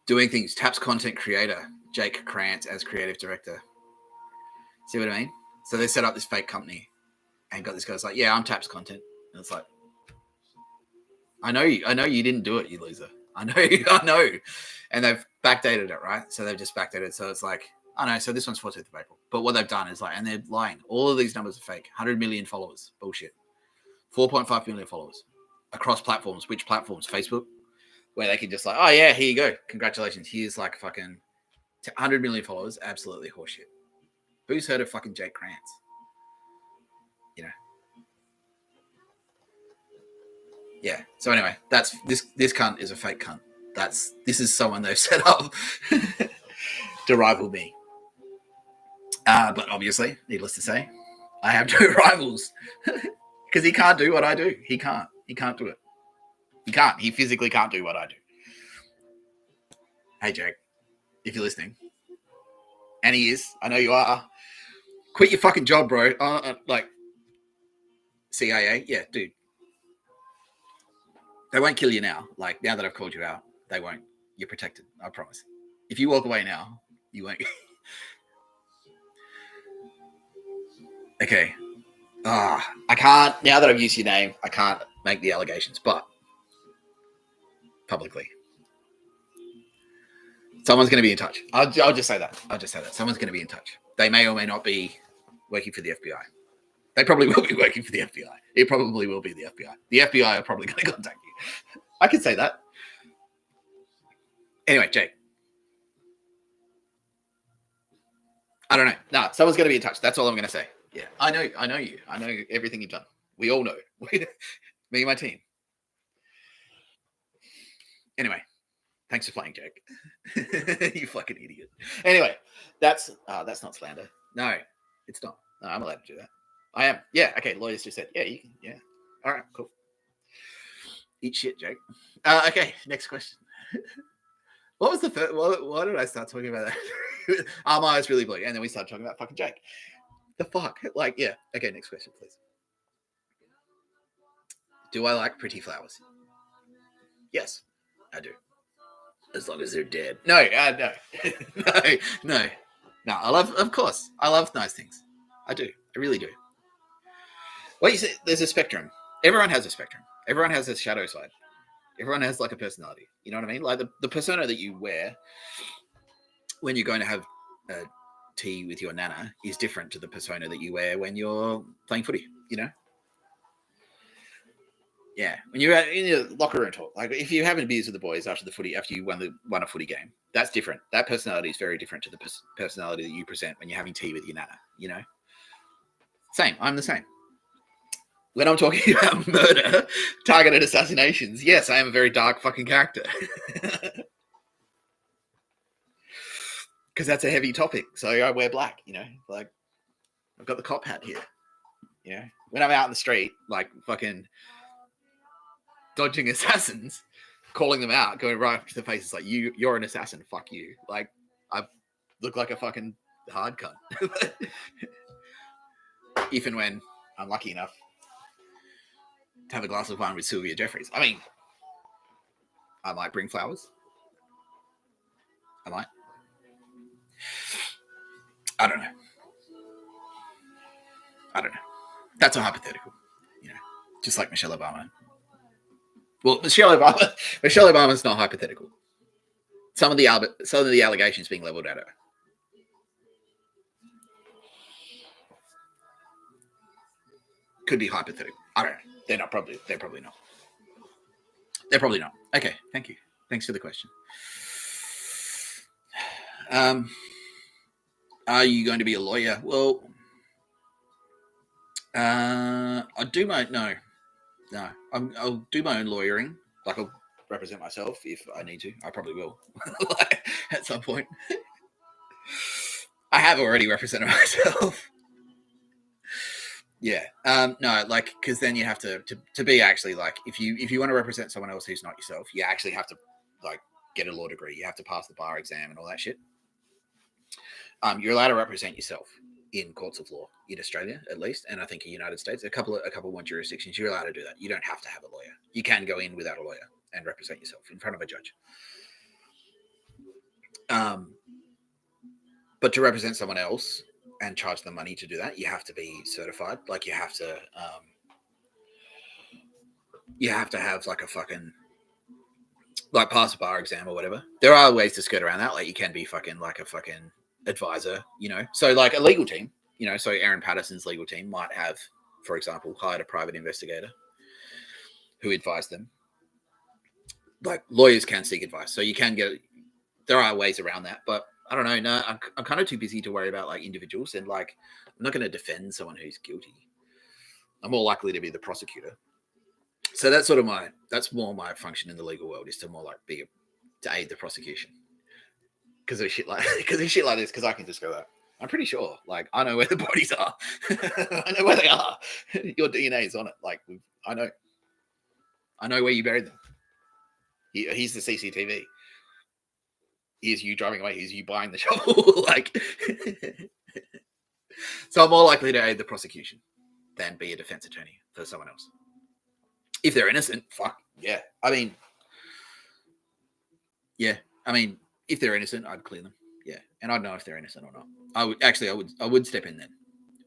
Doing things. Taps content creator, Jake Krantz as creative director. See what I mean? So they set up this fake company and got this guy's like, yeah, I'm Taps content. And it's like, I know you didn't do it, you loser. I know. And they've backdated it, right? So they've just backdated. So it's like, I know. So this one's 14th of April. But what they've done is like, and they're lying. All of these numbers are fake. 100 million followers. Bullshit. 4.5 million followers across platforms. Which platforms? Facebook, where they can just like, oh yeah, here you go. Congratulations. Here's like fucking 100 million followers. Absolutely horseshit. Who's heard of fucking Jake Krantz? You know. Yeah. So anyway, that's this cunt is a fake cunt. This is someone they've set up to rival me. But obviously, needless to say, I have two rivals because he can't do what I do. He can't do it. He can't. He physically can't do what I do. Hey, Jake, if you're listening, and he is, I know you are. Quit your fucking job, bro. Like CIA, yeah, dude. They won't kill you now. Like, now that I've called you out, they won't. You're protected. I promise. If you walk away now, you won't. Okay. I can't, now that I've used your name, I can't make the allegations, but publicly. Someone's going to be in touch. I'll just say that. Someone's going to be in touch. They may or may not be working for the FBI. They probably will be working for the FBI. It probably will be the FBI. The FBI are probably going to contact you. I can say that. Anyway, Jake. I don't know. Nah, someone's going to be in touch. That's all I'm going to say. Yeah, I know you. I know everything you've done. We all know. Me and my team. Anyway, thanks for playing, Jake. You fucking idiot. Anyway, that's not slander. No, it's not. No, I'm allowed to do that. I am. Yeah. Okay. Lawyers just said, yeah, you can. Yeah. All right. Cool. Eat shit, Jake. Okay. Next question. What was the first? Why did I start talking about that? My eyes really blue, and then we started talking about fucking Jake. The fuck? Like, yeah. Okay. Next question, please. Do I like pretty flowers? Yes, I do. As long as they're dead. No. No. I love. Of course, I love nice things. I do. I really do. Well, you see, there's a spectrum. Everyone has a spectrum. Everyone has a shadow side. Everyone has like a personality. You know what I mean? Like the persona that you wear when you're going to have tea with your nana is different to the persona that you wear when you're playing footy. You know? Yeah. When you're in your locker room talk, like if you're having beers with the boys after you won a footy game, that's different. That personality is very different to the personality that you present when you're having tea with your nana. You know? Same. I'm the same. when I'm talking about murder, targeted assassinations, yes, I am a very dark fucking character. Because that's a heavy topic. So I wear black, like I've got the cop hat here. When I'm out in the street, like fucking dodging assassins, calling them out, going right up to the face, it's like, you're an assassin, fuck you. Like, I look like a fucking hard cunt. If and when I'm lucky enough to have a glass of wine with Sylvia Jeffries. I mean, I might bring flowers. I might. I don't know. That's a hypothetical, just like Michelle Obama. Well, Michelle Obama's not hypothetical. Some of the allegations being leveled at her. Could be hypothetical. I don't know. They're probably not. They're probably not. Okay, thank you. Thanks for the question. Are you going to be a lawyer? Well, I'll do my I'll do my own lawyering. Like, I'll represent myself if I need to. I probably will at some point. I have already represented myself. Yeah. No, like, because then you have to be actually, like, if you want to represent someone else who's not yourself, you actually have to, like, get a law degree. You have to pass the bar exam and all that shit. You're allowed to represent yourself in courts of law in Australia, at least, and I think in the United States, a couple more jurisdictions, you're allowed to do that. You don't have to have a lawyer. You can go in without a lawyer and represent yourself in front of a judge. But to represent someone else and charge them money to do that, you have to be certified. Like, you have to have like a fucking, like, pass a bar exam or whatever. There are ways to skirt around that. Like, you can be fucking like a fucking advisor, so like a legal team, so Aaron Patterson's legal team might have, for example, hired a private investigator who advised them. Like, lawyers can seek advice, so you can there are ways around that, but I don't know. No, I'm kind of too busy to worry about, like, individuals, and, like, I'm not going to defend someone who's guilty. I'm more likely to be the prosecutor. So that's more my function in the legal world, is to more like to aid the prosecution. Because of shit like this, because I can just go there. I'm pretty sure, like, I know where the bodies are. I know where they are. Your DNA is on it. Like, I know where you buried them. Here's the CCTV. Here's you driving away. Here's you buying the shovel. Like, so I'm more likely to aid the prosecution than be a defense attorney for someone else. If they're innocent, fuck yeah. I mean, if they're innocent, I'd clear them. Yeah, and I'd know if they're innocent or not. I would step in then,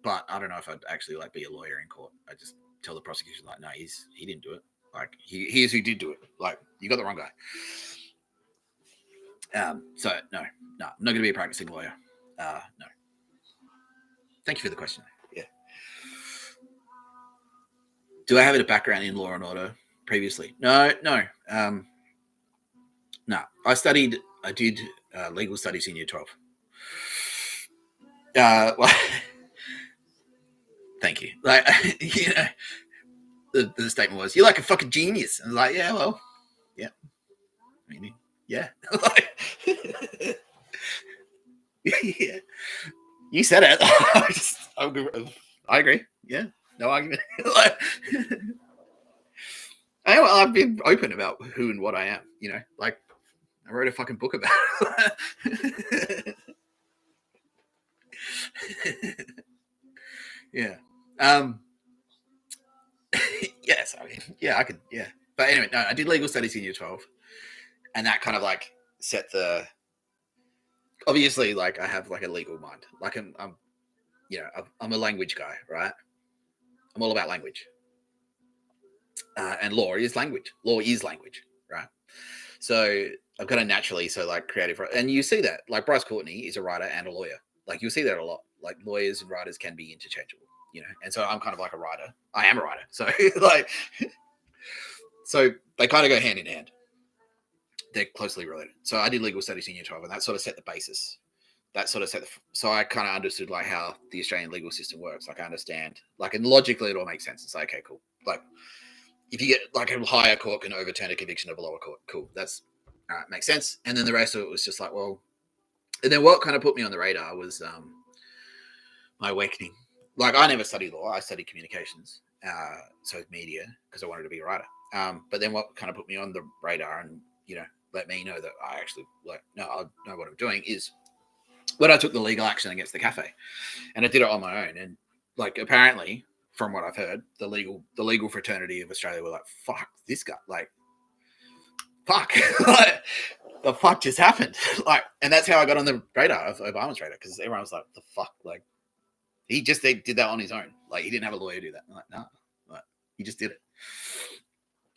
but I don't know if I'd actually, like, be a lawyer in court. I just tell the prosecution, like, no, he didn't do it. Like, here's who did do it. Like, you got the wrong guy. So no, I'm not going to be a practicing lawyer. No. Thank you for the question. Yeah. Do I have a background in law and order previously? No. No. I did legal studies in year 12. Well, thank you. Like, the statement was, "You're like a fucking genius." And I was like, yeah, well, yeah. I mean, yeah. Yeah. You said it. I agree. Yeah. No argument. I've been open about who and what I am, like, I wrote a fucking book about it. Yeah. Yes, I mean, yeah, I could, yeah. But anyway, no, I did legal studies in year 12, and that kind of, like, set obviously, like, I have, like, a legal mind. Like, I'm a language guy, right? I'm all about language. And law is language. Law is language, right? So I've got a naturally creative, and you see that, like, Bryce Courtney is a writer and a lawyer. Like, you'll see that a lot. Like, lawyers and writers can be interchangeable, and so I'm kind of like a writer. I am a writer. So so they kind of go hand in hand. They're closely related. So I did legal studies in year 12, and that sort of set the basis that sort of set. So I kind of understood like how the Australian legal system works. Like I understand, like, and logically it all makes sense. It's like, okay, cool. Like if you get like a higher court can overturn a conviction of a lower court, cool. That's all right, makes sense. And then the rest of it was just like, well, and then what kind of put me on the radar was my awakening. Like I never studied law. I studied communications, so media, because I wanted to be a writer. But then what kind of put me on the radar and, you know, let me know that I actually like, no, I know what I'm doing is when I took the legal action against the cafe, and I did it on my own. And like, apparently from what I've heard, the legal fraternity of Australia were like, fuck this guy, like, fuck, like, the fuck just happened? Like, and that's how I got on the radar of Obama's radar, because everyone was like, the fuck, like, he just did that on his own. Like, he didn't have a lawyer do that. I'm like, no, like, he just did it.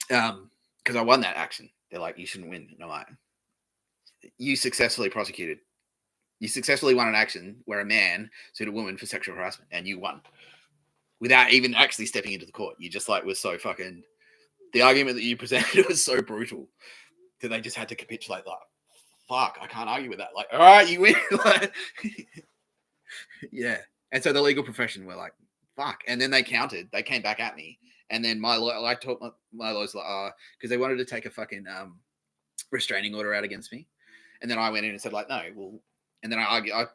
Because I won that action. They're like, you shouldn't win. And I'm like, you successfully prosecuted. You successfully won an action where a man sued a woman for sexual harassment, and you won without even actually stepping into the court. You just like was so fucking. The argument that you presented was so brutal that they just had to capitulate. Like, fuck, I can't argue with that. Like, all right, you win. Like, yeah. And so the legal profession were like, fuck. And then they countered. They came back at me. And then my lawyer, I told my lawyers, like, because they wanted to take a fucking restraining order out against me. And then I went in and said, like, no, well, and then I argued, I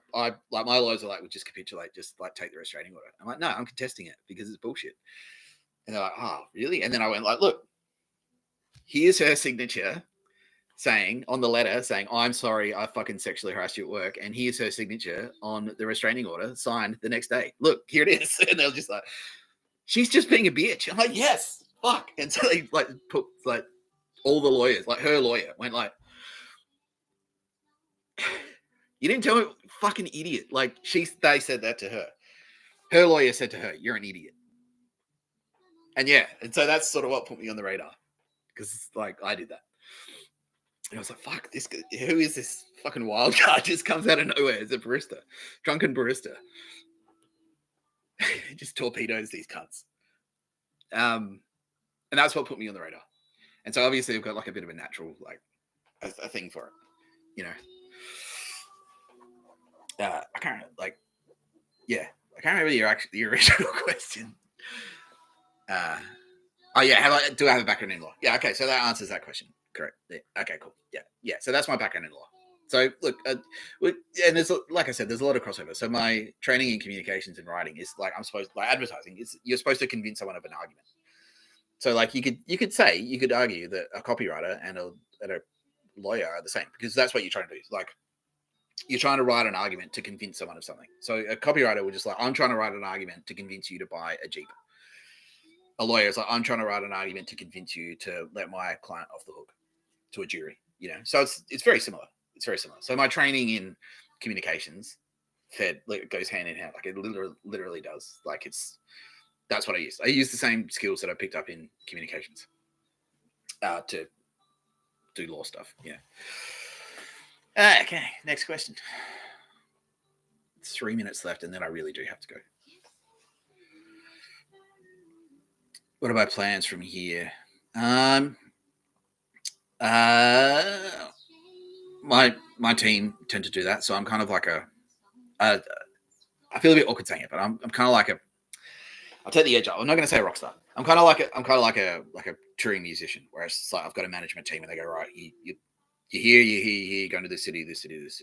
like, my lawyers were like, well, just capitulate, just like take the restraining order. I'm like, no, I'm contesting it because it's bullshit. And they're like, oh, really? And then I went like, look, here's her signature saying on the letter saying, I'm sorry, I fucking sexually harassed you at work. And here's her signature on the restraining order signed the next day. Look, here it is. And they're just like, she's just being a bitch. I'm like, yes, fuck. And so they like put like all the lawyers, like her lawyer went like, you didn't tell me, fucking idiot. Like they said that to her. Her lawyer said to her, you're an idiot. And yeah, and so that's sort of what put me on the radar. Because like I did that. And I was like, fuck, this guy, who is this fucking wild card? Just comes out of nowhere. It's a barista. Drunken barista. Just torpedoes these cunts. And that's what put me on the radar. And so obviously I've got like a bit of a natural, like a thing for it, you know. I can't like, yeah, I can't remember your original question. Oh yeah, do I have a background in law? Yeah, okay, so that answers that question. Correct. Yeah. Okay, cool. Yeah. So that's my background in law. So look, and there's, like I said, there's a lot of crossover. So my training in communications and writing is like advertising. You're supposed to convince someone of an argument. So like you could argue that a copywriter and a lawyer are the same, because that's what you're trying to do. Like you're trying to write an argument to convince someone of something. So a copywriter will just like, I'm trying to write an argument to convince you to buy a Jeep. A lawyer is like, I'm trying to write an argument to convince you to let my client off the hook to a jury, you know. So it's very similar. It's very similar. So my training in communications goes hand in hand. Like it literally does. Like that's what I use. I use the same skills that I picked up in communications to do law stuff. Yeah. Okay. Next question. 3 minutes left, and then I really do have to go. What are my plans from here? My team tend to do that, so I'm kind of like I feel a bit awkward saying it, but I'm kind of like I'll take the edge off. I'm not going to say a rock star. I'm kind of like a touring musician, where it's like I've got a management team, and they go, right, you're here, you're going to this city.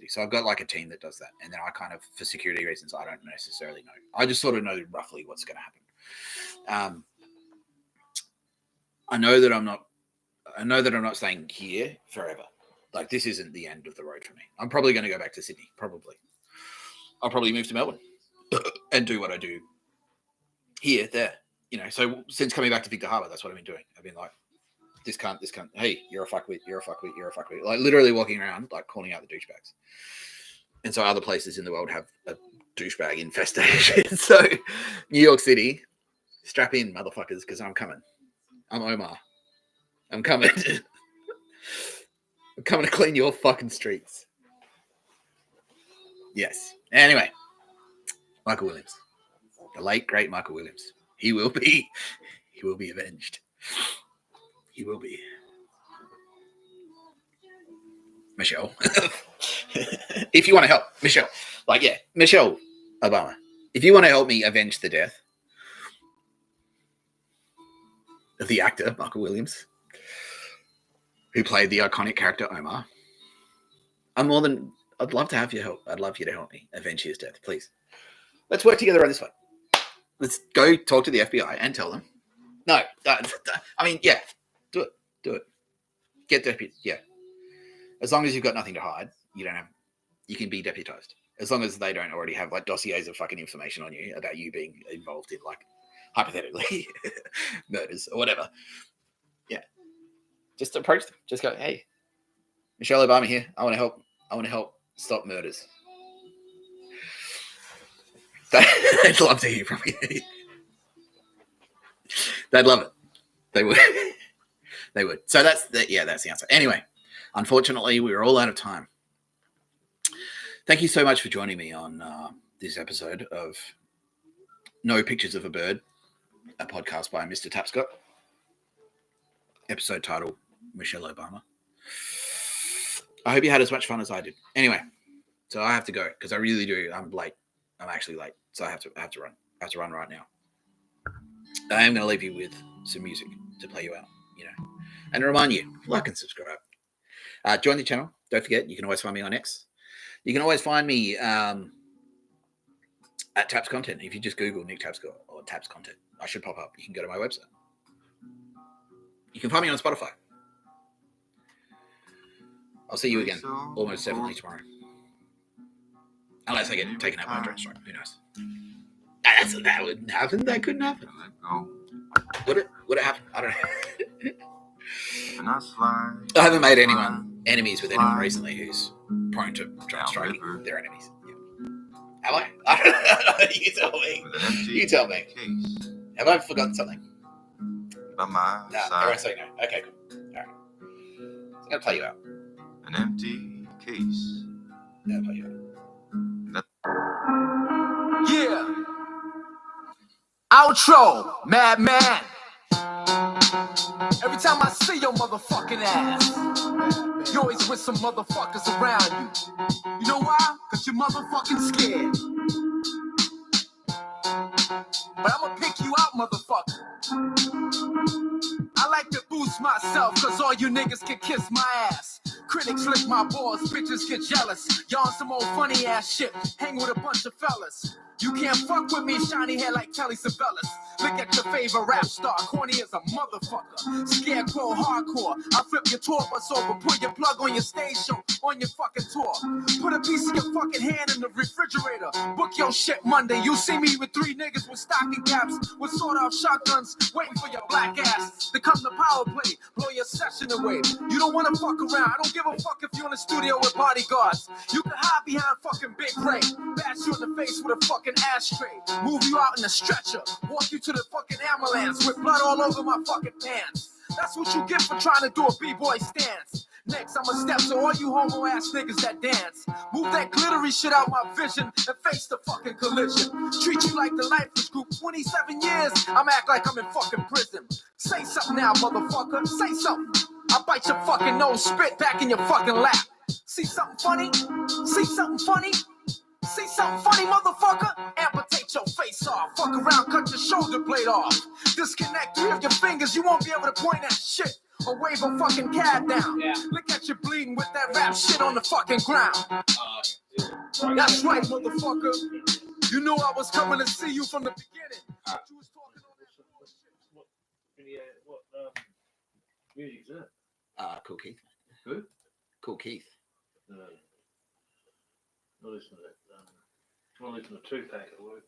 So I've got like a team that does that, and then I kind of, for security reasons, I don't necessarily know. I just sort of know roughly what's going to happen. I know that I'm not staying here forever. Like this isn't the end of the road for me. I'm probably going to go back to Sydney. Probably. I'll probably move to Melbourne and do what I do here, there. You know, so since coming back to Victor Harbour, that's what I've been doing. I've been like, this cunt. Hey, you're a fuckwit. Like literally walking around, like calling out the douchebags. And so other places in the world have a douchebag infestation. So New York City, strap in, motherfuckers, because I'm coming. I'm Omar. I'm coming. I'm coming to clean your fucking streets. Yes. Anyway, Michael Williams, the late great Michael Williams. He will be avenged. He will be. Michelle, if you want to help, Michelle, Michelle Obama, if you want to help me avenge the death of the actor, Michael Williams, who played the iconic character Omar, I'd love to have your help. I'd love you to help me avenge his death, please. Let's work together on this one. Let's go talk to the FBI and tell them. No, yeah, do it. Get deputized. Yeah, as long as you've got nothing to hide, you can be deputized. As long as they don't already have like dossiers of fucking information on you about you being involved in like hypothetically murders or whatever. Yeah, just approach them. Just go, hey, Michelle Obama here. I want to help. I want to help stop murders. They'd love to hear from you. They'd love it. They would. They would. So that's the answer. Anyway, unfortunately, we're all out of time. Thank you so much for joining me on this episode of No Pictures of a Bird, a podcast by Mr Tapscott. Episode title, Michelle Obama. I hope you had as much fun as I did. Anyway, so I have to go because I really do. I'm late. I'm actually late, so I have to run. I have to run right now. I am going to leave you with some music to play you out, and remind you, like and subscribe. Join the channel. Don't forget, you can always find me on X. You can always find me at Taps Content. If you just Google Nick Tapscott or Taps Content, I should pop up. You can go to my website. You can find me on Spotify. I'll see you again almost definitely tomorrow. Unless I get taken out by a drone strike. Who knows? That wouldn't happen. That couldn't happen. Would it happen? I don't know. I haven't made enemies with anyone recently who's prone to drone striking their enemies. Yeah. Have I? I don't know. You tell me. You tell me. Have I forgotten something? No, everyone's saying no. Okay, cool. All right. So I'm going to play you out. An empty case. Yeah, I'll play you out. Yeah. Outro, madman. Every time I see your motherfucking ass, you always with some motherfuckers around you. You know why? Cause you're motherfucking scared. But I'ma pick you out, motherfucker. I like to boost myself, cause all you niggas can kiss my ass. Critics lick my balls, bitches get jealous. Y'all some old funny ass shit, hang with a bunch of fellas. You can't fuck with me, shiny hair like Telly Savalas. Look at your favorite rap star, corny as a motherfucker. Scarecrow hardcore, I flip your tour bus over, put your plug on your stage show, on your fucking tour. Put a piece of your fucking hand in the refrigerator. Book your shit Monday. You see me with 3 niggas with stocking caps, with sawed-off shotguns, waiting for your black ass to come to power play, blow your session away. You don't wanna fuck around. I don't give a fuck if you're in the studio with bodyguards. You can hide behind fucking Big Ray, bash you in the face with a fucking ashtray, move you out in a stretcher, walk you to the fucking ambulance with blood all over my fucking pants. That's what you get for trying to do a b-boy stance. Next, I'ma step to all you homo-ass niggas that dance. Move that glittery shit out my vision and face the fucking collision. Treat you like the lifeless group. 27 years, I'ma act like I'm in fucking prison. Say something now, motherfucker. Say something. I'll bite your fucking nose, spit back in your fucking lap. See something funny? See something funny? See something funny, motherfucker? Amputate your face off. Fuck around, cut your shoulder blade off. Disconnect 3 of your fingers, you won't be able to point that shit or wave a fucking cab down. Yeah. Look at you bleeding with that rap shit on the fucking ground. That's right, motherfucker. You knew I was coming to see you from the beginning. You was talking on that bullshit. What music is that? Cool Keith. Who? Cool Keith. No. Not listen to that. I want to listen to Tupac at work.